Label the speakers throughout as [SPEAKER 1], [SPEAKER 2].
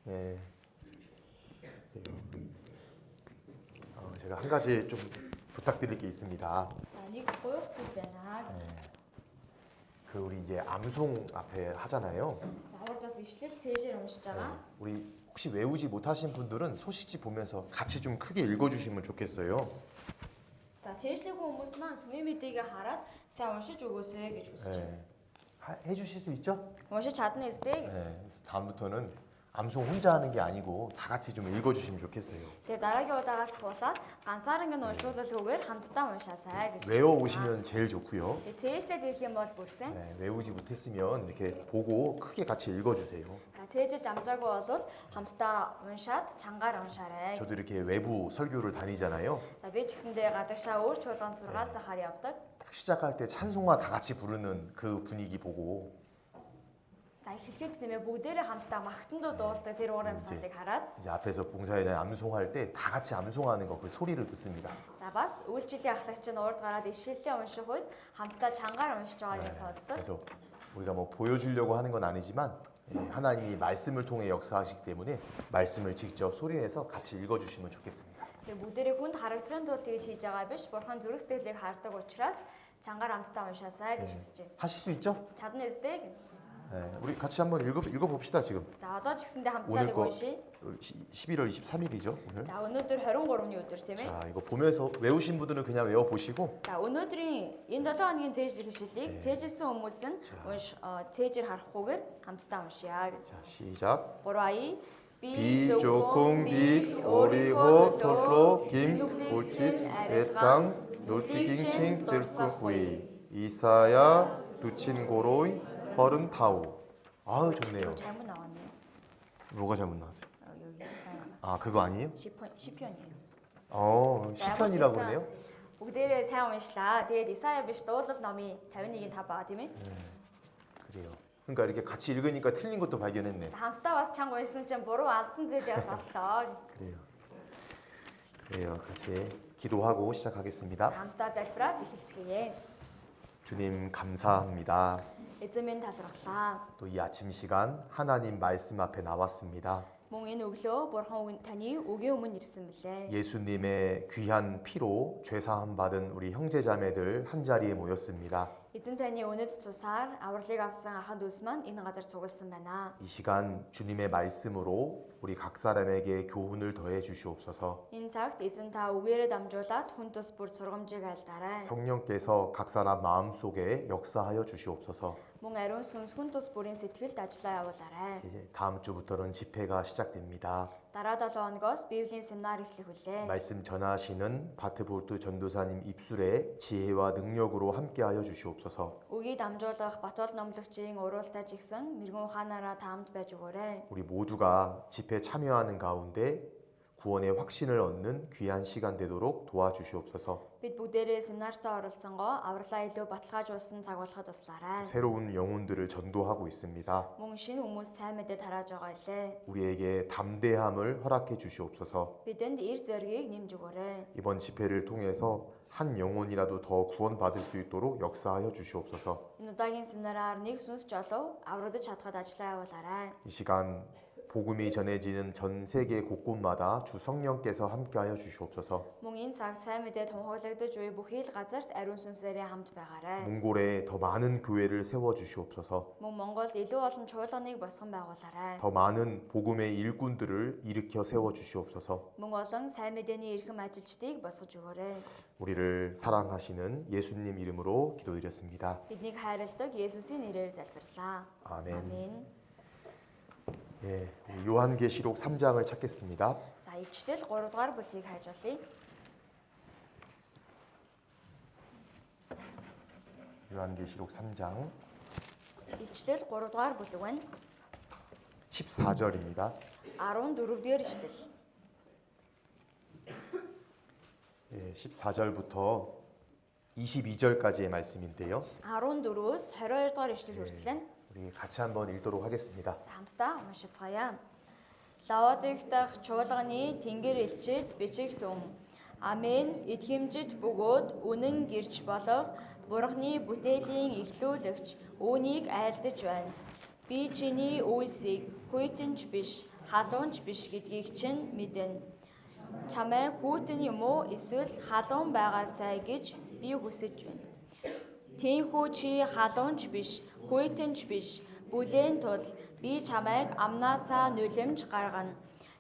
[SPEAKER 1] 예. 제가 한 가지 좀 부탁드릴 게 있습니다.
[SPEAKER 2] За нэг гоёх зүйл байна.
[SPEAKER 1] 예. 그 우리 이제 암송 앞에 하잖아요.
[SPEAKER 2] За урдаас ишлэл цээжээр уншиж
[SPEAKER 1] 예.
[SPEAKER 2] байгаа.
[SPEAKER 1] 우리 혹시 외우지 못하신 분들은 소식지 보면서 같이 좀 크게 읽어주시면 좋겠어요.
[SPEAKER 2] За цээжлээгүй хүмүүс маань сүмийн мэдээг хараад сайн уншиж өгөөсэй гэж хүсэж байна.
[SPEAKER 1] 예. 해주실 수 있죠?
[SPEAKER 2] Уншиж чадна үстэй.
[SPEAKER 1] 예. 그래서 다음부터는 암송 혼자 하는 게 아니고 다 같이 좀 읽어주시면 좋겠어요.
[SPEAKER 2] Тэр дараагийн удаагаас ахуулаад ганцаараа ингэ уншуулалгүйгээр хамтдаа уншаасай гэж.
[SPEAKER 1] 외워오시면 제일 좋고요.
[SPEAKER 2] Цээжлээд ирэх юм бол бүрсэн.
[SPEAKER 1] 네, 외우지 못했으면 이렇게 보고 크게 같이 읽어주세요.
[SPEAKER 2] За цээжлж амжаагүй бол хамтдаа уншаад чангаар уншаарай.
[SPEAKER 1] 저도 이렇게 외부 설교를 다니잖아요.
[SPEAKER 2] За би ч гэсэндээ гадагшаа өөр чуулганд сургаал захаар явдаг.
[SPEAKER 1] 딱 시작할 때 찬송가 다 같이 부르는 그 분위기 보고
[SPEAKER 2] За эхлэхэд нэмээ бүгдээрээ хамтдаа магтандуу дуулдаг тэр уур амьсгалыг хараад
[SPEAKER 1] 이제 앞에서 봉사회장 암송할 때 다 같이 암송하는 거 그 소리를 듣습니다.
[SPEAKER 2] за бас үйлчлэлийн ахлагч нь урд гараад ишлэлээ унших үед хамтдаа чангаар уншиж байгааг сонсдог.
[SPEAKER 1] 그래서 우리가 뭐 보여주려고 하는 건 아니지만 하나님이 말씀을 통해 역사하시기 때문에 말씀을 직접 소리내서 같이 읽어주시면 좋겠습니다.
[SPEAKER 2] Тэгээ бүгдээрээ хүнд харагдахын тулд тэгж хийж байгаа биш. Бурхан зүрх сэтгэлийг хардаг учраас чангаар хамтдаа уншаасай гэж хүсэж байна.
[SPEAKER 1] 하실 수 있죠?
[SPEAKER 2] Чадна үстэй.
[SPEAKER 1] 네, 우리 같이 한번 읽어봅시다 지금.
[SPEAKER 2] За одоо ч гэсэндээ хамтдаа
[SPEAKER 1] 오늘
[SPEAKER 2] нэг
[SPEAKER 1] 거
[SPEAKER 2] уншия.
[SPEAKER 1] 11월 23일이죠 오늘.
[SPEAKER 2] За өнөөдөр 23-ны өдөр тийм ээ.
[SPEAKER 1] 자 이거 보면서 외우신 분들은 그냥 외워보시고
[SPEAKER 2] За өнөөдрийн энэ 7 хоногийн цээжлэх ишлэлийг цээжилсэн хүмүүс нь цээжээр харахгүйгээр хамтдаа уншия гэж.
[SPEAKER 1] 자 시작.
[SPEAKER 2] 3이
[SPEAKER 1] 비조콩 빛 오리호 톨로 김 우칫 에땅 노티깅칭 들프후이 이사야 두친고로이 허른 타우. 아우 좋네요.
[SPEAKER 2] 잘못 나왔네요.
[SPEAKER 1] 뭐가 잘못 나왔어요?
[SPEAKER 2] 여기 이사야
[SPEAKER 1] 아 그거 아니에요?
[SPEAKER 2] 시편이에요.
[SPEAKER 1] 시편이라고 그러네요.
[SPEAKER 2] бүгдээрээ сайн уншлаа. Тэгээд Исая биш дуулал номын 51-ийн 5 байгаа тийм ээ.
[SPEAKER 1] 그래요. 그러니까 이렇게 같이 읽으니까 틀린 것도 발견했네.
[SPEAKER 2] За хамтдаа бас чанга уншсан чинь буруу алдсан зүйлийг бас оллоо.
[SPEAKER 1] 그래요. 그래요. 같이 기도하고 시작하겠습니다.
[SPEAKER 2] хамтдаа залбираад эхэлцгээе.
[SPEAKER 1] 주님 감사합니다.
[SPEAKER 2] Эзэн минь талархлаа.
[SPEAKER 1] 또 이 아침 시간 하나님 말씀 앞에 나왔습니다.
[SPEAKER 2] Мөн энэ өглөө бурхан таны үгийн өмнө ирсэн билээ.
[SPEAKER 1] 예수님의 귀한 피로 죄사함 받은 우리 형제자매들 한 자리에 모였습니다.
[SPEAKER 2] Эзэн таны үнэт цусаар авралыг авсан ахад дүүс маань энэ газар цугласан байна.
[SPEAKER 1] 이 시간 주님의 말씀으로 우리 각 사람에게 교훈을 더해 주시옵소서.
[SPEAKER 2] Энэ цагт эзэн та үгээрээ дамжуулаад хүн тус бүр сургамжийг айлдаарай.
[SPEAKER 1] 성령께서 각 사람 마음속에 역사하여 주시옵소서.
[SPEAKER 2] Мөн ариун сүнс хүн тус бүрийн сэтгэлд ажиллаа явуулаарай.
[SPEAKER 1] 이제 다음 주부터는 집회가 시작됩니다.
[SPEAKER 2] Дараа 7 хоногоос Библийн семинар эхлэх үлээ.
[SPEAKER 1] 말씀 전하시는 바트볼트 전도사님 입술에 지혜와 능력으로 함께하여 주시옵소서.
[SPEAKER 2] Үгийг дамжуулах Батбол номлогчийн уруултай жигсэн мэрэгэн ухаанаараа таамд байж өгөөрэй.
[SPEAKER 1] 우리 모두가 집회 참여하는 가운데 구원의 확신을 얻는 귀한 시간 되도록 도와주시옵소서.
[SPEAKER 2] Бид бүгдээрээ семинартаа оролцсонгоо авралаа илүү баталгаажуулсан цаг болоход туслаарай.
[SPEAKER 1] 새로운 영혼들을 전도하고 있습니다.
[SPEAKER 2] Мөн шинэ хүмүүс сайн мэдээ тарааж байгаа илээ.
[SPEAKER 1] 우리에게 담대함을 허락해 주시옵소서.
[SPEAKER 2] Бидэнд эр зоригийг нэмж өгөөрэй.
[SPEAKER 1] 이번 집회를 통해서 한 영혼이라도 더 구원받을 수 있도록 역사하여 주시옵소서.
[SPEAKER 2] Энэ удаагийн семинараар нэг сүнс жолов аврагдаж чадхад ажиллаа явуулаарай.
[SPEAKER 1] 이 시간 복음이 전해지는 전 세계 곳곳마다 주 성령께서 함께하여 주시옵소서.
[SPEAKER 2] Мөн энэ цаг сайн мэдээ тунхаглагдаж буй бүхий л газарт ариун сүнсээрээ хамт байгаарай.
[SPEAKER 1] 몽골에 더 많은 교회를 세워 주시옵소서.
[SPEAKER 2] Мөн Монголд илүү олон чуулганыг босгон байгуулаарай.
[SPEAKER 1] 더 많은 복음의 일꾼들을 일으켜 세워 주시옵소서.
[SPEAKER 2] Мөн олон сайн мэдээний эрхэм ажилчдыг босгож өгөөрэй.
[SPEAKER 1] 우리를 사랑하시는 예수님 이름으로 기도드렸습니다.
[SPEAKER 2] Биднийг хайрладаг Есүсийн нэрээр залбирлаа.
[SPEAKER 1] 아멘.
[SPEAKER 2] Амен.
[SPEAKER 1] 예, 요한계시록 3장을 찾겠습니다.
[SPEAKER 2] За илчлэл 3 дугаар бүлгийг хайж олъё.
[SPEAKER 1] 요한계시록 3장
[SPEAKER 2] Илчлэл 3 дугаар бүлэг байна.
[SPEAKER 1] 14절입니다.
[SPEAKER 2] 14-р ишлэл.
[SPEAKER 1] 예, 14절부터 22절까지의 말씀인데요.
[SPEAKER 2] 14-өөс 22 дугаар ишлэл хүртэл нь
[SPEAKER 1] 우리 같이 한번 읽도록 하겠습니다.
[SPEAKER 2] за хамтдаа уншицгаая. Лаодик дахь чуулганы тэнгэр элчид бичиг түн. Амен эдхэмжид бөгөөд үнэн гэрч болох Бурхны бүтээлийн эхлүүлэгч үүнийг айлдаж байна. Би чиний үйлсийг хүйтэнч биш, халуунч биш гэдгийг чинь мэднэ. Чамайг хүйтэн юм уу эсвэл халуун байгаасай гэж би хүсэж байна. Тийхүү чи халуунч биш, хүйтэнч биш. Бүлээн тул би чамайг амнаасаа нулимж гаргана.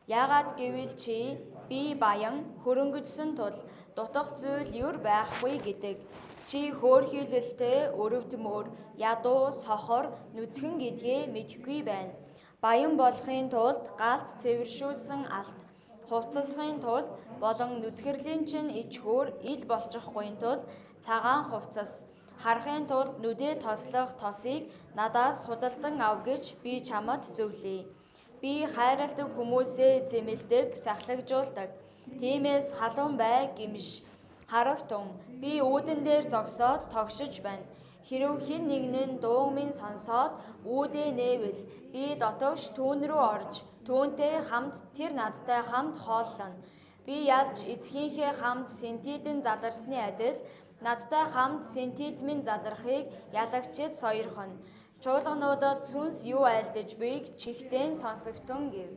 [SPEAKER 2] Яагаад гэвэл чи би баян хөрөнгөжсөн тул дутах зүйл юр байхгүй гэдэг. Чи хөөрхийлөлтэй, өрөвдмөр, ядуу, сохор, нүцгэн гэдгээ мэдэхгүй байна. Баян болохын тулд галт цэвэршүүлсэн алт, хувцаслахын тулд болон нүцгэрлийн чинь ичхүүр ил болчихгүйн тулд цагаан хувцас, харахын тулд нүдэ тослох тосыг надаас худалдан ав гэж би чамд зөвлөе. Би хайрладаг хүмүүсээ зэмэлдэг, сахлагжуулдаг. Тиймээс халуун бай гимш. Харагтун би үүдэн дээр зогсоод тогшиж байна. Хэрв хэн нэгэн дуу минь сонсоод үүдээ нээвэл би дотовч түүн рүү орж түүнтэй хамт тэр надтай хамт хооллоно. Би ялж эцгийнхээ хамт сентидэн заларсны адил надтай хамт сентид минь залрахыг ялагчид сойрхон. Чуулгануудад сүнс юу айлдаж буйг чихтэн сонсогтун гэв.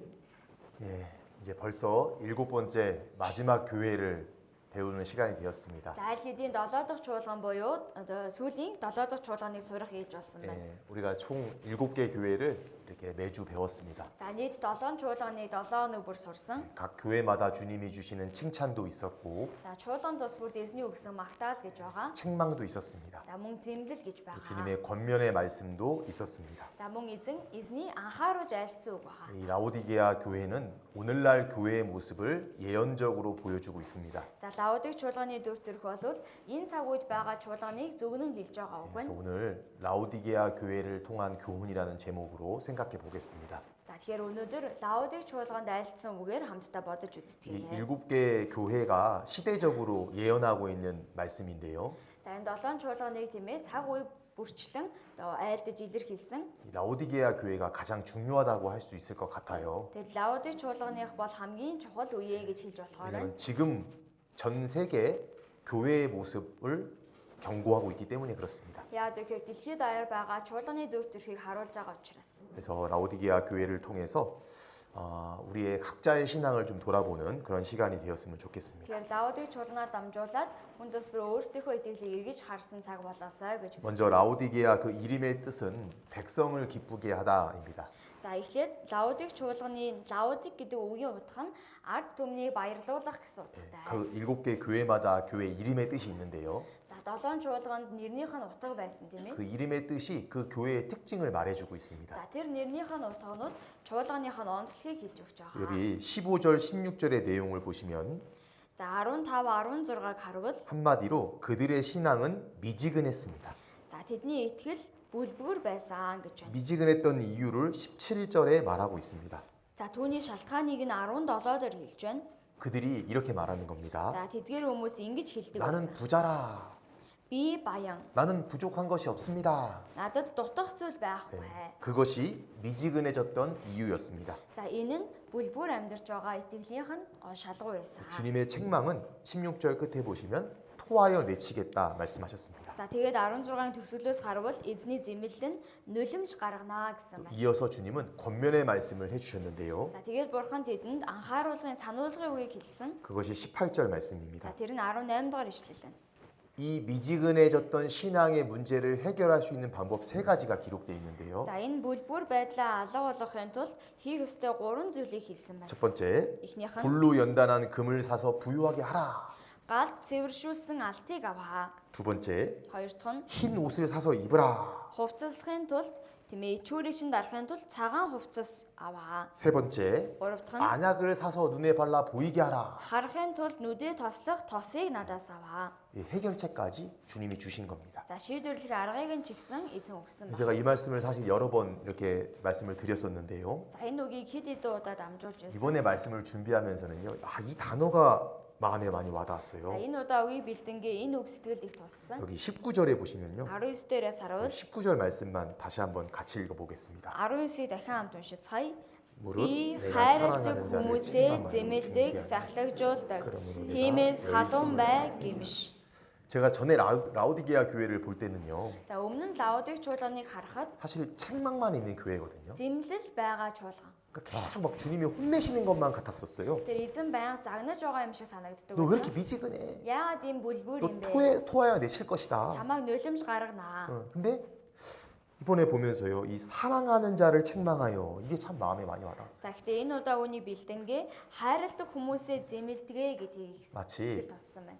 [SPEAKER 1] 예, 이제 벌써 7번째 마지막 교회를 배우는 시간이 되었습니다.
[SPEAKER 2] За аль хэдийн 7 дахь чуулган буюу одоо сүүлийн 7 дахь чуулганыг сурах ээлж болсон байна.
[SPEAKER 1] 예, 우리가 총 7개 교회를 이렇게 매주 배웠습니다.
[SPEAKER 2] За нийт 7 чуулганыг 7 өнөө бүр сурсан.
[SPEAKER 1] 각 교회마다 주님이 주시는 칭찬도 있었고
[SPEAKER 2] За чуулган тус бүр эзний өгсөн магтаал гэж байгаа.
[SPEAKER 1] 책망도 있었습니다.
[SPEAKER 2] За мөн зэмлэл гэж байгаа.
[SPEAKER 1] 주님의 권면의 말씀도 있었습니다.
[SPEAKER 2] За мөн эзний анхааруулж айлцсан үг байгаа.
[SPEAKER 1] 이 라오디게아 교회는 오늘날 교회의 모습을 예언적으로 보여주고 있습니다.
[SPEAKER 2] За Лаодик чуулганы дүр төрх бол энэ цаг үед байгаа чуулганыг зөвгнөн хэлж байгаа үг
[SPEAKER 1] 그래서
[SPEAKER 2] байна.
[SPEAKER 1] 오늘 라오디게아 교회를 통한 교훈이라는 제목으로 생각해 보겠습니다.
[SPEAKER 2] За тэгэхээр өнөөдөр Лаодик чуулганд айлцсан үгээр хамтдаа бодож
[SPEAKER 1] 이
[SPEAKER 2] үзцгээе.
[SPEAKER 1] 7개 교회가 시대적으로 예언하고 있는 말씀인데요.
[SPEAKER 2] За энэ 7 чуулганыг тийм ээ цаг үе бүрчлэн одоо айлдаж илэрхийлсэн.
[SPEAKER 1] 이 라오디게아 교회가 가장 중요하다고 할 수 있을 것 같아요.
[SPEAKER 2] Тэгэхээр Лаодик чуулганых бол хамгийн чухал үе гэж хэлж болохоор
[SPEAKER 1] 왜냐하면 지금 전 세계 교회의 모습을 경고하고 있기 때문에 그렇습니다.
[SPEAKER 2] яа гэвэл дэлхийд даяар байгаа чуулганы дүр төрхийг харуулж байгаа учраас.
[SPEAKER 1] 그래서 라오디게아 교회를 통해서 우리의 각자의 신앙을 좀 돌아보는 그런 시간이 되었으면 좋겠습니다.
[SPEAKER 2] Тэгэхээр Лаодик чуулганаар дамжуулаад хүн төс бүр өөрсдийнхөө итгэлийг эргэж харсан цаг болоосой гэж
[SPEAKER 1] 먼저 라오디게아 그 이름의 뜻은 백성을 기쁘게 하다입니다.
[SPEAKER 2] За эхлээд Лаодик чуулганы Лаодик гэдэг үгийн утга нь ард түмнийг баярлуулах гэсэн утгатай.
[SPEAKER 1] 그 7개 교회마다 교회 이름의 뜻이 있는데요.
[SPEAKER 2] За 7 чуулганд нэрнийх нь утга байсан тийм ээ.
[SPEAKER 1] 그 이름의 뜻이 그 교회의 특징을 말해주고 있습니다.
[SPEAKER 2] За тэр нэрнийх нь утганууд чуулганых нь онцлогийг хэлж өгч байгаа.
[SPEAKER 1] 여기 15절, 16절의 내용을 보시면
[SPEAKER 2] За 15, 16-г харвал
[SPEAKER 1] 한마디로 그들의 신앙은 미지근했습니다.
[SPEAKER 2] за тэдний итгэл бүлбгэр байсан гэж байна.
[SPEAKER 1] 미지근했던 이유를 17절에 말하고 있습니다.
[SPEAKER 2] За түүний шалтгааныг нь 17-оор хэлж байна.
[SPEAKER 1] 그들이 이렇게 말하는 겁니다.
[SPEAKER 2] За тэдгээр хүмүүс ингэж хэлдэг
[SPEAKER 1] 나는
[SPEAKER 2] байсан.
[SPEAKER 1] 부자라.
[SPEAKER 2] Би баян.
[SPEAKER 1] 나는 부족한 것이 없습니다.
[SPEAKER 2] Надад дутах зүйл байхгүй.
[SPEAKER 1] 그것이 미지근해졌던 이유였습니다.
[SPEAKER 2] За энэ нь бүлбүр амьдарч байгаа итгэлийнх нь гол шалгуу байсан.
[SPEAKER 1] 주님의 책망은 16절 끝에 보시면 토하여 내치겠다 말씀하셨습니다.
[SPEAKER 2] За тэгээд 16-ын төгсгөлөөс харвал эзний зэмлэл нь нулимж гаргана гэсэн байна.
[SPEAKER 1] 이어서 주님은 권면의 말씀을 해주셨는데요.
[SPEAKER 2] За тэгээд бурхан тэдэнд анхааруулгын сануулгын үгийг хэлсэн.
[SPEAKER 1] 그것이 18절 말씀입니다.
[SPEAKER 2] За тэр нь 18 дугаар ишлэл байна.
[SPEAKER 1] 이 미지근해졌던 신앙의 문제를 해결할 수 있는 방법 세 가지가 기록되어 있는데요.
[SPEAKER 2] За энэ бүлбүр байдлаа алга болгохын тулд хийх ёстой 3 зүйлийг хэлсэн байна.
[SPEAKER 1] 첫 번째,
[SPEAKER 2] Эхнийх нь
[SPEAKER 1] 돌로 연단한 금을 사서 부유하게 하라.
[SPEAKER 2] галт цэвэршүүлсэн алтыг аваа.
[SPEAKER 1] 두 번째,
[SPEAKER 2] Хоёр дахь нь
[SPEAKER 1] 흰 옷을 사서 입으라.
[SPEAKER 2] хувцаслахын тулд тэмээ ичүүрийг чинь дарахын тулд цагаан хувцас аваа.
[SPEAKER 1] 세 번째,
[SPEAKER 2] Гурав дахь нь
[SPEAKER 1] 안약을 사서 눈에 발라 보이게 하라.
[SPEAKER 2] харахын тулд нүдээ тослох тосыг надаас аваа.
[SPEAKER 1] 이 해결책까지 주님이 주신 겁니다.
[SPEAKER 2] За шийдвэрлэх аргыг нь ч гэсэн эзэн өгсөн байна.
[SPEAKER 1] 제가 이 말씀을 사실 여러 번 이렇게 말씀을 드렸었는데요.
[SPEAKER 2] За энэ үгийг хэд хэдэн удаа дамжуулж байсан.
[SPEAKER 1] 이번에 말씀을 준비하면서는요, 이 단어가 마음에 많이
[SPEAKER 2] За
[SPEAKER 1] 와닿았어요.
[SPEAKER 2] энэ удаа үгийг бэлдэнгээ энэ үг сэтгэл их туссан.
[SPEAKER 1] 여기 19절에 보시면요,
[SPEAKER 2] 19 дээрээс харуул
[SPEAKER 1] 19절 말씀만 다시 한번 같이 읽어보겠습니다.
[SPEAKER 2] 19-ийг дахин хамт уншицгаая.
[SPEAKER 1] 무릇
[SPEAKER 2] Би
[SPEAKER 1] 내가
[SPEAKER 2] хайрладаг
[SPEAKER 1] 사랑하는 자를
[SPEAKER 2] хүмүүсээ
[SPEAKER 1] 책망하여
[SPEAKER 2] зэмэлдэг,
[SPEAKER 1] 징계하라.
[SPEAKER 2] сахлагжуулдаг.
[SPEAKER 1] 그러므로 내가
[SPEAKER 2] Тиймээс
[SPEAKER 1] 너희
[SPEAKER 2] халуун
[SPEAKER 1] 손을
[SPEAKER 2] бай гэмш.
[SPEAKER 1] 제가 전에 라우디게아 교회를 볼 때는요.
[SPEAKER 2] За өмнө нь Лаудик чуулганыг харахад
[SPEAKER 1] 사실 책망만 있는 교회거든요.
[SPEAKER 2] зэмлэл байгаа чуулган.
[SPEAKER 1] 그러니까 계속 막 주님이 혼내시는 것만 같았었어요.
[SPEAKER 2] Тэр эзэн байнга загнаж байгаа юм шиг санагддаг
[SPEAKER 1] 너 왜 이렇게
[SPEAKER 2] байсан.
[SPEAKER 1] 미지근해?
[SPEAKER 2] Яагаад ийм бүлбүр
[SPEAKER 1] 너
[SPEAKER 2] юм бэ?
[SPEAKER 1] 토해야 내칠 것이다.
[SPEAKER 2] Чамайг нулимж гаргана.
[SPEAKER 1] 근데 이번에 보면서요, 이 사랑하는 자를 책망하여 이게 참 마음에 많이 와닿았어요.
[SPEAKER 2] За гэхдээ энэ удаа үүний бэлтэнгээ хайрладаг хүмүүсээ зэмэлдэгэ гэдгийг
[SPEAKER 1] 마치
[SPEAKER 2] сэтгэл туссан байна.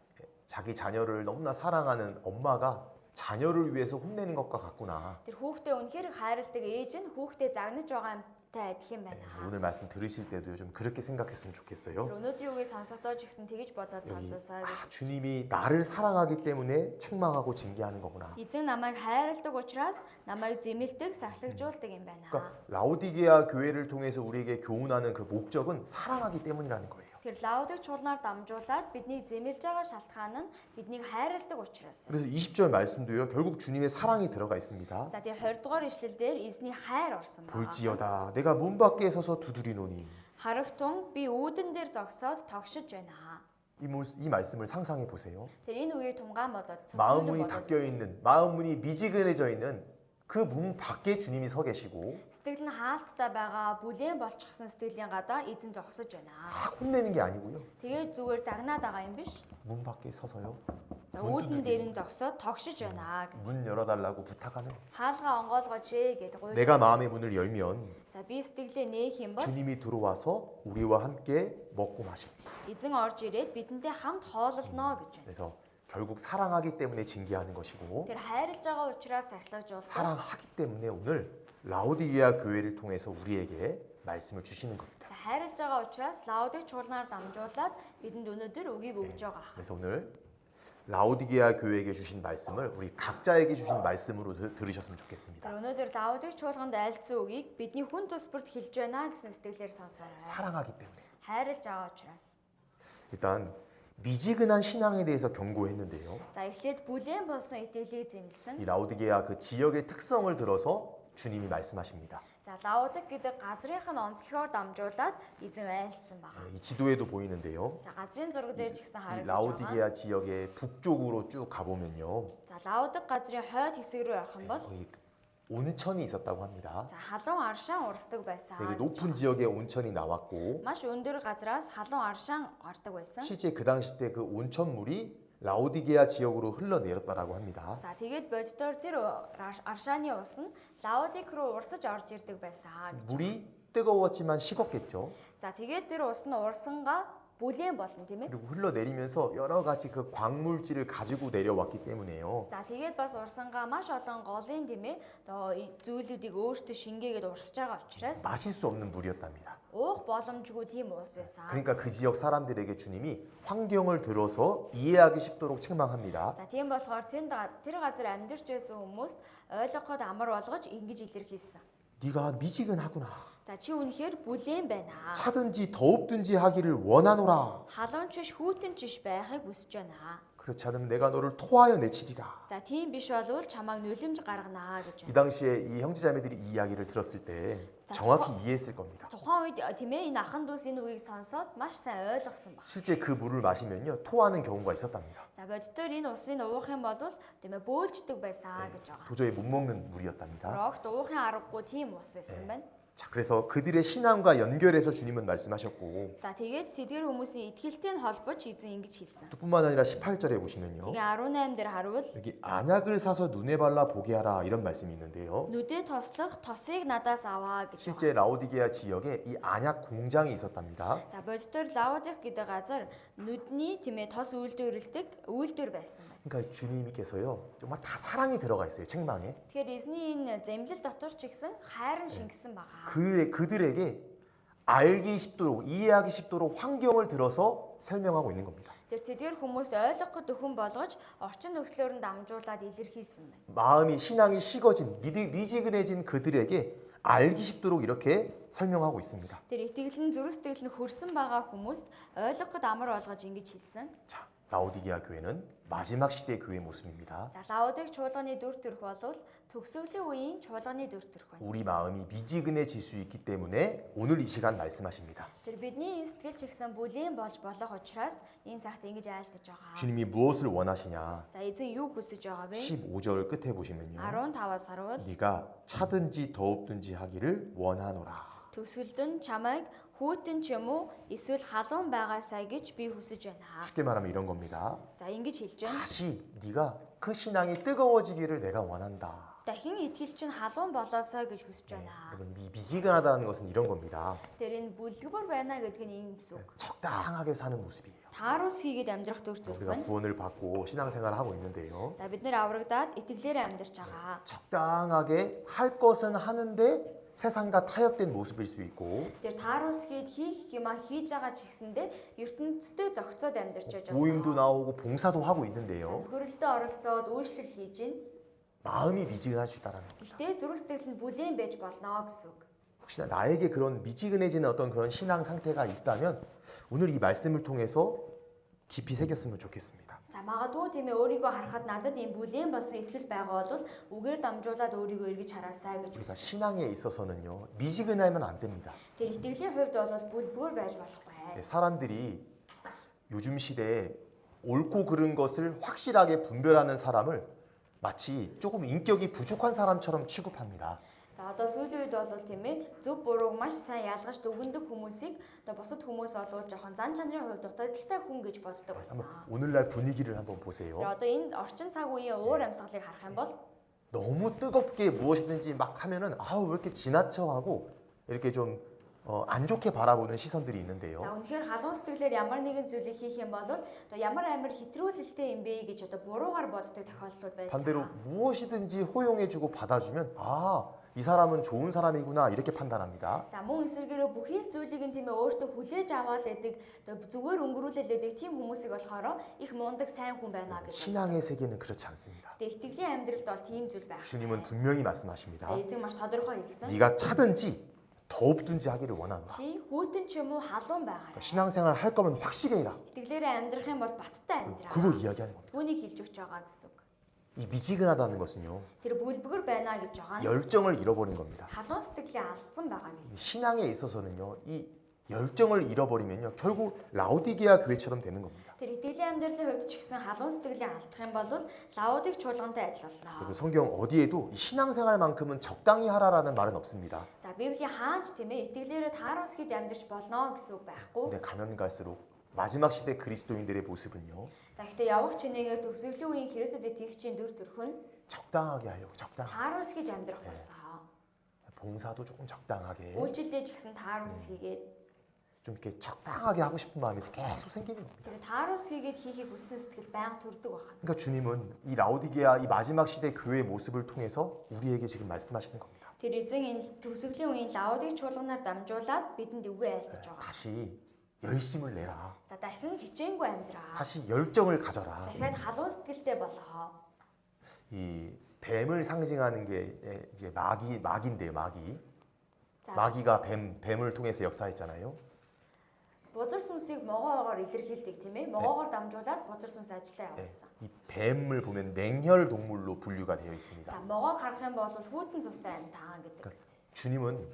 [SPEAKER 1] 자기 자녀를 너무나 사랑하는 엄마가 자녀를 위해서 혼내는 것과 같구나.
[SPEAKER 2] Тэр хүүхдээ үнэхээр хайрладаг ээж нь хүүхдээ загнаж байгаа юмтай адил юм байна.
[SPEAKER 1] 오늘 말씀 들으실 때도 좀 그렇게 생각했으면 좋겠어요.
[SPEAKER 2] Тэр өнөөдрийн үгийг сонсохдоо ч гэсэн тэгж бодоод сонсоосаа гэж.
[SPEAKER 1] 주님이 나를 사랑하기 때문에 책망하고 징계하는 거구나.
[SPEAKER 2] Эзэн намайг хайрладаг учраас намайг зэмэлдэг, сахилгажуулдаг юм байна.
[SPEAKER 1] 그러니까 라우디게아 교회를 통해서 우리에게 교훈하는 그 목적은 사랑하기 때문이라는 거예요.
[SPEAKER 2] Тэр Лаудик чуулганаар дамжуулаад биднийг зэмэлж байгаа шалтгаан нь биднийг хайрладаг учраас.
[SPEAKER 1] 그래서 20절 말씀도요. 결국 주님의 사랑이 들어가 있습니다.
[SPEAKER 2] За тэгээ 20 дугаар ишлэл дээр эзний хайр орсон байна.
[SPEAKER 1] 볼지어다 내가 문 밖에 서서 두드리노니.
[SPEAKER 2] Харагтун би үүдэн дээр зогсоод тогшиж байна.
[SPEAKER 1] 이 말씀을 상상해 보세요.
[SPEAKER 2] Тэр энэ үгийг тунгаан бодоод
[SPEAKER 1] 마음문이 닫혀 있는, 마음문이 미지근해져 있는 그 문 밖에 주님이 서 계시고
[SPEAKER 2] сэтгэл нь хаалттай байгаа бүлээн болчихсон сэтгэлийн гадаа эзэн зогсож байна.
[SPEAKER 1] 막 혼내는 게 아니고요.
[SPEAKER 2] Тэгээд зүгээр загнаад байгаа юм биш.
[SPEAKER 1] 문 밖에 서서요.
[SPEAKER 2] За үүдэн дээр нь зогсоод тогшиж байна.
[SPEAKER 1] 문 열어달라고 부탁하는.
[SPEAKER 2] Хаалгаа онгоолгооч гэдэг гуйж.
[SPEAKER 1] 내가 마음의 문을 열면
[SPEAKER 2] За би сэтгэлээ нээх юм бол
[SPEAKER 1] 주님이 들어와서 우리와 함께 먹고 마십니다.
[SPEAKER 2] эзэн орж ирээд бидэнтэй хамт хоололно гэж байна.
[SPEAKER 1] 그래서 결국 사랑하기 때문에 징계하는 것이고
[SPEAKER 2] Тэр хайрлаж байгаа учраас сахилгажуулсан.
[SPEAKER 1] 사랑하기 때문에 오늘 라우디게아 교회를 통해서 우리에게 말씀을 주시는 겁니다.
[SPEAKER 2] За хайрлаж байгаа учраас Лаудик чуулганаар дамжуулаад бидэнд өнөөдөр үгийг өгж байгаа.
[SPEAKER 1] 그래서 오늘 라우디게아 교회에게 주신 말씀을 우리 각자에게 주신 말씀으로 들으셨으면 좋겠습니다.
[SPEAKER 2] Тэр өнөөдөр Лаудик чуулганд айлцсан үгийг бидний хүн тус бүрт хэлж байна гэсэн сэтгэлээр сонсоорой.
[SPEAKER 1] 사랑하기 때문에.
[SPEAKER 2] Хайрлаж байгаа учраас.
[SPEAKER 1] 일단 미지근한 신앙에 대해서 경고했는데요.
[SPEAKER 2] За эхлээд бүлээн болсон итгэлийг зэмлсэн.
[SPEAKER 1] 이 라우디게아 그 지역의 특성을 들어서 주님이 말씀하십니다.
[SPEAKER 2] За Лаудик гэдэг газрынх нь онцлогоор дамжуулаад эзэн айлцсан байна.
[SPEAKER 1] 이 지도에도 보이는데요.
[SPEAKER 2] За газрын зураг дээр ч гэсэн
[SPEAKER 1] 이
[SPEAKER 2] харагдаж байгаа.
[SPEAKER 1] 라우디게아 지역의 북쪽으로 쭉 가보면요.
[SPEAKER 2] За Лаудик газрын хойд хэсэг рүү явах юм бол
[SPEAKER 1] 거기 온천이 있었다고 합니다.
[SPEAKER 2] за халуун аршаан урсдаг байсан.
[SPEAKER 1] 되게 높은 지역에 온천이 나왔고
[SPEAKER 2] Маш өндөр газраас халуун аршаан гардаг байсан.
[SPEAKER 1] 실제 그 당시 때 그 온천물이 라우디게아 지역으로 흘러내렸다라고 합니다.
[SPEAKER 2] За тэгээд боддоор тэр аршааны ус нь Лаудик руу урсаж орж ирдэг байсан.
[SPEAKER 1] 물이 뜨거웠지만 식었겠죠.
[SPEAKER 2] За тэгээд тэр ус нь урсангаа бүлээн болно тийм ээ.
[SPEAKER 1] 그리고 흘러내리면서 여러 가지 그 광물질을 가지고 내려왔기 때문에요.
[SPEAKER 2] За тэгээд бас урсангаа маш олон голын тийм ээ зүйлүүдийг өөртөө шингээгээд урсж байгаа учраас
[SPEAKER 1] 마실 수 없는 물이었답니다.
[SPEAKER 2] уух боломжгүй тийм ус байсан.
[SPEAKER 1] 그러니까 그 지역 사람들에게 주님이 환경을 들어서 이해하기 쉽도록 책망합니다.
[SPEAKER 2] За тийм болохоор тэр газар амьдарч байсан хүмүүст ойлгоход амар болгож ингэж илэрхийлсэн.
[SPEAKER 1] 네가 미지근하구나.
[SPEAKER 2] За чи үнэхээр бүлээн байна.
[SPEAKER 1] 차든지 더웁든지 하기를 원하노라.
[SPEAKER 2] Халуун чиш хүүтэн чиш байхыг хүсэж байна.
[SPEAKER 1] 그렇지 않으면 내가 너를 토하여 내치리라.
[SPEAKER 2] За тийм биш болвол чамайг нулимж гаргана гэж
[SPEAKER 1] 이
[SPEAKER 2] байна.
[SPEAKER 1] 당시에 이 형제자매들이 이 이야기를 들었을 때 정확히 이해했을 겁니다.
[SPEAKER 2] Тухайн үед тийм ээ энэ ахан дүүс энэ үгийг сонсоод маш сайн ойлгосон баг.
[SPEAKER 1] 실제 그 물을 마시면요 토하는 경우가 있었답니다.
[SPEAKER 2] За боддоор энэ усыг уух юм бол тийм ээ бөөлждөг байсан гэж байгаа.
[SPEAKER 1] 도저히 못 먹는 물이었답니다.
[SPEAKER 2] Рогт уухын аргагүй тийм ус байсан байна.
[SPEAKER 1] 자, 그래서 그들의 신앙과 연결해서 주님은 말씀하셨고
[SPEAKER 2] За тэгээд тэдгэр хүмүүсийн итгэлтэй нь холбож эзэн ингэж хэлсэн.
[SPEAKER 1] 또 뿐만 아니라 18절에 보시면요.
[SPEAKER 2] Тэгээ 18 дээр харуул
[SPEAKER 1] 여기 안약을 사서 눈에 발라 보게 하라 이런 말씀이 있는데요.
[SPEAKER 2] нүдэ тослох тосыг надаас аваа гэж.
[SPEAKER 1] 실제 라우디게아 지역에 이 안약 공장이 있었답니다.
[SPEAKER 2] За боддоор Лаудик гэдэг газар нүдний тийм ээ тос үйлдвэрлэдэг үйлдвэр байсан байна.
[SPEAKER 1] 그러니까 주님께서요 정말 다 사랑이 들어가 있어요 책망에.
[SPEAKER 2] Тэгэхээр эзний энэ зэмлэл дотор ч гэсэн хайр нь шингэсэн байгаа.
[SPEAKER 1] 그들에게 알기 쉽도록 이해하기 쉽도록 환경을 들어서 설명하고 있는 겁니다.
[SPEAKER 2] Тэр тэдгээр хүмүүст ойлгох өхөн болгож орчин нөхцлөөр нь дамжуулаад илэрхийлсэн байна.
[SPEAKER 1] 마음이 신앙이 식어진 미지근해진 그들에게 알기 쉽도록 이렇게 설명하고 있습니다.
[SPEAKER 2] Тэр итгэл нь зүрх сэтгэл нь хөрсөн байгаа хүмүүст ойлгоход амар болгож ингэж хэлсэн.
[SPEAKER 1] 자, 라우디게아 교회는 마지막 시대 교회 모습입니다.
[SPEAKER 2] За Лаодик чуулганы дүр төрх бол төгсгөлийн үеийн чуулганы дүр төрх байна.
[SPEAKER 1] 우리 마음이 미지근해질 수 있기 때문에 오늘 이 시간 말씀하십니다.
[SPEAKER 2] Тэр бидний сэтгэл чигсэн бүлээн болж болох учраас энэ цагт ингэж айлтаж байгаа.
[SPEAKER 1] 주님이 무엇을 원하시냐?
[SPEAKER 2] За эзэн юу хүсэж байгаа вэ?
[SPEAKER 1] 15절 끝에 보시면요.
[SPEAKER 2] 15-аас харуул
[SPEAKER 1] 네가 차든지 더웁든지 하기를 원하노라.
[SPEAKER 2] төгсгөлд нь чамайг хүүтэн ч юм уу эсвэл халуун байгаасай гэж би хүсэж байна.
[SPEAKER 1] 쉽게 말하면 이런 겁니다.
[SPEAKER 2] За ингэж хэлж байна.
[SPEAKER 1] 다시 네가 그 신앙이 뜨거워지기를 내가 원한다.
[SPEAKER 2] Дахин итгэл чинь халуун болоосой гэж хүсэж байна.
[SPEAKER 1] 여러분 미지근하다는 것은 이런 겁니다.
[SPEAKER 2] Тэр энэ бүлгэр байна гэдэг нь ийм гэсэн үг.
[SPEAKER 1] 적당하게 사는 모습이에요.
[SPEAKER 2] Таарус хийгээд амьдрах төр зүрх
[SPEAKER 1] 우리가
[SPEAKER 2] байна.
[SPEAKER 1] 구원을 받고 신앙생활을 하고 있는데요.
[SPEAKER 2] За бид нэр аврагдаад итгэлээр амьдарч байгаа.
[SPEAKER 1] 적당하게 할 것은 하는데 세상과 타협된 모습일 수 있고
[SPEAKER 2] Тэр таарус хийх юм хийж байгаа ч гэсэндээ ертөнцтэй зохицоод амьдарч байж
[SPEAKER 1] 모임도
[SPEAKER 2] байна.
[SPEAKER 1] 나오고 봉사도 하고 있는데요.
[SPEAKER 2] Нөхөрлөлтөд оролцоод үйлчлэл хийж гин.
[SPEAKER 1] 마음이 미지근할 수 있다는 겁니다.
[SPEAKER 2] Гэхдээ зүрх сэтгэл нь бүлээн байж болно гэсэн үг.
[SPEAKER 1] 혹시나 나에게 그런 미지근해지는 어떤 그런 신앙 상태가 있다면 오늘 이 말씀을 통해서 깊이 새겼으면 좋겠습니다.
[SPEAKER 2] За магадгүй тийм ээ өөрийгөө харахад надад ийм бүлээн болсон итгэл байгаа бол үгээр дамжуулаад өөрийгөө эргэж хараасай гэж
[SPEAKER 1] 우리가
[SPEAKER 2] хүсэж.
[SPEAKER 1] 신앙에 있어서는요 미지근하면 안 됩니다.
[SPEAKER 2] Тэр итгэлийн хувьд бол бүлбөр байж болохгүй.
[SPEAKER 1] 사람들이 요즘 시대에 옳고 그른 것을 확실하게 분별하는 사람을 마치 조금 인격이 부족한 사람처럼 취급합니다.
[SPEAKER 2] За одоо сүүлийн үед бол тийм ээ зөв бурууг маш сайн ялгаж дүгндэг хүмүүсийг одоо бусад хүмүүс бол жоохон зан чанарын хувьд дутагдaltaй хүн гэж боддог байсан.
[SPEAKER 1] 한번 오늘날 분위기를 한번
[SPEAKER 2] Тэр
[SPEAKER 1] 보세요.
[SPEAKER 2] одоо энэ орчин цаг үеийн уур амьсгалыг харах юм бол
[SPEAKER 1] 너무 뜨겁게 무엇이든지 막 하면은 아우 왜 이렇게 지나쳐 하고 이렇게 좀 안 좋게 바라보는 시선들이 있는데요.
[SPEAKER 2] за үнэхээр халуун сэтгэлээр ямар нэгэн зүйлийг хийх юм бол одоо ямар амар хэтрүүлэлтэй юм бэ гэж одоо буруугаар боддог тохиолдол
[SPEAKER 1] 반대로
[SPEAKER 2] байдаг.
[SPEAKER 1] 무엇이든지 허용해주고 받아주면 이 사람은 좋은 사람이구나 이렇게 판단합니다.
[SPEAKER 2] За мөн эсвэргээрээ бүхий л зүйлийг нь тийм ээ өөртөө хүлээж аваад байдаг одоо зүгээр өнгөрүүлээд байдаг тийм хүмүүсийг болохоор их мундаг сайн хүн байна гэж.
[SPEAKER 1] 신앙의 세계는 그렇지 않습니다.
[SPEAKER 2] Тэгээ итгэлийн амьдралд бол тийм зүйл байх.
[SPEAKER 1] 주님은 분명히 말씀하십니다.
[SPEAKER 2] За эзэн маш тодорхой хэлсэн.
[SPEAKER 1] 네가 차든지 더웁든지 하기를 원한다.
[SPEAKER 2] Чи хүүтэн ч юм уу халуун байгаарай.
[SPEAKER 1] 신앙생활 할 거면 확실히 해라.
[SPEAKER 2] Итгэлээрээ амьдрах юм бол баттай амьдраа.
[SPEAKER 1] 그걸 이야기하는 겁니다.
[SPEAKER 2] Түүнийг хэлж өгч байгаа гэсэн үг.
[SPEAKER 1] 이 미지근하다는 것은요
[SPEAKER 2] Тэр бүлбгэр байна гэж байгаа нь
[SPEAKER 1] 열정을 잃어버린 겁니다.
[SPEAKER 2] халуун сэтгэлийн алдсан байгаа гэж.
[SPEAKER 1] 신앙에 있어서는요 이 열정을 잃어버리면요 결국 라오디게아 교회처럼 되는 겁니다.
[SPEAKER 2] Тэр итгэлийн амьдралын хувьд ч гэсэн халуун сэтгэлийн алдах юм бол лаудик чуулгантай адил болно.
[SPEAKER 1] 그리고 성경 어디에도 이 신앙생활만큼은 적당히 하라라는 말은 없습니다.
[SPEAKER 2] За Библийн хаанч тийм ээ итгэлээрээ таарус хийж амьдрч болно гэсэн үг байхгүй.
[SPEAKER 1] 근데 가면 갈수록 마지막 시대 그리스도인들의 모습은요
[SPEAKER 2] За гэхдээ явах чинээгээ төгсгөлийн үеийн Христэд итгэгчийн дүр төрх нь
[SPEAKER 1] 적당하게 하려고 적당.
[SPEAKER 2] таарус хийж амьдрах болсон.
[SPEAKER 1] 봉사도 조금 적당하게
[SPEAKER 2] Үйлчлэлээ ч гэсэн таарус хийгээд
[SPEAKER 1] 좀 이렇게 적당하게 하고 싶은 마음이 계속 생기는 겁니다.
[SPEAKER 2] тэр таарус хийгээд хийхийг хүссэн сэтгэл байнга төрдөг байна.
[SPEAKER 1] 그러니까 주님은 이 라오디게아 이 마지막 시대 교회의 모습을 통해서 우리에게 지금 말씀하시는 겁니다.
[SPEAKER 2] Тэр эзэн энэ төгсгөлийн үеийн лаудик чуулганаар дамжуулаад бидэнд үгээ айлтаж байгаа.
[SPEAKER 1] 다시 열심을 내라.
[SPEAKER 2] За дахин хичээнгүй амьдраа.
[SPEAKER 1] 다시 열정을 가져라.
[SPEAKER 2] дахиад халуун сэтгэлтэй болоо.
[SPEAKER 1] 이 뱀을 상징하는 게 이제 마귀인데요, 마귀.
[SPEAKER 2] За
[SPEAKER 1] 마귀가 뱀을 통해서 역사했잖아요.
[SPEAKER 2] бузар сүнсийг могоогоор илэрхийлдэг тийм ээ. могоогоор дамжуулаад бузар сүнс ажиллаа
[SPEAKER 1] 네,
[SPEAKER 2] явуулсан.
[SPEAKER 1] 이 뱀을 보면 냉혈 동물로 분류가 되어 있습니다.
[SPEAKER 2] За могоог харах юм бол хүүтэн цустай амьтаан гэдэг.
[SPEAKER 1] 주님은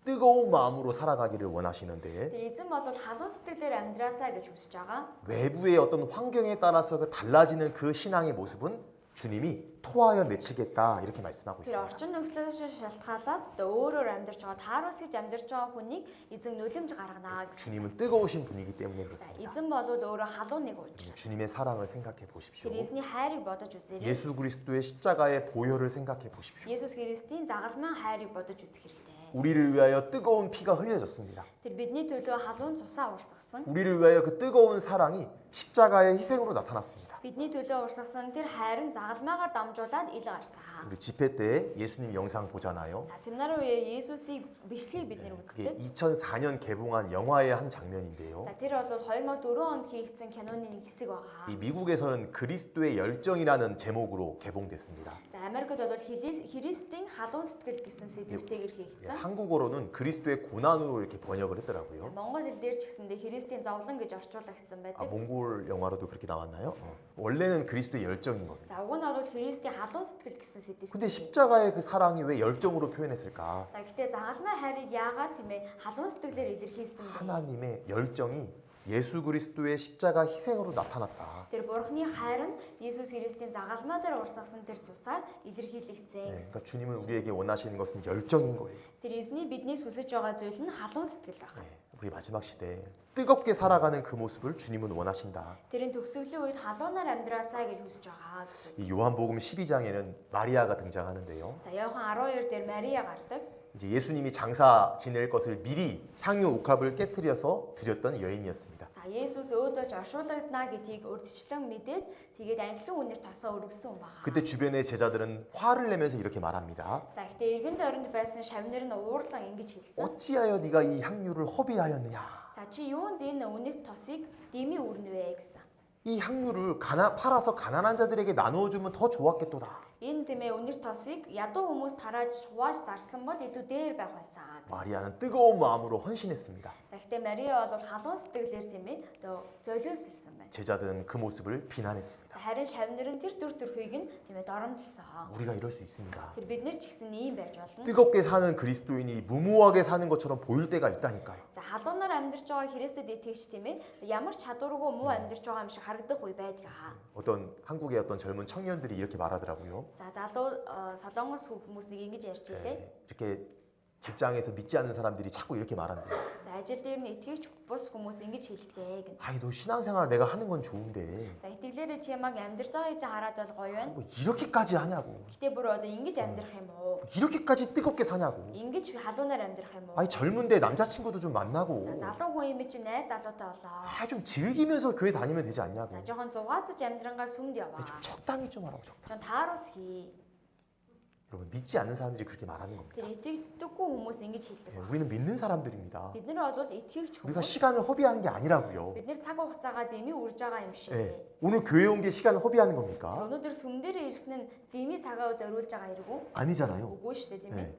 [SPEAKER 1] 뜨거운 마음으로 살아가기를 원하시는데
[SPEAKER 2] Тэр эзэн бол халуун сэтгэлээр амьдраасаа гэж хүсэж байгаа.
[SPEAKER 1] 외부의 어떤 환경에 따라서 그 달라지는 그 신앙의 모습은 주님이 토하여 내치겠다 이렇게 말씀하고
[SPEAKER 2] Тэр
[SPEAKER 1] 있습니다.
[SPEAKER 2] орчин нөхцлөөс шалтгаалаад өөрөөр амьдарч байгаа таарус гэж амьдарч байгаа хүнийг эзэн нүлэмж гаргана гэсэн.
[SPEAKER 1] 주님은 뜨거우신 분이기 때문에
[SPEAKER 2] За
[SPEAKER 1] 그렇습니다.
[SPEAKER 2] эзэн бол өөрөө халуун нэг учраас.
[SPEAKER 1] 주님의 사랑을 생각해 보십시오.
[SPEAKER 2] Тэр эзний хайрыг бодож үзээрэй.
[SPEAKER 1] 예수 그리스도의 십자가의 보혈을 생각해 보십시오.
[SPEAKER 2] Есүс Христийн загалмайн хайрыг бодож үзэх хэрэгтэй.
[SPEAKER 1] 우리를 위하여 뜨거운 피가 흘려졌습니다.
[SPEAKER 2] Тэр бидний төлөө халуун цусаа урсгасан.
[SPEAKER 1] 우리를 위하여 그 뜨거운 사랑이 십자가의 희생으로 나타났습니다.
[SPEAKER 2] Бидний төлөө урсгасан тэр хайр нь загалмаагаар дамжуулаад ил гарсан.
[SPEAKER 1] 우리 집회 때 예수님 영상 보잖아요.
[SPEAKER 2] За семинарын үеэр Есүсийг бичлэгийг бид нэр
[SPEAKER 1] 그게
[SPEAKER 2] үздэг.
[SPEAKER 1] 2004년 개봉한 영화의 한 장면인데요.
[SPEAKER 2] За тэр бол 2004 онд хийгдсэн киноны нэг хэсэг байгаа.
[SPEAKER 1] 이 미국에서는 그리스도의 열정이라는 제목으로 개봉됐습니다.
[SPEAKER 2] За Америкт бол Христийн халуун сэтгэл гэсэн сэдвтэйгээр хийгдсэн.
[SPEAKER 1] 한국어로는 그리스도의 고난으로 이렇게 번역을
[SPEAKER 2] За
[SPEAKER 1] 했더라고요.
[SPEAKER 2] Монгол хэл дээр ч гэсэндээ Христийн зовлон гэж орчуулагдсан байдаг.
[SPEAKER 1] 몽골 마블 영화로도 그렇게 나왔나요? 원래는 그리스도의 열정인 겁니다.
[SPEAKER 2] За уг нь бол Христийн халуун сэтгэл гэсэн сэдв.
[SPEAKER 1] 근데 십자가의 그 사랑이 왜 열정으로 표현했을까?
[SPEAKER 2] За гэхдээ загалмай хайрыг яагаад тийм ээ халуун сэтгэлээр илэрхийлсэн бэ?
[SPEAKER 1] 하나님의 열정이 예수 그리스도의 십자가 희생으로 나타났다.
[SPEAKER 2] Тэр Бурхны хайр нь Есүс Христийн загалмай дээр урсгасан тэр цусаар илэрхийлэгдсэн гэсэн.
[SPEAKER 1] 그러니까 주님은 우리에게 원하시는 것은 열정인 거예요.
[SPEAKER 2] Тэр эзний биднээс хүсэж байгаа зүйл нь халуун сэтгэл байх.
[SPEAKER 1] 우리 마지막 시대에 뜨겁게 살아가는 그 모습을 주님은 원하신다.
[SPEAKER 2] тэрийн төгсгөлийн үед халуунаар амьдраасаа гэж хүсэж байгаа гэсэн.
[SPEAKER 1] 이 요한복음 12장에는 마리아가 등장하는데요.
[SPEAKER 2] За Иохан 12 дээр Мария гардаг.
[SPEAKER 1] 이제 예수님이 장사 지낼 것을 미리 향유 옥합을 깨뜨려서 드렸던 여인이었습니다.
[SPEAKER 2] За Есүс өөдөө оршуулгадана гэдгийг урьдчилан мэдээд тэгээд анхлын үнээр тосоо өргөсөн юм байна.
[SPEAKER 1] 그때 주변의 제자들은 화를 내면서 이렇게 말합니다.
[SPEAKER 2] За гэхдээ эргэн тойронд байсан шавнар нь уурлан ингэж хэлсэн.
[SPEAKER 1] 어찌하여 네가 이 향유를 허비하였느냐?
[SPEAKER 2] За чи юунд энэ үнэт тосыг дэмий үрнэ вэ гэсэн.
[SPEAKER 1] 이 향유를 팔아서 가난한 자들에게 나누어주면 더 좋았겠도다.
[SPEAKER 2] Энэ тэмээ үнэр тосыг ядуу хүмүүс тарааж хувааж зарсан бол илүү дээр байх байсан гэсэн.
[SPEAKER 1] 마리아는 뜨거운 마음으로 헌신했습니다.
[SPEAKER 2] За гэхдээ Мария бол халуун сэтгэлээр тэмээ золиослсон байна.
[SPEAKER 1] 제자들은 그 모습을 비난했습니다.
[SPEAKER 2] За харин шавнар нь тэр дүр төрхийг нь тэмээ доромжсон.
[SPEAKER 1] 우리가 이럴 수 있습니다.
[SPEAKER 2] Тэр бид нар ч гэсэн ийм байж болно.
[SPEAKER 1] 뜨겁게 사는 그리스도인이 무모하게 사는 것처럼 보일 때가 있다니까요.
[SPEAKER 2] За халуунаар амьдарч байгаа Христэд итгэгч тэмээ ямар ч чадваргүй муу амьдарч байгаа юм шиг харагдах үе байдаг.
[SPEAKER 1] 어떤 한국의 어떤 젊은 청년들이 이렇게 말하더라고요.
[SPEAKER 2] За залуу солонгос хүмүүс нэг ингэж ярьж илээ.
[SPEAKER 1] 이렇게 직장에서 믿지 않는 사람들이 자꾸 이렇게 말한대요.
[SPEAKER 2] За ажил дээр нь итгэгч бус хүмүүс ингэж хэлдэг гэн.
[SPEAKER 1] 아이 너 신앙생활 내가 하는 건 좋은데
[SPEAKER 2] За итгэлээрээ чи ямаг амьдарч байгааг чи хараад бол гоё байна.
[SPEAKER 1] 뭐 이렇게까지 하냐고.
[SPEAKER 2] Гэтэ бүр одоо ингэж амьдрах юм уу?
[SPEAKER 1] 이렇게까지 뜨겁게 사냐고.
[SPEAKER 2] Ингэж халуунаар амьдрах юм уу?
[SPEAKER 1] 아니 젊은데 남자친구도 좀 만나고.
[SPEAKER 2] За залуу хүн юм чи найз залуутай болоо.
[SPEAKER 1] 좀 즐기면서 교회 다니면 되지 않냐고.
[SPEAKER 2] За жоохон зугаацаж амьдрангаа сүмд яваа.
[SPEAKER 1] 좀 적당히 좀 하라고 적당히.
[SPEAKER 2] 전 таарус хий.
[SPEAKER 1] 여러분 믿지 않는 사람들이 그렇게 말하는 겁니다.
[SPEAKER 2] Тэр итгэдэггүй хүмүүс ингэж хэлдэг.
[SPEAKER 1] 우리는 믿는 사람들입니다.
[SPEAKER 2] Бид нар бол итгэгч
[SPEAKER 1] 우리가
[SPEAKER 2] хүмүүс.
[SPEAKER 1] 시간을 허비하는 게 아니라고요.
[SPEAKER 2] Бид нар цаг хугацаагаа дэмий үрж байгаа юм шиг.
[SPEAKER 1] 오늘 교회 온 게 시간을 허비하는 겁니까?
[SPEAKER 2] Өнөөдөр сүмдэрээ ирсэн нь дэмий цагаа зориулж байгаа хэрэг үү?
[SPEAKER 1] 아니잖아요.
[SPEAKER 2] Үгүй шүү дээ, тийм ээ.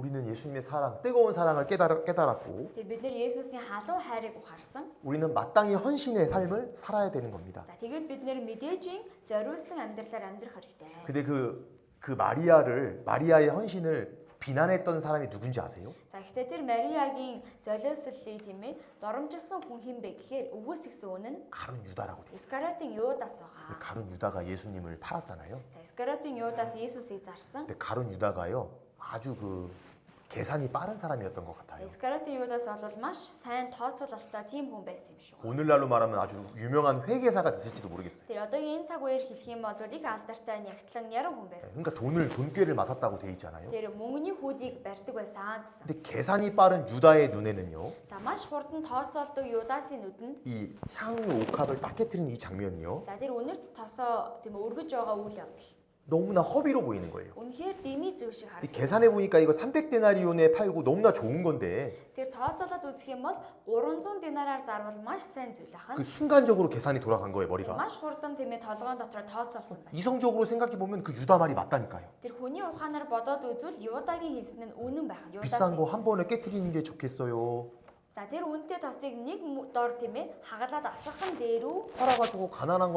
[SPEAKER 1] 우리는 예수님의 사랑, 뜨거운 사랑을 깨달았고
[SPEAKER 2] Тэр бид нар Есүсийн халуун хайрыг ухаарсан.
[SPEAKER 1] 우리는 마땅히 헌신의 삶을 살아야 되는 겁니다.
[SPEAKER 2] За тэгээд бид нар мэдээжийн зориулсан амьдралаар амьдрах хэрэгтэй.
[SPEAKER 1] 근데 그 마리아의 헌신을 비난했던 사람이 누군지 아세요?
[SPEAKER 2] За гэхдээ тэр Мариагийн золиослолыг тийм ээ доромжилсан хүн хэн бэ гэхээр өвөөсгсөн үнэн нь
[SPEAKER 1] 가룟 유다라고 돼요.
[SPEAKER 2] Искариотын Юдас байгаа.
[SPEAKER 1] 가룟 유다가 예수님을 팔았잖아요.
[SPEAKER 2] За Искариотын Юдас Есүсийг зарсан.
[SPEAKER 1] 근데 가룟 유다가요 아주 그 계산이 빠른 사람이었던 것 같아요.
[SPEAKER 2] Искариотын Юдас бол маш сайн тооцоололтой тийм хүн байсан юм шиг байна.
[SPEAKER 1] 오늘날로 말하면 아주 유명한 회계사가 됐을지도 모르겠어요.
[SPEAKER 2] Тэр одоогийн энэ цаг үеэр хэлэх юм бол их алдартай нягтлан яран хүн байсан.
[SPEAKER 1] 그러니까 돈꾀를 맡았다고 돼 있잖아요.
[SPEAKER 2] Тэр мөнгөний хүүдийг барьдаг байсан гэсэн.
[SPEAKER 1] 근데 계산이 빠른 유다의 눈에는요.
[SPEAKER 2] За маш хурдан тооцоолдог Юдасын нүдэнд
[SPEAKER 1] 이 향유 옥합을 딱 깨뜨리는 이 장면이요.
[SPEAKER 2] за тэр үнэрт тосоо тийм өргөж байгаа үйл явдал.
[SPEAKER 1] 너무나 허비로 보이는 거예요.
[SPEAKER 2] Үнэхээр дэмий зүйл шиг
[SPEAKER 1] 이
[SPEAKER 2] харагдав.
[SPEAKER 1] 계산해 보니까 이거 300데나리온에 팔고 너무나 좋은 건데
[SPEAKER 2] Тэр тооцоолоод үзэх юм бол 300 динараар зарвал маш сайн зүйл ахна.
[SPEAKER 1] 그 순간적으로 계산이 돌아간 거예요, 머리가.
[SPEAKER 2] Маш хурдан тийм ээ толгойн дотор тооцоолсон байна.
[SPEAKER 1] 이성적으로 생각해 보면 그 유다 말이 맞다니까요.
[SPEAKER 2] Тэр хүний ухаанаар бодоод үзвэл Юдагийн хэлсэн нь үнэн байх.
[SPEAKER 1] 비싼 거
[SPEAKER 2] Юдас.
[SPEAKER 1] 한 번에 깨뜨리는 게 좋겠어요.
[SPEAKER 2] За тэр үнэтэй тосыг нэг дор тийм ээ хагалаад асгах нь дээрүү
[SPEAKER 1] 팔아가지고 가난한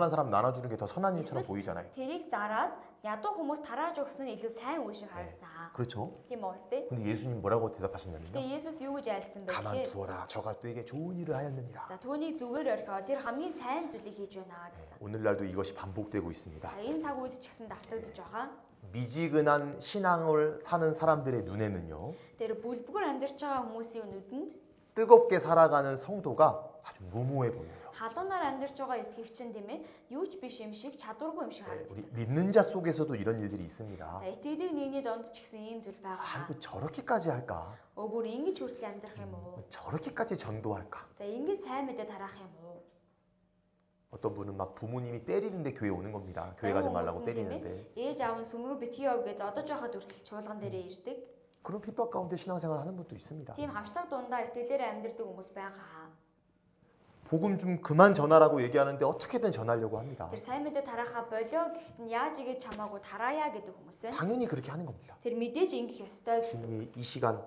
[SPEAKER 1] 사람 나눠주는 게 더 선한 일처럼 보이잖아요.
[SPEAKER 2] тэрийг зараад ядуу хүмүүс тарааж өгсөн нь илүү сайн үе шиг харагдана.
[SPEAKER 1] 그렇죠?
[SPEAKER 2] Тийм үү сте?
[SPEAKER 1] 근데 예수님 뭐라고 대답하셨냐면요.
[SPEAKER 2] Тэгээ Есүс юу гэж айлцсан бэ гэхээр
[SPEAKER 1] 가만두어라. 저가 너에게 좋은 일을 하였느니라.
[SPEAKER 2] за түүнийг зүгээр орхиод тэр хамгийн сайн зүйлийг хийж байна гэсэн.
[SPEAKER 1] 오늘날도 이것이 반복되고 있습니다.
[SPEAKER 2] За энэ цаг үед ч гэсэн давтагдж байгаа.
[SPEAKER 1] 미지근한 신앙을 사는 사람들의 눈에는요.
[SPEAKER 2] Тэр бүлбгэр амьдарч байгаа хүмүүсийн нүдэнд
[SPEAKER 1] 뜨겁게 살아가는 성도가 아주 무모해 보여요.
[SPEAKER 2] халуунаар амьдарч байгаа итгэгчин тийм ээ юу ч биш юм шиг чадваргүй юм шиг харагдав.
[SPEAKER 1] 우리 믿는 자 속에서도 이런 일들이 있습니다.
[SPEAKER 2] За итгэдэг нэгний донд ч гэсэн ийм зүйл байгаа.
[SPEAKER 1] 아이고 저렇게까지 할까?
[SPEAKER 2] Өөр ингэж хүртэл амьдрах юм уу?
[SPEAKER 1] 저렇게까지 전도할까?
[SPEAKER 2] За ингэж сайн мэдээ тараах юм уу?
[SPEAKER 1] 어떤 분은 막 부모님이 때리는데 교회 오는 겁니다. 교회 가지 말라고 때리는데.
[SPEAKER 2] ээж 아ав нь сүм рүү битгий яв гэж одож байхад хүртэл чуулган дээрээ ирдэг.
[SPEAKER 1] 그런 핍박 가운데 신앙생활 하는 분도 있습니다.
[SPEAKER 2] Тийм хавчлаг дундаа итгэлээр амьдардаг хүмүүс байгаа.
[SPEAKER 1] 복음 좀 그만 전하라고 얘기하는데 어떻게든 전하려고 합니다.
[SPEAKER 2] Тэр сайн мэдээ тараахаа болио гэхэд нь яаж игээд чамаагүй тараая гэдэг хүмүүс байна.
[SPEAKER 1] 당연히 그렇게 하는 겁니다.
[SPEAKER 2] Тэр мэдээж ингэх ёстой гэсэн.
[SPEAKER 1] 주님이 이 시간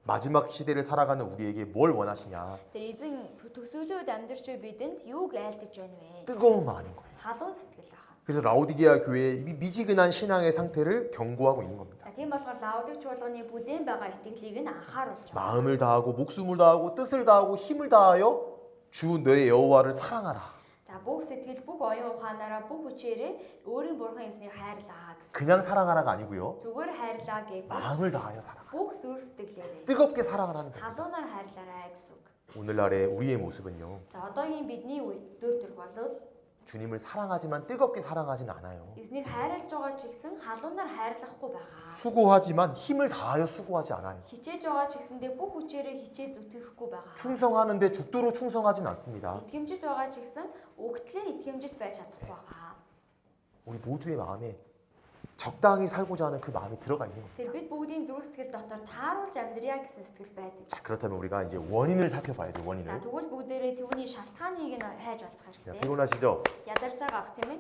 [SPEAKER 1] 마지막 시대를 살아가는 우리에게 뭘 원하시냐?
[SPEAKER 2] Тэр эзэн төсөөлөд амьдарч буй бидэнд юуг айлдаж байна вэ?
[SPEAKER 1] 뜨거운 마음인 거예요.
[SPEAKER 2] Халуун сэтгэл байна.
[SPEAKER 1] 그래서 라오디게아 교회의 미지근한 신앙의 상태를 경고하고 있는 겁니다.
[SPEAKER 2] За тийм болохоор Лаудик чуулганы бүлээн байгаа итгэлийг нь анхааруулж байна.
[SPEAKER 1] 마음을 다하고 목숨을 다하고 뜻을 다하고 힘을 다하여 주 너의 여호와를 사랑하라.
[SPEAKER 2] За бүх сэтгэл, бүх оюун ухаанаараа, бүх хүчээрээ өөрийн бурхан эзнийг хайрлаа гэсэн.
[SPEAKER 1] 그냥 사랑하라가 아니고요.
[SPEAKER 2] Зүгээр хайрлаа гээг
[SPEAKER 1] 마음을 다하여 사랑하라.
[SPEAKER 2] бүх зүрх сэтгэлээрээ
[SPEAKER 1] 뜨겁게 사랑하라는 겁니다.
[SPEAKER 2] халуунаар хайрлаарай гэсэн үг.
[SPEAKER 1] 오늘날의 우리의 모습은요.
[SPEAKER 2] За одоогийн бидний дүр төрх бол
[SPEAKER 1] 주님을 사랑하지만 뜨겁게 사랑하지는 않아요.
[SPEAKER 2] эзнийг хайрлаж байгаа ч гэсэн халуунаар хайрлахгүй байгаа.
[SPEAKER 1] 수고하지만 힘을 다하여 수고하지 않아요.
[SPEAKER 2] Хичээж байгаа ч гэсэндээ бүх хүчээрээ хичээж зүтгэхгүй байгаа.
[SPEAKER 1] 충성하는데 죽도록 충성하진 않습니다.
[SPEAKER 2] Итгэмжид байгаа ч гэсэн өгтлээ итгэмжид байж чадахгүй байгаа.
[SPEAKER 1] 우리 모두의 마음에 적당히 살고자 하는 그 마음이 들어가 있는 겁니다.
[SPEAKER 2] Тэр бид бүгдийн зүрх сэтгэл дотор тааруулж амьдрья гэсэн сэтгэл байдаг.
[SPEAKER 1] 자, 그렇다면 우리가 이제 원인을 살펴봐야 돼요.
[SPEAKER 2] За
[SPEAKER 1] 원인을.
[SPEAKER 2] тэгвэл бүгдээрээ түүний шалтгааныг нь хайж олох
[SPEAKER 1] 자,
[SPEAKER 2] хэрэгтэй.
[SPEAKER 1] 피곤하시죠?
[SPEAKER 2] Ядарч байгаа ах тийм ээ.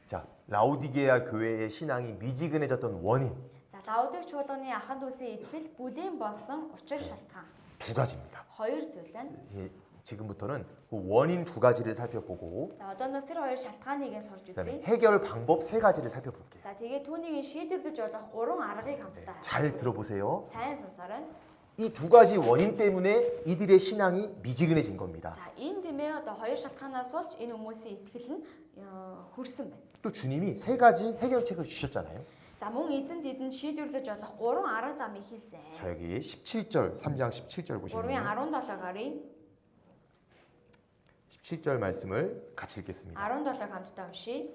[SPEAKER 1] 자, 라오디게아 교회의 신앙이 미지근해졌던 원인
[SPEAKER 2] За Лаудик чуулганы аханд үсийн итгэл бүлээн болсон учир шалтгаан
[SPEAKER 1] 두 가지입니다.
[SPEAKER 2] хоёр зүйл байна.
[SPEAKER 1] 이제 지금부터는 그 원인 두 가지를 살펴보고
[SPEAKER 2] За одооноос тэр хоёр шалтгааныг нь сурж
[SPEAKER 1] 그다음에
[SPEAKER 2] үзье.
[SPEAKER 1] 해결 방법 세 가지를 살펴볼게요.
[SPEAKER 2] За тэгээд түүнийг шийдвэрлэж болох гурван аргыг хамтдаа
[SPEAKER 1] 잘 들어보세요.
[SPEAKER 2] сайн сонсоорой.
[SPEAKER 1] 이 두 가지 원인 때문에 이들의 신앙이 미지근해진 겁니다.
[SPEAKER 2] За энэ тийм ээ одоо хоёр шалтгаанаас болж энэ хүмүүсийн итгэл нь хүрсэн байна.
[SPEAKER 1] 또 주님이 세 가지 해결책을 주셨잖아요.
[SPEAKER 2] За мөн эзэн тэдэнд шийдвэрлэж болох гурван арга замыг хийсэн.
[SPEAKER 1] 자, 여기 17절, 3장 17절 보시면
[SPEAKER 2] 3-ын 17 гарыг
[SPEAKER 1] 17절 말씀을 같이 읽겠습니다.
[SPEAKER 2] 17 хамтдаа уншийе.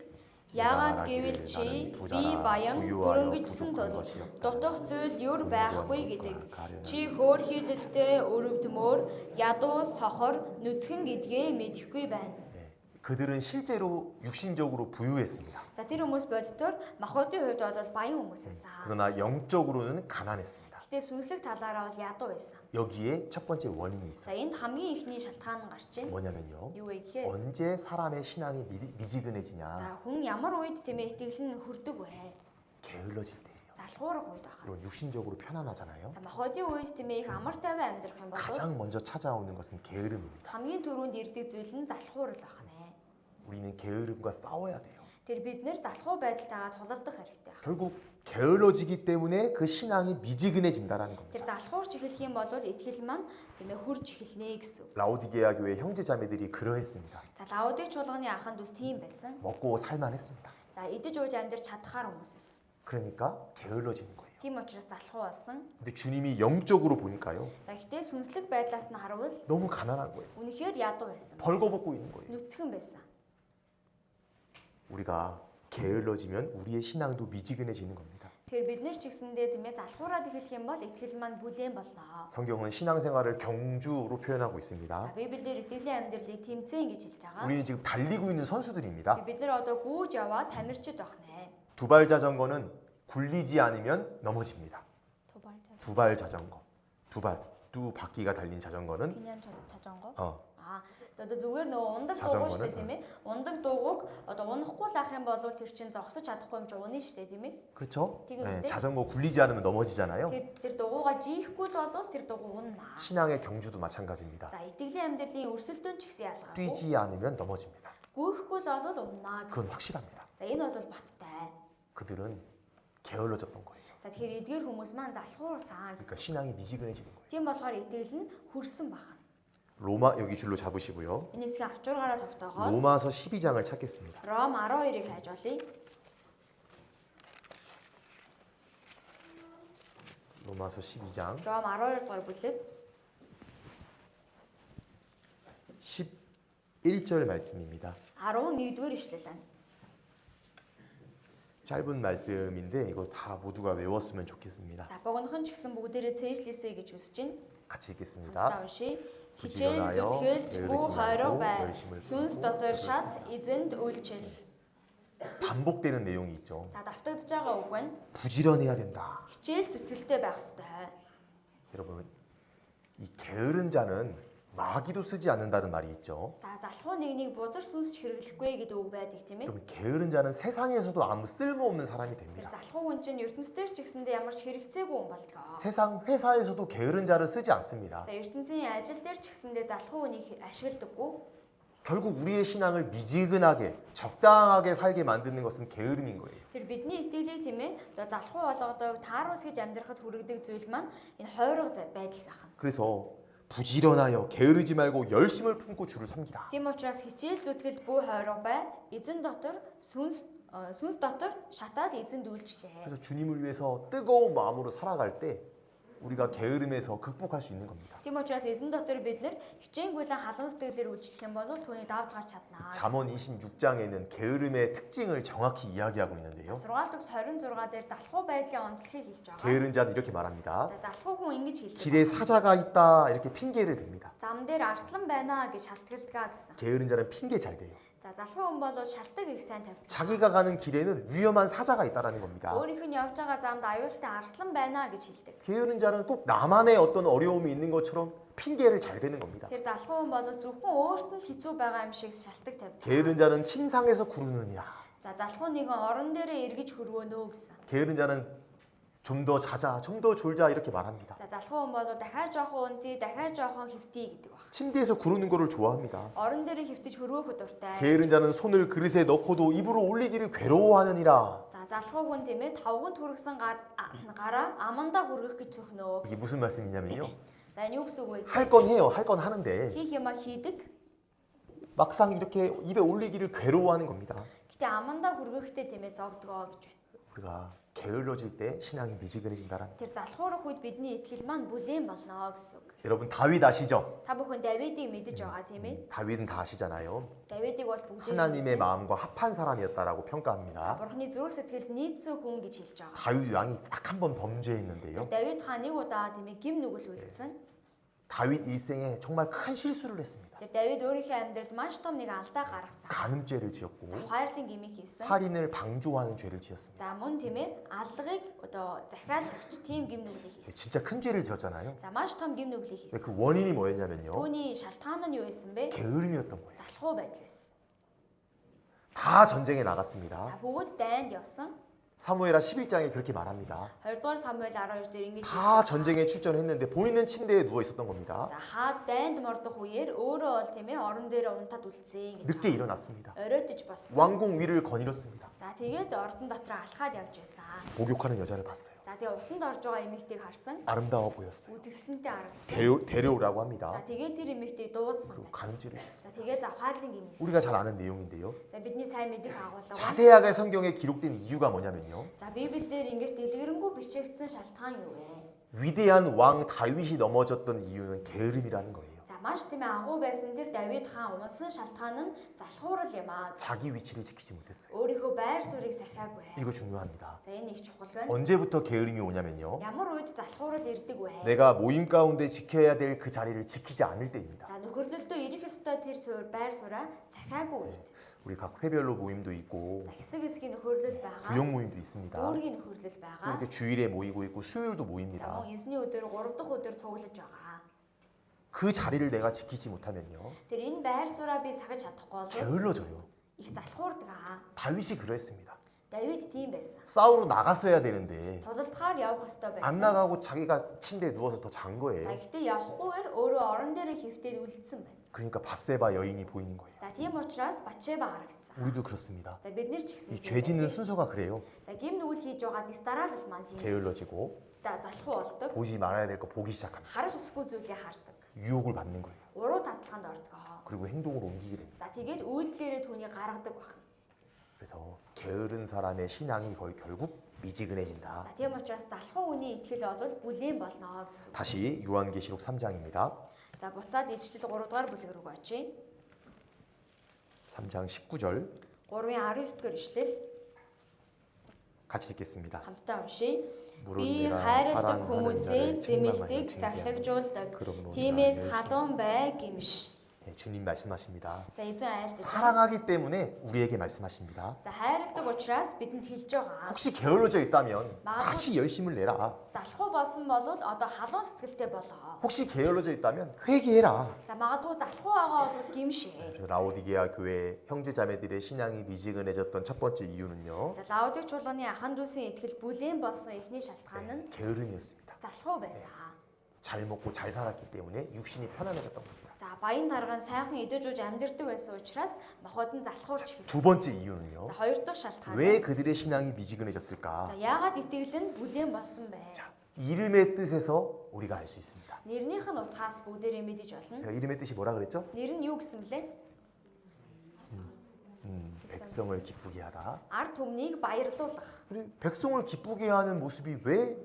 [SPEAKER 2] Яагаад гэвэл чи би баян хөрөнгөжсөн тул дутх зүйл юр байхгүй гэдэг. Чи хөөрхийлөлтэй өрөвдмөр ядуу сохор нүцгэн гэдгээ мэдэхгүй байна.
[SPEAKER 1] 네, 그들은 실제로 육신적으로 부유했습니다.
[SPEAKER 2] За тэр хүмүүс боддоор махбодын хувьд бол баян хүмүүс байсан.
[SPEAKER 1] 그러나 영적으로는 가난했습니다.
[SPEAKER 2] Гэтэ сүнслэг талаараа бол ядуу байсан.
[SPEAKER 1] 여기에 첫 번째 원인이
[SPEAKER 2] За
[SPEAKER 1] 있어요.
[SPEAKER 2] энд хамгийн ихний шалтгаан нь гарч байна.
[SPEAKER 1] 뭐냐면요.
[SPEAKER 2] Юу вэ гэхээр
[SPEAKER 1] 언제 사람의 신앙이 미지근해지냐?
[SPEAKER 2] за хүн ямар үед тийм ээ итгэл нь хүрдэг вэ?
[SPEAKER 1] 게을러질 때예요.
[SPEAKER 2] Залхуурах үед байна.
[SPEAKER 1] 그리고 육신적으로 편안하잖아요.
[SPEAKER 2] За махбодын үед тийм ээ их амар тайван амьдрах юм бол
[SPEAKER 1] 가장 먼저 찾아오는 것은 게으름입니다.
[SPEAKER 2] хамгийн түрүүнд ирдэг зүйл нь залхуурал байна.
[SPEAKER 1] 우리는 게으름과 싸워야 돼요.
[SPEAKER 2] Тэр бид нэр залхуу байдалтайгаа тулалдах хэрэгтэй байна.
[SPEAKER 1] 결국 게을러지기 때문에 그 신앙이 미지근해진다라는 겁니다.
[SPEAKER 2] Тэр залхуурч эхлэх юм бол итгэл маань тийм ээ хурж эхэлнэ гэсэн үг.
[SPEAKER 1] 라오디게아 교회 형제자매들이 그러했습니다.
[SPEAKER 2] За Лаудик чуулганы аханд ус тийм байсан.
[SPEAKER 1] 먹고 살만했습니다.
[SPEAKER 2] За идэж ууж амьдрч чадхаар хүмүүс байсан.
[SPEAKER 1] 그러니까 게을러지는 거예요.
[SPEAKER 2] Тийм учраас залхуу болсон.
[SPEAKER 1] 근데 주님이 영적으로 보니까요.
[SPEAKER 2] За гэтээ сүнслэг байдлаас нь харвал
[SPEAKER 1] 너무 가난한 거예요.
[SPEAKER 2] үнэхээр ядуу байсан.
[SPEAKER 1] 벌거벗고 있는 거예요.
[SPEAKER 2] нүцгэн байсан.
[SPEAKER 1] 우리가 게을러지면 우리의 신앙도 미지근해지는 겁니다.
[SPEAKER 2] Тэгэхээр бид нэр ч гэсэндээ тийм ээ залхуураад эхлэх юм бол итгэл маань бүлээн болно.
[SPEAKER 1] 성경은 신앙생활을 경주로 표현하고
[SPEAKER 2] За
[SPEAKER 1] 있습니다.
[SPEAKER 2] Библиэр итгэлийн амьдралыг тэмцээн гэж хэлж байгаа.
[SPEAKER 1] 우리는 지금 달리고 있는 선수들입니다.
[SPEAKER 2] бид нар одоо гүйж яваа тамирчид байх нэ.
[SPEAKER 1] 두발 자전거는 굴리지 않으면 넘어집니다.
[SPEAKER 2] Тубалж.
[SPEAKER 1] 두발 자전거. 두 바퀴가 달린 자전거는
[SPEAKER 2] Кинян чажонго.
[SPEAKER 1] 어,
[SPEAKER 2] Одоо зүгээр нөгөө ундаг
[SPEAKER 1] Чажонго
[SPEAKER 2] дууг штэ
[SPEAKER 1] нь,
[SPEAKER 2] тийм ээ. Ундаг дууг одоо унахгүй лах юм бол тэр чинь зогсож чадахгүй юм чи унаа штэ тийм ээ.
[SPEAKER 1] 그렇죠?
[SPEAKER 2] 되게
[SPEAKER 1] 네,
[SPEAKER 2] 있어요?
[SPEAKER 1] 자전거 굴리지 않으면 넘어지잖아요.
[SPEAKER 2] Тэр дугуугаа жихгүй л бол тэр дугуй унаа.
[SPEAKER 1] 신앙의 경주도 마찬가지입니다.
[SPEAKER 2] За итгэлийн амьдралын өрсөлдөөн ч гэсэн ялгаагүй.
[SPEAKER 1] 뛰지 않으면 넘어집니다.
[SPEAKER 2] Гүйхгүй л бол унаа
[SPEAKER 1] 그건
[SPEAKER 2] гэсэн.
[SPEAKER 1] 확실합니다.
[SPEAKER 2] За энэ бол баттай.
[SPEAKER 1] 그들은 게을러졌던 거예요.
[SPEAKER 2] За тэгэхээр эдгээр хүмүүс маань залхуурсан
[SPEAKER 1] 그러니까
[SPEAKER 2] гэсэн.
[SPEAKER 1] 신앙이 미지근해지는 거예요.
[SPEAKER 2] Тийм болохоор итгэл нь хүрсэн байна.
[SPEAKER 1] 로마 여기 줄로 잡으시고요.
[SPEAKER 2] Энэ хэсгийн авчургаараа тогтоогоод
[SPEAKER 1] 로마서 12장을 찾겠습니다.
[SPEAKER 2] Ром 12-ыг хайж олъё.
[SPEAKER 1] 로마서 12장
[SPEAKER 2] Ром 12 дугаар бүлэг
[SPEAKER 1] 11절 말씀입니다.
[SPEAKER 2] 11-р ишлэл байна.
[SPEAKER 1] 짧은 말씀인데 이거 다 모두가 외웠으면 좋겠습니다.
[SPEAKER 2] За богинохон ч гэсэн бүгдээрээ цээжлээсэй гэж хүсэж байна.
[SPEAKER 1] 같이 읽겠습니다.
[SPEAKER 2] Хамтдаа уншийе. Хичээл зүтгэлж бүх хойроо бай. Сүнс дотор шат эзэнд үйлчил.
[SPEAKER 1] 반복되는 내용이 있죠.
[SPEAKER 2] За давтагдж байгаа үг байна.
[SPEAKER 1] 부지런해야 된다.
[SPEAKER 2] Хичээл зүтгэлтэй байх ёстой.
[SPEAKER 1] 여러분, 이 게으른 자는 마귀도 쓰지 않는다는 말이 있죠.
[SPEAKER 2] За залхуу нэгнийг бузар сүнсч хэрэглэхгүй гэдэг үг байдаг тийм ээ.
[SPEAKER 1] 여러분 게으른 자는 세상에서도 아무 쓸모없는 사람이
[SPEAKER 2] Тэр
[SPEAKER 1] 됩니다.
[SPEAKER 2] залхуу хүн чинь ертөнцийн ч гэсэндээ ямар ч хэрэгцээгүй хүн болдог.
[SPEAKER 1] 세상 회사에서도 게으른 자를 쓰지 않습니다.
[SPEAKER 2] За ертөнцийн ажил дээр ч гэсэндээ залхуу хүнийг ашигладаггүй.
[SPEAKER 1] 결국 우리의 신앙을 미지근하게 적당하게 살게 만드는 것은 게으름인 거예요.
[SPEAKER 2] Тэр бидний итгэлийг тийм ээ одоо залхуу болгодог тааруус гэж амьдрахад хүргэдэг зүйл маань энэ хойрог байдал байх нь.
[SPEAKER 1] 그래서 부지런하여 게으르지 말고 열심을 품고 주를 섬기라.
[SPEAKER 2] Тийм учраас хичээл зүтгэл бүх хойрог бай. Эзэн дотор сүнс дотор шатаад эзэнд үйлчлээ.
[SPEAKER 1] 그래서 주님을 위해서 뜨거운 마음으로 살아갈 때 우리가 게으름에서 극복할 수 있는 겁니다.
[SPEAKER 2] Тийм учраас эзэн дотор бид нэр хичээнгүйлэн халуун сэтгэлээр үйлчлэх юм бол түүнийг давж гарч чаднаа.
[SPEAKER 1] 잠언 26장에는 게으름의 특징을 정확히 이야기하고 있는데요.
[SPEAKER 2] Сургаалт өгс 26 дээр залхуу байдлын онцлогийг хэлж байгаа.
[SPEAKER 1] 게으른 자는 이렇게 말합니다.
[SPEAKER 2] За залхуу хүн ингэж хэлдэг.
[SPEAKER 1] 길에 사자가 있다 이렇게 핑계를 댑니다.
[SPEAKER 2] Зам дээр арслан байна гэж шалтгаалдаг гэсэн.
[SPEAKER 1] 게으른 자는 핑계 잘 대요.
[SPEAKER 2] За залхуу хүн бол шалтгаан их сайн тавьдаг.
[SPEAKER 1] 자기가 가는 길에는 위험한 사자가 있다라는 겁니다.
[SPEAKER 2] өөрийнх нь явж байгаа замд аюултай арслан байна гэж хэлдэг.
[SPEAKER 1] 게으른 자는 꼭 나만의 어떤 어려움이 있는 것처럼 핑계를 잘 대는 겁니다.
[SPEAKER 2] Тэр залхуу хүн бол зөвхөн өөрт нь хэцүү байгаа юм шиг шалтгаан тавьдаг.
[SPEAKER 1] 게으른 자는 침상에서 구르느니라.
[SPEAKER 2] За залхуу нэгэн орон дээрээ эргэж хөрвөнө гэсэн.
[SPEAKER 1] 게으른 자는 좀 더 자자, 좀 더 졸자 이렇게 말합니다.
[SPEAKER 2] За залхуу хүн бол дахиад жоохон унтий, дахиад жоохон хөвтий гэдэг баг.
[SPEAKER 1] 침대에서 구르는 거를 좋아합니다.
[SPEAKER 2] Орон дээрээ хөвтөж хөрвөөхөд дуртай.
[SPEAKER 1] 게으른 자는 손을 그릇에 넣고도 입으로 올리기를 괴로워하느니라.
[SPEAKER 2] За залхуу хүн тийм ээ тавганд хүргэсэн гараа амандаа хүргэх гэж зөвхнөө.
[SPEAKER 1] 이게 무슨 말씀이냐면요.
[SPEAKER 2] За энэ юу гэсэн үг вэ?
[SPEAKER 1] 할 건 해요. 할 건 하는데
[SPEAKER 2] Хийх юмаа хийдэг.
[SPEAKER 1] 막상 이렇게 입에 올리기를 괴로워하는 겁니다.
[SPEAKER 2] Гэтэ амандаа хүргэхдээ тийм ээ зовдгоо гэж байна.
[SPEAKER 1] 우리가 게을러질 때 신앙이 미지근해진다라는.
[SPEAKER 2] Тэр залхуурах үед бидний итгэл маань бүлээн болно гэсэн үг.
[SPEAKER 1] 여러분 다윗 아시죠?
[SPEAKER 2] Та бүхэн Давидыг мэдэж байгаа тийм ээ.
[SPEAKER 1] 다윗은 다 아시잖아요.
[SPEAKER 2] Давидыг бол бүгд
[SPEAKER 1] 하나님의 마음과 합한 사람이었다라고 평가합니다.
[SPEAKER 2] Бурхны зүрх сэтгэл нийцсэн хүн гэж хэлж байгаа.
[SPEAKER 1] 다윗 왕이 딱 한 번 범죄했는데요.
[SPEAKER 2] Давид хаан нэг удаа тийм ээ гим нүгэл үйлдсэн.
[SPEAKER 1] 다윗 일생에 정말 큰 실수를 했습니다.
[SPEAKER 2] Тэр Давид өөрийнхөө амьдралд маш том нэг алдаа гаргасан.
[SPEAKER 1] 간음죄를 지었고
[SPEAKER 2] Ухаарлын гимиг хийсэн.
[SPEAKER 1] 살인을 방조하는 죄를 지었습니다.
[SPEAKER 2] За мөн тийм ээ алгыг одоо захиалагч тийм гим нүглийг хийсэн.
[SPEAKER 1] 진짜 큰 죄를 지었잖아요.
[SPEAKER 2] За маш том гим нүглийг
[SPEAKER 1] 근데
[SPEAKER 2] хийсэн.
[SPEAKER 1] 그 원인이 뭐였냐면요.
[SPEAKER 2] Түүний шалтгаан нь юу байсан бэ?
[SPEAKER 1] 게으름이었던 거예요.
[SPEAKER 2] Залхуу байдал байсан.
[SPEAKER 1] 다 전쟁에 나갔습니다.
[SPEAKER 2] За бүгд дайнд явсан.
[SPEAKER 1] 사무엘하 11장에 그렇게 말합니다.
[SPEAKER 2] 2дугаар Самуэль 12 дээр ингэж
[SPEAKER 1] 다 전쟁에 출전했는데 보이는 침대에 누워 있었던 겁니다.
[SPEAKER 2] За хаад дайнд мордох үеэр өөрөө бол тийм ээ орон дээр унтаад үлдсэн гэж.
[SPEAKER 1] 늦게 일어났습니다.
[SPEAKER 2] Оройтож болсон.
[SPEAKER 1] 왕궁 위를 거닐었습니다.
[SPEAKER 2] За тэгээд ордон дотор алхаад явж байсан.
[SPEAKER 1] 목욕하는 여자를 봤어요.
[SPEAKER 2] За тэгээд усанд орж байгаа эмэгтэйг харсан.
[SPEAKER 1] 아름다워 보였어요.
[SPEAKER 2] Үзэсгэлэнтэй харагдсан.
[SPEAKER 1] 데려오라고
[SPEAKER 2] За
[SPEAKER 1] 합니다.
[SPEAKER 2] тэгээд тэр эмэгтэйг дуудсан.
[SPEAKER 1] 그리고 간음죄를 했어요.
[SPEAKER 2] За тэгээд завхаарлын гим хийсэн.
[SPEAKER 1] 우리가 잘 아는 내용인데요.
[SPEAKER 2] За бидний сайн мэдих агуулга.
[SPEAKER 1] 자세하게 성경에 기록된 이유가 뭐냐면요.
[SPEAKER 2] За Библиэлд ингэж дэлгэрэнгүй бичигдсэн шалтгаан юу вэ?
[SPEAKER 1] 위대한 왕 다윗이 넘어졌던 이유는 게으름이라는 거예요.
[SPEAKER 2] За маш тийм ээ агуу байсан тэр Давид хаан унсан шалтгаан нь залхуурал юм аа.
[SPEAKER 1] 자기 위치를 지키지 못했어요.
[SPEAKER 2] Өөрийнхөө байр суурийг сахиагүй.
[SPEAKER 1] 이거 중요합니다.
[SPEAKER 2] За энэ их чухал байна.
[SPEAKER 1] 언제부터 게으름이 오냐면요.
[SPEAKER 2] Ямар үед залхуурал ирдэг вэ?
[SPEAKER 1] 내가 모임 가운데 지켜야 될 그 자리를 지키지 않을 때입니다.
[SPEAKER 2] За нөхөрлөлтөө ирэх ёстой тэр суурь байр сууриа сахиагүй үед.
[SPEAKER 1] 우리 각 회별로 모임도 있고
[SPEAKER 2] За хэсэг хэсгийн нөхөрлөл байгаа.
[SPEAKER 1] 구역 모임도 있습니다.
[SPEAKER 2] Дүүргийн нөхөрлөл байгаа.
[SPEAKER 1] 이렇게 주일에 모이고 있고 수요일도
[SPEAKER 2] За
[SPEAKER 1] 모입니다.
[SPEAKER 2] мөн эзний өдөр 3 дахь өдөр цуглаж байгаа.
[SPEAKER 1] 그 자리를 내가 지키지 못하면요.
[SPEAKER 2] Тэр энэ байр сууриа би сахиж чадахгүй бол
[SPEAKER 1] 게을러져요.
[SPEAKER 2] их залхуурдаг аа.
[SPEAKER 1] 다윗이 그러했습니다.
[SPEAKER 2] Давид тийм байсан.
[SPEAKER 1] 싸우러 나갔어야 되는데
[SPEAKER 2] Тулалдахаар явах ёстой
[SPEAKER 1] 안
[SPEAKER 2] байсан.
[SPEAKER 1] 나가고 자기가 침대에 누워서 더 잔
[SPEAKER 2] За
[SPEAKER 1] 거예요.
[SPEAKER 2] гэхдээ явахгүйгээр өөрөө орон дээрээ хөвтөд үлдсэн байна.
[SPEAKER 1] 그러니까 바세바 여인이 보이는 거예요.
[SPEAKER 2] За тийм учраас Батшеба харагдсан.
[SPEAKER 1] 우리도 그렇습니다.
[SPEAKER 2] За бид нар ч гэсэн
[SPEAKER 1] 이
[SPEAKER 2] тийм
[SPEAKER 1] 죄 짓는
[SPEAKER 2] байдаг.
[SPEAKER 1] 순서가 그래요.
[SPEAKER 2] За гим нүгэл хийж байгаа дистаралал маань тийм.
[SPEAKER 1] 게을러지고
[SPEAKER 2] За залхуу болдог.
[SPEAKER 1] 보지 말아야 될 거 보기 시작합니다.
[SPEAKER 2] Харах хүсгүй зүйлээ хардаг.
[SPEAKER 1] 유혹을 받는 거예요.
[SPEAKER 2] Уруу татлаханд ордог.
[SPEAKER 1] 그리고 행동으로 옮기게 됩니다.
[SPEAKER 2] За тэгээд үйлдэлээрээ түүнийг гаргадаг байна.
[SPEAKER 1] 그래서 게으른 사람의 신앙이 거의 결국 미지근해진다.
[SPEAKER 2] За тийм учраас залхуу хүний итгэл бол бүлээн болно гэсэн.
[SPEAKER 1] 다시 요한계시록 3장입니다.
[SPEAKER 2] За буцаад ижил 3 дугаар бүлэг рүү очие.
[SPEAKER 1] 3장 19절
[SPEAKER 2] 3-ын 19 дугаар ишлэл
[SPEAKER 1] 같이 읽겠습니다.
[SPEAKER 2] хамтдаа уншийе.
[SPEAKER 1] 물은
[SPEAKER 2] Би
[SPEAKER 1] 내가
[SPEAKER 2] хайрладаг
[SPEAKER 1] 사랑하는
[SPEAKER 2] хүмүүсээ
[SPEAKER 1] 자를
[SPEAKER 2] зэмэлдэг,
[SPEAKER 1] 책망하여 징계하노니
[SPEAKER 2] сахилжуулдаг.
[SPEAKER 1] 그러므로
[SPEAKER 2] Тиймээс
[SPEAKER 1] 내가
[SPEAKER 2] халуун бай гэмш.
[SPEAKER 1] 예, 주님 말씀하십니다.
[SPEAKER 2] За эзэн айлтж.
[SPEAKER 1] 사랑하기 때문에 우리에게 말씀하십니다.
[SPEAKER 2] За хайрладаг учраас бидэнд хэлж байгаа.
[SPEAKER 1] 혹시 게을러져 있다면 다시 열심을 내라.
[SPEAKER 2] Залхуу болсон бол одоо халуун сэтгэлтэй болоо.
[SPEAKER 1] 혹시 게을러져 있다면 회개해라.
[SPEAKER 2] За магадгүй залхуу байгаа бол гимшээ.
[SPEAKER 1] 그래서 라오디게아 교회 형제 자매들의 신앙이 미지근해졌던 첫 번째 이유는요.
[SPEAKER 2] За Лаудик чуулганы ахан дүүсийн итгэл бүлээн болсон эхний шалтгаан нь
[SPEAKER 1] 게으름이었습니다.
[SPEAKER 2] залхуу байсан.
[SPEAKER 1] 잘 먹고 잘 살았기 때문에 육신이 편안해졌던 겁니다.
[SPEAKER 2] За баян дарган сайхан идэж ууж амьдардаг байсан учраас мохот нь залхуурч эхэлсэн.
[SPEAKER 1] 두 번째 이유는요.
[SPEAKER 2] За хоёр дахь шалтгаан
[SPEAKER 1] 왜
[SPEAKER 2] нь
[SPEAKER 1] 그들의 신앙이 미지근해졌을까?
[SPEAKER 2] за яагаад итгэл нь бүлээн болсон бэ?
[SPEAKER 1] 자, 이름의 뜻에서 우리가 알 수 있습니다.
[SPEAKER 2] Нэрнийх нь утгаас бүгдээрээ мэдэж болно.
[SPEAKER 1] 제가 이름의 뜻이 뭐라 그랬죠?
[SPEAKER 2] Нэр нь юу гэсэн блэ?
[SPEAKER 1] 백성을 기쁘게 하다.
[SPEAKER 2] Ард түмнийг баярлуулах.
[SPEAKER 1] 그리고 백성을 기쁘게 하는 모습이 왜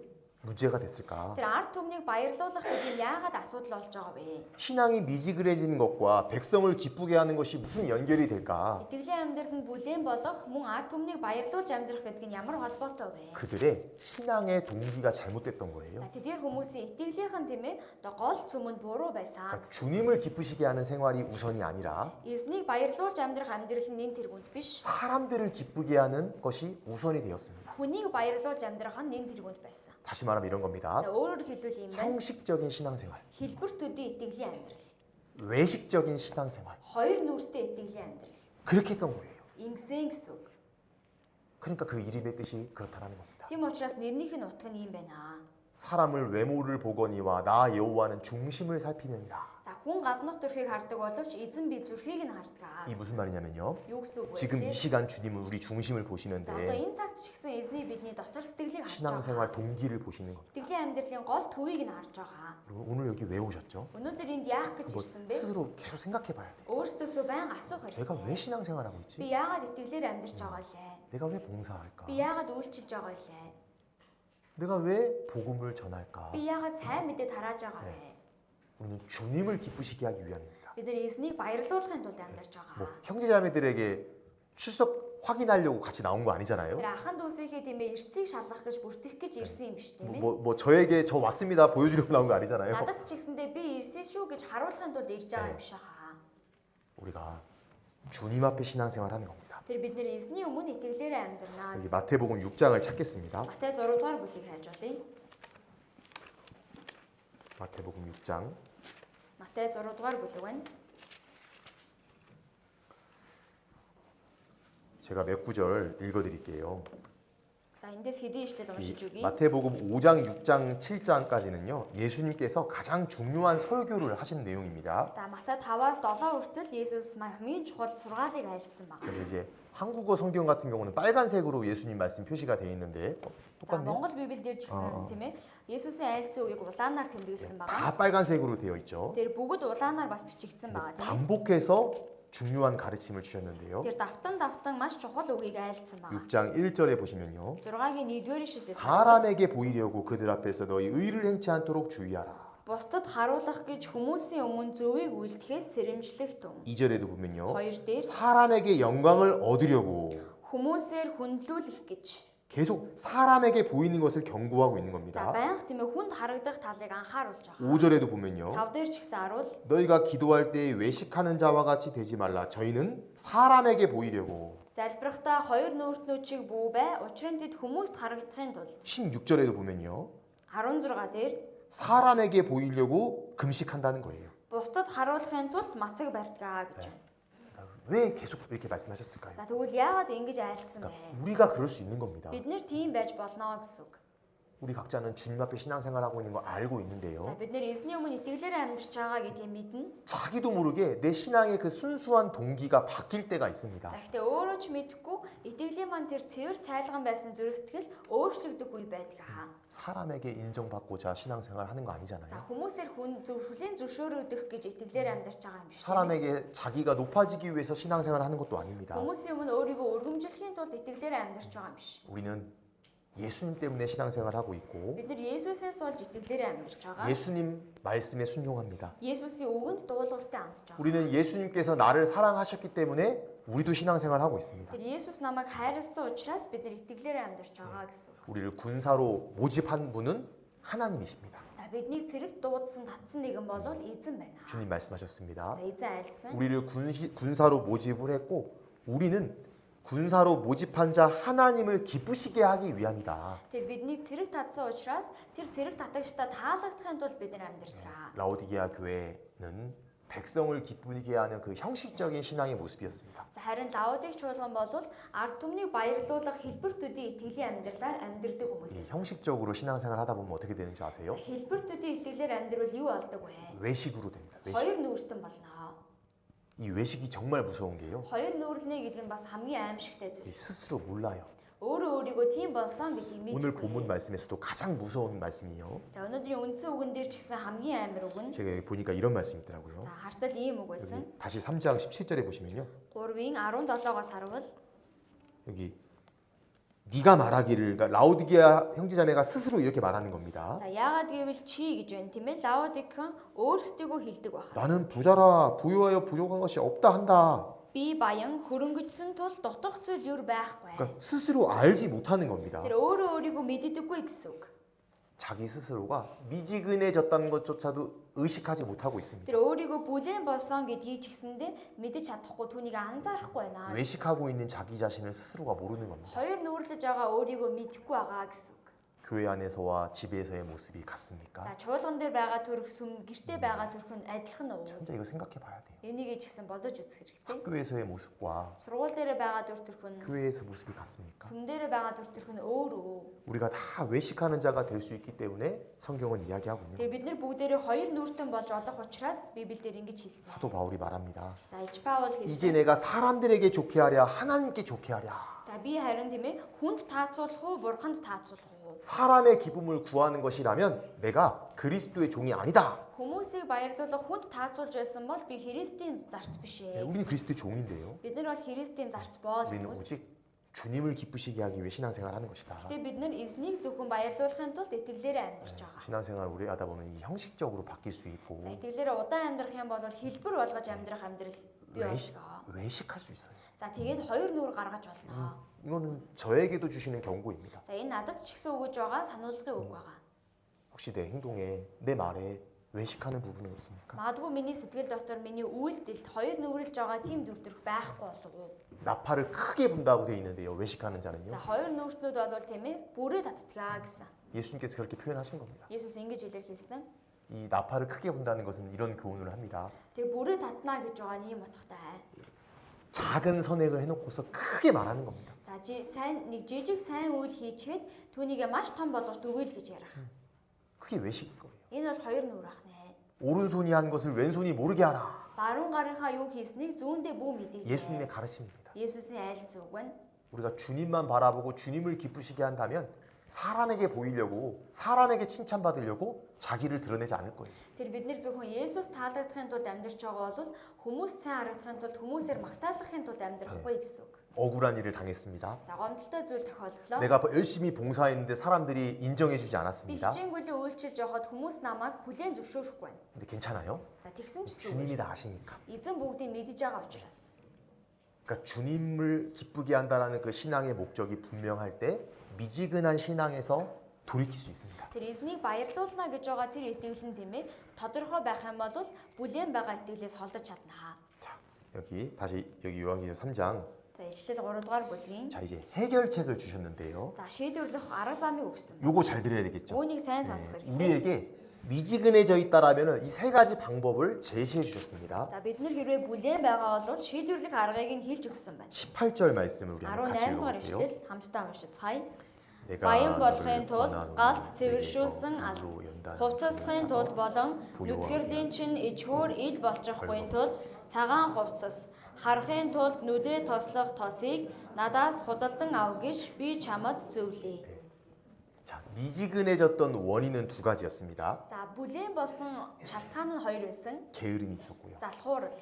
[SPEAKER 1] 문제가 됐을까?
[SPEAKER 2] Тэр ард түмнийг баярлуулах гэдэг нь яагаад асуудал болж байгаа вэ?
[SPEAKER 1] 신앙이 미지근해지는 것과 백성을 기쁘게 하는 것이 무슨 연결이 될까?
[SPEAKER 2] Итгэлийн амьдрал нь бүлээн болох мөн ард түмнийг баярлуулж амьдрах гэдэг нь ямар холбоотой вэ?
[SPEAKER 1] 그들의 신앙의 동기가 잘못됐던 거예요.
[SPEAKER 2] За тэдгээр хүмүүсийн итгэлийнхэн тийм ээ одоо гол цөм нь буруу байсан.
[SPEAKER 1] 그러니까 주님을 기쁘시게 하는 생활이 우선이 아니라
[SPEAKER 2] Эзнийг баярлуулж амьдрах амьдрал нь нэн тэргүүнд биш.
[SPEAKER 1] 사람들을 기쁘게 하는 것이 우선이 되었습니다.
[SPEAKER 2] Хүнийг баярлуулж амьдрах нь нэн тэргүүнд байсан.
[SPEAKER 1] 다시 말하면 이런 겁니다.
[SPEAKER 2] За өөрөөр хэлбэл юм байна.
[SPEAKER 1] 형식적인 신앙생활,
[SPEAKER 2] Хэлбэртүүдийн итгэлийн амьдрал.
[SPEAKER 1] 외식적인 신앙생활
[SPEAKER 2] Хоёр нүртэй итгэлийн амьдрал.
[SPEAKER 1] 그렇게 했던 거예요.
[SPEAKER 2] Ингэсэн гэсэн үг.
[SPEAKER 1] 그러니까 그 이름의 뜻이 그렇다라는 겁니다.
[SPEAKER 2] Тийм учраас нэрнийх нь утга нь юм байна.
[SPEAKER 1] 사람을 외모를 보거니와 나 여호와는 중심을 살피느니라.
[SPEAKER 2] За хүн гаднах төрхийг хардаг боловч эзэн би зүрхийг нь хардаг.
[SPEAKER 1] 이 무슨 말이냐면요.
[SPEAKER 2] Юу гэсэн үг вэ?
[SPEAKER 1] 지금 이 시간 주님은 우리 중심을
[SPEAKER 2] За одоо
[SPEAKER 1] 보시는데
[SPEAKER 2] энэ цагт ч гэсэн эзний бидний дотор сэтгэлийг харж байгаа.
[SPEAKER 1] 신앙생활 동기를 보시는 겁니다.
[SPEAKER 2] Итгэлийн амьдралын гол төвийг нь харж байгаа.
[SPEAKER 1] 그리고 오늘 여기 왜 오셨죠?
[SPEAKER 2] Өнөөдөр энд яах гэж
[SPEAKER 1] 뭐
[SPEAKER 2] ирсэн бэ?
[SPEAKER 1] 스스로 계속 생각해 봐야 돼.
[SPEAKER 2] Өөртөөсөө байнга асуух
[SPEAKER 1] 내가 왜
[SPEAKER 2] хэрэгтэй.
[SPEAKER 1] 신앙생활하고
[SPEAKER 2] Би
[SPEAKER 1] 있지?
[SPEAKER 2] яагаад итгэлээр амьдарч байгаа лээ?
[SPEAKER 1] 내가 왜 봉사할까?
[SPEAKER 2] Би яагаад үйлчилж байгаа лээ?
[SPEAKER 1] 내가 왜 복음을 전할까?
[SPEAKER 2] Би яагаад сайн мэдээ тарааж байгаа вэ?
[SPEAKER 1] 우리는 주님을 기쁘시게 하기 위함입니다.
[SPEAKER 2] Бид нар эзнийг баярлуулахын тулд амьдарч
[SPEAKER 1] 뭐
[SPEAKER 2] байгаа.
[SPEAKER 1] 형제자매들에게 출석 확인하려고 같이 나온 거 아니잖아요.
[SPEAKER 2] Тэр ахан дүүсийнхээ тийм ээ эрцгийг шалгах гэж бүртгэх гэж ирсэн юм биш тийм ээ.
[SPEAKER 1] 뭐 저에게 저 왔습니다 보여주려고 나온 거 아니잖아요.
[SPEAKER 2] Надад ч гэсэндээ би ирсэн шүү гэж харуулахын тулд ирж байгаа юм биш хаа.
[SPEAKER 1] 우리가 주님 앞에 신앙생활하는 겁니다.
[SPEAKER 2] Тэр бид нар эзний өмнө итгэлээрээ амьдрнаа
[SPEAKER 1] 여기
[SPEAKER 2] гэсэн.
[SPEAKER 1] 마태복음 6장을 찾겠습니다.
[SPEAKER 2] Матай 6 дугаар бүлгийг хайж олъё.
[SPEAKER 1] 마태복음 6장
[SPEAKER 2] Матай 6 дугаар бүлэг байна.
[SPEAKER 1] 제가 몇 구절 읽어드릴게요.
[SPEAKER 2] За эндээс хэдийн ишлэл уншиж
[SPEAKER 1] 이
[SPEAKER 2] өгье.
[SPEAKER 1] 마태복음 5장, 6장, 7장까지는요. 예수님께서 가장 중요한 설교를 하신 내용입니다.
[SPEAKER 2] За Матай 5-аас 7 хүртэл Есүс хамгийн чухал сургаалыг айлдсан байна.
[SPEAKER 1] 그래서 이제 한국어 성경 같은 경우는 빨간색으로 예수님 말씀 표시가 되어 있는데
[SPEAKER 2] За
[SPEAKER 1] 똑같네요.
[SPEAKER 2] Монгол Библиэлд ч гэсэн тийм ээ Есүсийн айлцсан үгийг улаанаар тэмдэглэсэн байгаа.
[SPEAKER 1] 다 빨간색으로 되어 있죠.
[SPEAKER 2] Тэр бүгд улаанаар бас бичигдсэн байгаа тийм ээ.
[SPEAKER 1] 반복해서 중요한 가르침을 주셨는데요.
[SPEAKER 2] Тэр давтан маш чухал үгийг айлдсан байгаа.
[SPEAKER 1] 6장 1절에 보시면요.
[SPEAKER 2] 6-гийн 1-р ишлэлээс
[SPEAKER 1] 사람에게 보이려고 그들 앞에서 너희 의를 행치 않도록 주의하라.
[SPEAKER 2] бусдад харуулах гэж хүмүүсийн өмнө зөвийг үйлдэхээс сэрэмжлэх тун.
[SPEAKER 1] 2절에도 보면요.
[SPEAKER 2] 2 дээр
[SPEAKER 1] 사람에게 영광을 얻으려고
[SPEAKER 2] хүмүүсээр хүндлүүлэх гэж.
[SPEAKER 1] 계속 사람에게 보이는 것을 경고하고 있는
[SPEAKER 2] За
[SPEAKER 1] 겁니다.
[SPEAKER 2] байнга тийм ээ хүнд харагдах талыг анхааруулж байгаа.
[SPEAKER 1] 5절에도 보면요.
[SPEAKER 2] 5 дээр ч гэсэн харуул
[SPEAKER 1] 너희가 기도할 때 외식하는 자와 같이 되지 말라. 저희는 사람에게 보이려고.
[SPEAKER 2] залбирахдаа хоёр нүүртнүүд чиг бүү бай. Учир нь тэд хүмүүст харагдахын тулд
[SPEAKER 1] 16절에도 보면요.
[SPEAKER 2] 16 дээр
[SPEAKER 1] 사람에게 보이려고 금식한다는 거예요.
[SPEAKER 2] бусдад харуулахын тулд мацаг барьдгаа гэж байна.
[SPEAKER 1] 왜 계속 이렇게 말씀하셨을까요?
[SPEAKER 2] За тэгвэл яагаад ингэж айлцсан бэ?
[SPEAKER 1] 그러니까 우리가 그럴 수 있는 겁니다.
[SPEAKER 2] Бид нэр тийм байж болно гэсэн үг.
[SPEAKER 1] 우리 각자는 주님 앞에 신앙생활하고 있는 거 알고
[SPEAKER 2] За
[SPEAKER 1] 있는데요.
[SPEAKER 2] бид нэр эзний өмнө итгэлээр амьдарч байгаа гэдгийг мэднэ.
[SPEAKER 1] 자기도 모르게 내 신앙의 그 순수한 동기가 바뀔 때가
[SPEAKER 2] За
[SPEAKER 1] 있습니다.
[SPEAKER 2] гэхдээ өөрөө ч мэдэхгүй итгэлийн маань тэр цэвэр цайлган байсан зүрх сэтгэл өөрчлөгдөх үе байдаг хаа.
[SPEAKER 1] 사람에게 인정받고자 신앙생활 하는 거
[SPEAKER 2] За
[SPEAKER 1] 아니잖아요.
[SPEAKER 2] хүмүүсээр хүлийн зөвшөөрөгдөх гэж итгэлээр амьдарч байгаа юм биш үү?
[SPEAKER 1] 사람에게 자기가 높아지기 위해서 신앙생활 하는 것도 아닙니다.
[SPEAKER 2] Хүмүүсийн өмнө өөрийгөө өргөмжлөхийн тулд итгэлээр амьдарч байгаа юм биш.
[SPEAKER 1] 우리는 예수님 때문에 신앙생활 하고 있고
[SPEAKER 2] Бид нар Есүсээс болж итгэлээр амьдарч байгаа.
[SPEAKER 1] 예수님 말씀에 순종합니다.
[SPEAKER 2] Есүсийн үгэнд дуулууртай андж байгаа.
[SPEAKER 1] 우리는 예수님께서 나를 사랑하셨기 때문에 우리도 신앙생활 하고 있습니다.
[SPEAKER 2] Тэр Есүс намайг хайрласан учраас бид нар итгэлээр амьдарч байгаа гэсэн үг.
[SPEAKER 1] 우리를 군사로 모집한 분은 하나님이십니다.
[SPEAKER 2] За бидний зэрэг дуудсан татсан нэгэн бол эзэн байна.
[SPEAKER 1] 주님 말씀하셨습니다.
[SPEAKER 2] 자, эзэн айлцсан.
[SPEAKER 1] 우리를 군사로 모집을 했고 우리는 군사로 모집한 자 하나님을 기쁘시게 하기 위함이다.
[SPEAKER 2] Тэр бидний зэрэг татсан учраас тэр зэрэг татагчдаа таалагдахын тулд бид нар амьдралаа.
[SPEAKER 1] 라오디게아 교회는 백성을 기쁘게 하는 그 형식적인 신앙의 모습이었습니다.
[SPEAKER 2] За харин Лаодик чуулган бол ард түмнийг баярлуулах хэлбэртүүдийн итгэлийн амьдралаар амьдрдаг хүмүүс
[SPEAKER 1] 이
[SPEAKER 2] байсан.
[SPEAKER 1] 형식적으로 신앙생활 하다 보면 어떻게 되는지 아세요?
[SPEAKER 2] хэлбэртүүдийн итгэлээр амьдрал юу болдог вэ?
[SPEAKER 1] 외식으로 됩니다. 외식.
[SPEAKER 2] Хоёр нүүртэн болно.
[SPEAKER 1] 이 외식이 정말 무서운 게요.
[SPEAKER 2] Хоёр нүүрлэнэ гэдэг нь бас хамгийн аимшигтай
[SPEAKER 1] 이
[SPEAKER 2] зүйл.
[SPEAKER 1] 스스로 몰라요.
[SPEAKER 2] Өөрөө өөрийгөө тийм болсон гэдгийг
[SPEAKER 1] 오늘 본문
[SPEAKER 2] мэдгүй.
[SPEAKER 1] 말씀에서도 가장 무서운 말씀이요.
[SPEAKER 2] За өнөөдрийн үндсэн үгэн дээр ч гэсэн хамгийн амар үг нь
[SPEAKER 1] 제가 여기 보니까 이런 말씀이 있더라고요.
[SPEAKER 2] за хартал ийм үг байсан.
[SPEAKER 1] 여기 다시 3장 17절에 보시면요.
[SPEAKER 2] 3-ын 17-оос харвал
[SPEAKER 1] 여기 네가 말하기를, 그러니까 라오디게아 형제자매가 스스로 이렇게 말하는 겁니다.
[SPEAKER 2] за яагаад гэвэл чи гэж байна тийм ээ. Лаодикхан өөрсдийгөө хэлдэг байна.
[SPEAKER 1] 나는 부자라 부유하여 부족한 것이 없다 한다.
[SPEAKER 2] Би баян хөрөнгөжсөн тул дутах зүйл юу байхгүй.
[SPEAKER 1] 그러니까 스스로 알지 못하는 겁니다.
[SPEAKER 2] Тэр өөрөө өөрийгөө мэддэггүй гэсэн үг.
[SPEAKER 1] 자기 스스로가 미지근해졌다는 것조차도 의식하지 못하고 있습니다.
[SPEAKER 2] Тэр өөрийгөө бүлээн болсон гэдгийг ч гэсэндээ мэдэж чадахгүй түүнийг анзаарахгүй байна.
[SPEAKER 1] 외식하고 있는 자기 자신을 스스로가 모르는 겁니다.
[SPEAKER 2] Хоёр нүүрлэж байгаа өөрийгөө мэдэхгүй байгаа гэсэн үг.
[SPEAKER 1] 교회 안에서와 집에서의 모습이 같습니까?
[SPEAKER 2] За чуулган дээр байгаа төрх сүм гэртээ байгаа төрх нь адилхан уу?
[SPEAKER 1] 진짜 이거 생각해 봐야 돼요.
[SPEAKER 2] Энийг ч гэсэн бодож үзэх хэрэгтэй.
[SPEAKER 1] 학교에서의 모습과
[SPEAKER 2] Сургууль дээр байгаа төрх нь
[SPEAKER 1] 교회에서 모습이 같습니까?
[SPEAKER 2] сүм дээр байгаа төрх нь өөр үү?
[SPEAKER 1] 우리가 다 외식하는 자가 될 수 있기 때문에 성경은 이야기하고 있는
[SPEAKER 2] Тэр бид нар бүгдээрээ хоёр нүүртэн болж олох учраас Библиэлд ингэж хэлсэн.
[SPEAKER 1] 사도 바울이 말합니다.
[SPEAKER 2] За Илч Паул
[SPEAKER 1] 이제
[SPEAKER 2] хэлсэн.
[SPEAKER 1] 내가 사람들에게 좋게 하랴 하나님께 좋게 하랴.
[SPEAKER 2] За би харин тийм ээ хүнд таацуулах уу, бурханд таацуулах уу?
[SPEAKER 1] 사람의 기쁨을 구하는 것이라면 내가 그리스도의 종이 아니다.
[SPEAKER 2] Хүмүүсийг баярлуулах хүнд таацуулж байсан бол би Христийн зарц биш
[SPEAKER 1] 네,
[SPEAKER 2] ээ.
[SPEAKER 1] 우리는 그리스도의 종인데요.
[SPEAKER 2] Бид нар бол Христийн зарц боол
[SPEAKER 1] 우리는
[SPEAKER 2] хүмүүс.
[SPEAKER 1] 오직 주님을 기쁘시게 하기 위해 신앙생활을 하는 것이다.
[SPEAKER 2] Гэтэ бид нар эзнийг зөвхөн баярлуулахын тулд итгэлээрээ амьдарч байгаа.
[SPEAKER 1] 신앙생활 오래 하다 보면 이 형식적으로 바뀔 수 있고
[SPEAKER 2] За итгэлээрээ удаан амьдрах юм бол хэлбэр болгож амьдрах амьдрал бий болдог.
[SPEAKER 1] 외식할 수 있어요.
[SPEAKER 2] За тэгээд хоёр нүур гаргаж болно.
[SPEAKER 1] 이거는 저에게도 주시는 경고입니다.
[SPEAKER 2] За энэ надад ч гэсэн өгөж байгаа сануулгын үг байгаа.
[SPEAKER 1] 혹시 내 행동에 내 말에 외식하는 부분은 없습니까?
[SPEAKER 2] Магадгүй миний сэтгэл дотор миний үйлдэлд хоёр нүрэлж байгаа тийм дүртэрх байхгүй болов уу?
[SPEAKER 1] 나팔을 크게 분다고 돼 있는데요. 외식하는
[SPEAKER 2] За
[SPEAKER 1] 자는요.
[SPEAKER 2] хоёр нүртнүүд бол тийм ээ бүрээ татдгаа гэсэн.
[SPEAKER 1] 예수님께서 그렇게 표현하신 겁니다.
[SPEAKER 2] Есүс ингэж илэрхийлсэн.
[SPEAKER 1] 이 나팔을 크게 분다는 것은 이런 교훈을 합니다.
[SPEAKER 2] Тэр бүрээ татна гэж байгаа нь ийм утгатай.
[SPEAKER 1] 작은 선행을 해놓고서 크게 말하는 겁니다.
[SPEAKER 2] За нэг жижиг сайн үйл хийчихэд түүнийгээ маш том болгож дүгэл гэж ярих.
[SPEAKER 1] 그게 외식인 거예요.
[SPEAKER 2] Энэ бол хоёр нүур ахнэ.
[SPEAKER 1] 오른손이 한 것을 왼손이 모르게 하라.
[SPEAKER 2] Баруун гарынхаа юу хийснийг зүүндээ бүү мэдээ.
[SPEAKER 1] 예수님의 가르침입니다.
[SPEAKER 2] Есүсийн айлц үг нь
[SPEAKER 1] 우리가 주님만 바라보고 주님을 기쁘시게 한다면 사람에게 보이려고 사람에게 칭찬받으려고 자기를 드러내지 않을 거예요.
[SPEAKER 2] тэр бид нар зөвхөн Есүс таалагдахын тулд амьдарч байгаа бол хүмүүс сайн харагдахын тулд хүмүүсээр магтаалахын тулд амьдрахгүй гэсэн үг.
[SPEAKER 1] 억울한 일을 당했습니다.
[SPEAKER 2] За гомдолтой зүйл тохиолдлоо.
[SPEAKER 1] 내가 열심히 봉사했는데 사람들이 인정해주지
[SPEAKER 2] Би
[SPEAKER 1] 않았습니다.
[SPEAKER 2] хичээнгүйлэн үйлчилж явахад хүмүүс намайг хүлээн зөвшөөрөхгүй байна.
[SPEAKER 1] 근데 괜찮아요?
[SPEAKER 2] За тэгсэн ч зүгээр.
[SPEAKER 1] 주님이 다 아시니까.
[SPEAKER 2] Эзэн бүгдийг мэдэж байгаа учраас.
[SPEAKER 1] 그러니까 주님을 기쁘게 한다라는 그 신앙의 목적이 분명할 때 미지근한 신앙에서 돌이킬 수 있습니다.
[SPEAKER 2] Тэр эзнийг баярлуулна гэж байгаа тэр итгэл нь тийм ээ тодорхой байх юм бол бүлээн байгаа итгэлээс холдож чадна.
[SPEAKER 1] 자, 여기 요한계시록 3장.
[SPEAKER 2] За ишлэл 3 дугаар бүлгийн
[SPEAKER 1] 자, 이제 해결책을 주셨는데요.
[SPEAKER 2] за шийдвэрлэх арга замыг өгсөн.
[SPEAKER 1] 요거 잘 들어야 되겠죠.
[SPEAKER 2] Үүнийг сайн сонсох хэрэгтэй.
[SPEAKER 1] 우리에게 미지근해져 있다라면은 이 세 가지 방법을 제시해 주셨습니다.
[SPEAKER 2] За бид нар хэрвээ бүлээн байгаа бол шийдвэрлэх аргыг нь хэлж өгсөн байна.
[SPEAKER 1] 18절 말씀을 우리 한번 같이
[SPEAKER 2] 18 дугаар
[SPEAKER 1] 읽어볼게요.
[SPEAKER 2] ишлэл хамтдаа уншицгаая.
[SPEAKER 1] 내가
[SPEAKER 2] Баян болохын
[SPEAKER 1] 너를
[SPEAKER 2] тулд
[SPEAKER 1] 권하노니
[SPEAKER 2] галт
[SPEAKER 1] 내게
[SPEAKER 2] цэвэршүүлсэн алт.
[SPEAKER 1] 거울로 연단하는
[SPEAKER 2] Хувцаслахын тулд болон нүцгэрлийн чинь ичхүүр ил болчихгүй тулд цагаан хувцас харахын тулд нүдэ тослох тосыг надаас худалдан ав гэж би чамд зөвлөе.
[SPEAKER 1] 자, 미지근해졌던 원인은 두 가지였습니다.
[SPEAKER 2] За бүлээн болсон шалтгаан нь хоёр байсан.
[SPEAKER 1] 게으름이 있었고요.
[SPEAKER 2] Залхуурал.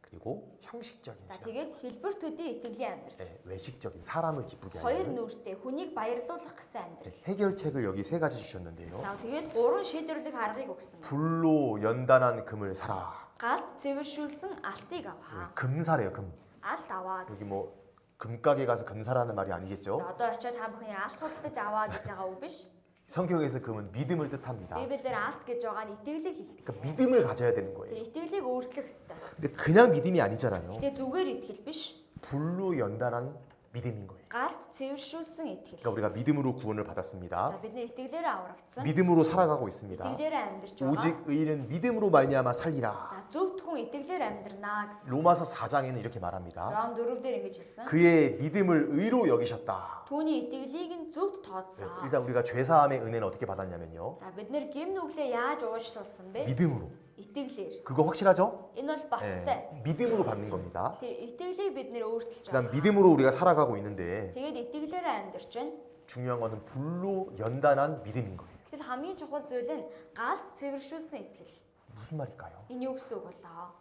[SPEAKER 1] 그리고 형식적인
[SPEAKER 2] За
[SPEAKER 1] 신앙.
[SPEAKER 2] тэгээд хэлбэр төдий итгэлийн амьдрал.
[SPEAKER 1] 네, 외식적인 사람을 기쁘게
[SPEAKER 2] Хоёр
[SPEAKER 1] 하는
[SPEAKER 2] нүртэй хүнийг баярлуулах гэсэн амьдрал.
[SPEAKER 1] 해결책을 여기 세 가지 주셨는데요.
[SPEAKER 2] За тэгээд гурван шийдвэрлэх аргыг өгсөн байна.
[SPEAKER 1] 불로 연단한 금을 사라.
[SPEAKER 2] Галт цэвэршүүлсэн алтыг аваа.
[SPEAKER 1] 금사래요, 금.
[SPEAKER 2] Алт аваа
[SPEAKER 1] 여기
[SPEAKER 2] гэсэн.
[SPEAKER 1] 뭐 금가게 가서 금사라는 말이
[SPEAKER 2] За
[SPEAKER 1] 아니겠죠?
[SPEAKER 2] одоо очиод та бүхний алт худалдаж аваа гэж байгаа үг биш.
[SPEAKER 1] 성경에서 그러면 믿음을 뜻합니다.
[SPEAKER 2] Библиэр алт гэж байгаа нь итгэлийг хэлдэг.
[SPEAKER 1] 그러니까 믿음을 가져야 되는 거예요.
[SPEAKER 2] Тэр итгэлийг өөрчлөх ёстой.
[SPEAKER 1] 근데 그냥 믿음이 아니잖아요.
[SPEAKER 2] Тэгээ зүгээр итгэл биш.
[SPEAKER 1] 불로 연단한 믿음인 거예요.
[SPEAKER 2] Галт цэвэршүүлсэн итгэл.
[SPEAKER 1] 그러니까 우리가 믿음으로 구원을
[SPEAKER 2] За
[SPEAKER 1] 받았습니다.
[SPEAKER 2] бид нэр итгэлээрээ аврагдсан.
[SPEAKER 1] 믿음으로 살아가고 있습니다.
[SPEAKER 2] итгэлээрээ амьдарч байгаа.
[SPEAKER 1] 오직 의인은 믿음으로 말미암아 살리라.
[SPEAKER 2] За зөвхт хүн итгэлээр амьдрнаа гэсэн.
[SPEAKER 1] 로마서 4장에는 이렇게 말합니다.
[SPEAKER 2] Ром 4-дөр ингэж хэлсэн.
[SPEAKER 1] 그의 믿음을 의로 여기셨다.
[SPEAKER 2] Түүний итгэлийг нь зөвхт тооцсон.
[SPEAKER 1] 일단 우리가 죄사함의 은혜는 어떻게 받았냐면요.
[SPEAKER 2] За бид нэр гим нүглээ яаж уучлуулсан бэ?
[SPEAKER 1] 믿음으로.
[SPEAKER 2] Итгэлээр.
[SPEAKER 1] 그거 확실하죠?
[SPEAKER 2] Энэ бол баттай.
[SPEAKER 1] 믿음으로 받는 겁니다.
[SPEAKER 2] Тэр итгэлийг бид нэр өөрчилж
[SPEAKER 1] 그다음
[SPEAKER 2] байгаа.
[SPEAKER 1] 믿음으로 우리가 살아가고 있는데
[SPEAKER 2] Тэгээд итгэлээрээ амьдарч байна.
[SPEAKER 1] 중요한 거는 불로 연단한 믿음인 거예요.
[SPEAKER 2] Гэтэл хамгийн чухал зүйл нь галт цэвэршүүлсэн итгэл.
[SPEAKER 1] 무슨 말일까요?
[SPEAKER 2] Энэ юу гэсэн үг болоо?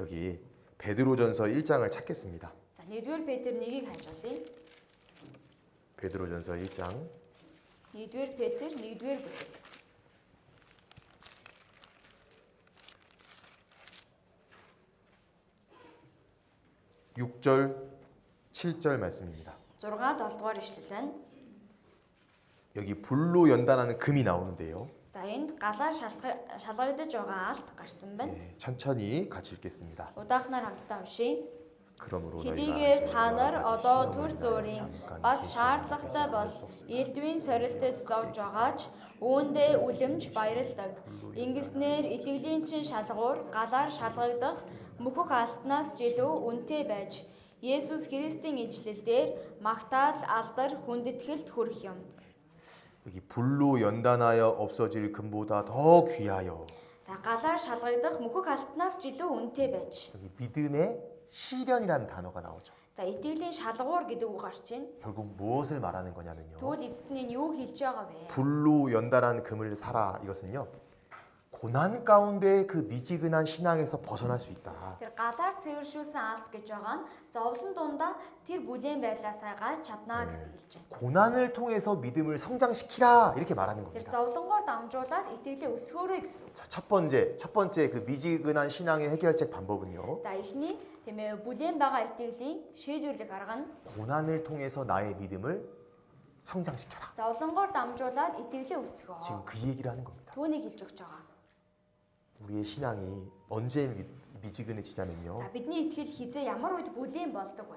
[SPEAKER 1] 여기 베드로전서 1장을 찾겠습니다.
[SPEAKER 2] За 1-р Петр 1-ийг ханж олъё.
[SPEAKER 1] 베드로전서 1장
[SPEAKER 2] 1-р Петр 1-р бүлэг.
[SPEAKER 1] 6절 7절 말씀입니다.
[SPEAKER 2] 6 7-р ишлэл байна.
[SPEAKER 1] 여기 불로 연단하는 금이 나오는데요.
[SPEAKER 2] За энд галаар шалгагдаж байгаа алт гарсан байна.
[SPEAKER 1] 천천히 같이 읽겠습니다.
[SPEAKER 2] Удаахнаар хамтдаа уншийе.
[SPEAKER 1] 그러므로
[SPEAKER 2] Хэдийгээр та нар одоо төр зөөрийн бас шаардлагатай бол элдвийн сорилтод зовж байгаач үүндээ үлэмж баярладаг. Ингэснээр итгэлийн чин шалгуур галаар шалгагдах мөхөх алтнаас ч илүү үнэтэй байж Есүс Христийн илчлэлээр магтаал алдар хүндэтгэлд хүрэх юм.
[SPEAKER 1] 여기 불로 연단하여 없어질 금보다 더 귀하여.
[SPEAKER 2] За галаар шалгагдах мөхөх алтнаас ч илүү үнэтэй байж.
[SPEAKER 1] 여기 믿음의 시련이라는 단어가 나오죠.
[SPEAKER 2] За итгэлийн шалгуур гэдэг үг гарч байна.
[SPEAKER 1] 결국 무엇을 말하는 거냐면요.
[SPEAKER 2] Тэгвэл эцэст нь юу хэлж байгаа вэ?
[SPEAKER 1] 불로 연단한 금을 사라 이것은요. 고난 가운데 그 미지근한 신앙에서 벗어날 수 있다.
[SPEAKER 2] Тэр галаар цэвэршүүлсэн алт гэж байгаа нь зовлон дундаа тэр бүлээн байдлаасаа гаж чаднаа гэж хэлж байна.
[SPEAKER 1] 고난을 통해서 믿음을 성장시키라 이렇게 말하는
[SPEAKER 2] Тэр
[SPEAKER 1] 겁니다.
[SPEAKER 2] зовлонгоор дамжуулаад итгэлээ өсгөөрэй гэсэн.
[SPEAKER 1] 자, 첫 번째 그 미지근한 신앙의 해결책 방법은요.
[SPEAKER 2] За эхний тийм ээ бүлээн байгаа итгэлийн шийдвэрлэх арга нь
[SPEAKER 1] 고난을 통해서 나의 믿음을 성장시켜라.
[SPEAKER 2] зовлонгоор дамжуулаад итгэлээ өсгөө.
[SPEAKER 1] 지금 그 얘기를 하는 겁니다.
[SPEAKER 2] Түүнийг хэлж өгч байгаа.
[SPEAKER 1] 우리의 신앙이 언제 미지근해지냐면요.
[SPEAKER 2] За бидний итгэл хизээ ямар үед бүлээн болдог вэ?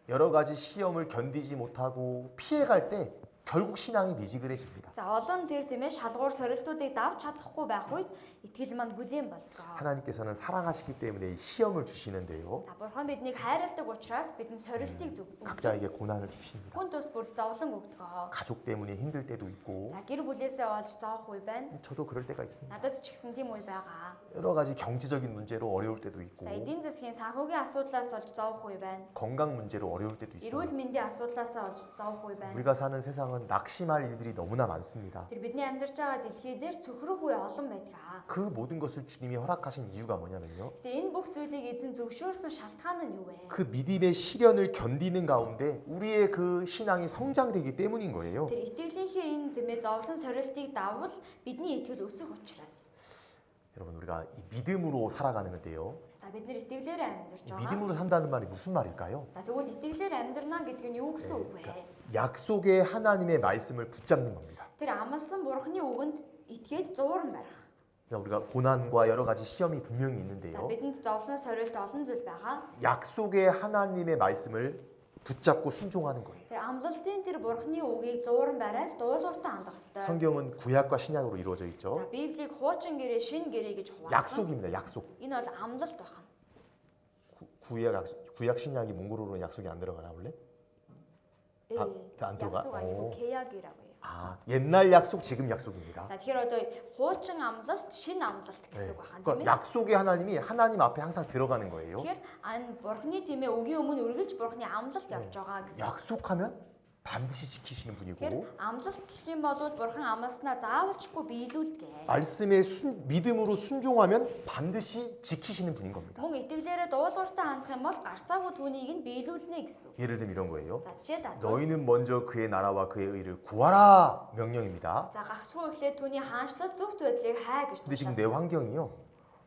[SPEAKER 1] 여러 가지 시험을 견디지 못하고 피해갈 때 결국 신앙이 미지근해집니다.
[SPEAKER 2] За олон тэр тийм ээ шалгуур сорилтуудыг давж чадахгүй байх үед итгэл маань бүлээн болдог.
[SPEAKER 1] 하나님께서는 사랑하시기 때문에 이 시험을 주시는데요.
[SPEAKER 2] За бурхан биднийг хайрладаг учраас бидэнд сорилтыг зөв.
[SPEAKER 1] 각자에게 고난을 주십니다.
[SPEAKER 2] Хүн тус бүр зовлон өгдөг.
[SPEAKER 1] 가족 때문에 힘들 때도 있고
[SPEAKER 2] За гэр бүлээсээ олж зовох үе байна.
[SPEAKER 1] 저도 그럴 때가 있습니다.
[SPEAKER 2] Надад ч гэсэн тийм үе байгаа.
[SPEAKER 1] 여러 가지 경제적인 문제로 어려울 때도 있고
[SPEAKER 2] За эдийн засгийн санхүүгийн асуудлаас болж зовох үе байна.
[SPEAKER 1] 건강 문제로 어려울 때도
[SPEAKER 2] Эрүүл
[SPEAKER 1] 있어요.
[SPEAKER 2] мэндийн асуудлаасаа болж зовох үе байна.
[SPEAKER 1] 우리가 사는 세상은 낙심할 일들이 너무나 많습니다.
[SPEAKER 2] Тэр бидний амьдарч байгаа дэлхий дээр цөхрөх үе олон байдаг.
[SPEAKER 1] 그 모든 것을 주님이 허락하신 이유가 뭐냐면요.
[SPEAKER 2] Гэтэ энэ бүх зүйлийг эзэн зөвшөөрсөн шалтгаан нь юу вэ?
[SPEAKER 1] 그 믿음의 시련을 견디는 가운데 우리의 그 신앙이 성장되기 때문인 거예요.
[SPEAKER 2] Тэр итгэлийнхээ энэ тэмээ зовлон сорилтыг даввал бидний итгэл өсөх учраас.
[SPEAKER 1] 여러분 우리가 이 믿음으로 살아가는 건데요.
[SPEAKER 2] За бид нэр итгэлээр амьдарч
[SPEAKER 1] 이
[SPEAKER 2] байгаа.
[SPEAKER 1] 믿음으로 산다는 말이 무슨 말일까요?
[SPEAKER 2] За тэгвэл итгэлээр амьдрна гэдэг нь юу гэсэн үг вэ?
[SPEAKER 1] 약속의 하나님의 말씀을 붙잡는 겁니다.
[SPEAKER 2] Тэр амласан бурхны үгэнд итгээд зууран барих.
[SPEAKER 1] 그러니까 우리가 고난과 여러 가지 시험이 분명히
[SPEAKER 2] За
[SPEAKER 1] 있는데요.
[SPEAKER 2] бидэнд зовлон сорилт олон зүйл байгаа.
[SPEAKER 1] 약속의 하나님의 말씀을 붙잡고 순종하는 거예요.
[SPEAKER 2] Тэр амлалтын тэр бурхны үгийг зууран бариад дуулууртаа хандах ёстой.
[SPEAKER 1] 성경은 구약과 신약으로 이루어져
[SPEAKER 2] За
[SPEAKER 1] 있죠.
[SPEAKER 2] Библийг хуучин гэрээ, шин гэрээ гэж хуваасан.
[SPEAKER 1] 약속입니다. 약속.
[SPEAKER 2] Энэ бол амлалт байна.
[SPEAKER 1] 구약 신약이 몽골어로는 약속이 안 들어가나 원래? 안 들어가?
[SPEAKER 2] 약속 아니고
[SPEAKER 1] 오.
[SPEAKER 2] 계약이라고 해요.
[SPEAKER 1] 아, 옛날 약속, 지금 약속입니다.
[SPEAKER 2] За тэгэхээр одоо хуучин амлалт, шин амлалт гэсэн үг байна тийм
[SPEAKER 1] 그러니까
[SPEAKER 2] ээ.
[SPEAKER 1] 약속의 하나님이 하나님 앞에 항상 들어가는 거예요.
[SPEAKER 2] Тэгэхээр ань бурхны тийм ээ үгийн өмнө үргэлж бурхны амлалт явж байгаа гэсэн.
[SPEAKER 1] 약속하면 반드시 지키시는 분이고
[SPEAKER 2] Тэгэхээр амлалт гэх юм бол бурхан амласнаа заавалчгүй биелүүлдэг.
[SPEAKER 1] 말씀에 믿음으로 순종하면 반드시 지키시는 분인 겁니다.
[SPEAKER 2] Мөн итгэлээрээ дуулууртаа хандах юм бол гарцаагүй түүнийг нь биелүүлнэ гэсэн.
[SPEAKER 1] 예를 들면 이런 거예요.
[SPEAKER 2] За жишээ даа.
[SPEAKER 1] 너희는 먼저 그의 나라와 그의 의를 구하라 명령입니다.
[SPEAKER 2] За гагцхүү эхлээд түүний хаанчлал зөвхт байдлыг хай гэж
[SPEAKER 1] 근데 지금 내
[SPEAKER 2] тушаасан.
[SPEAKER 1] 환경이요.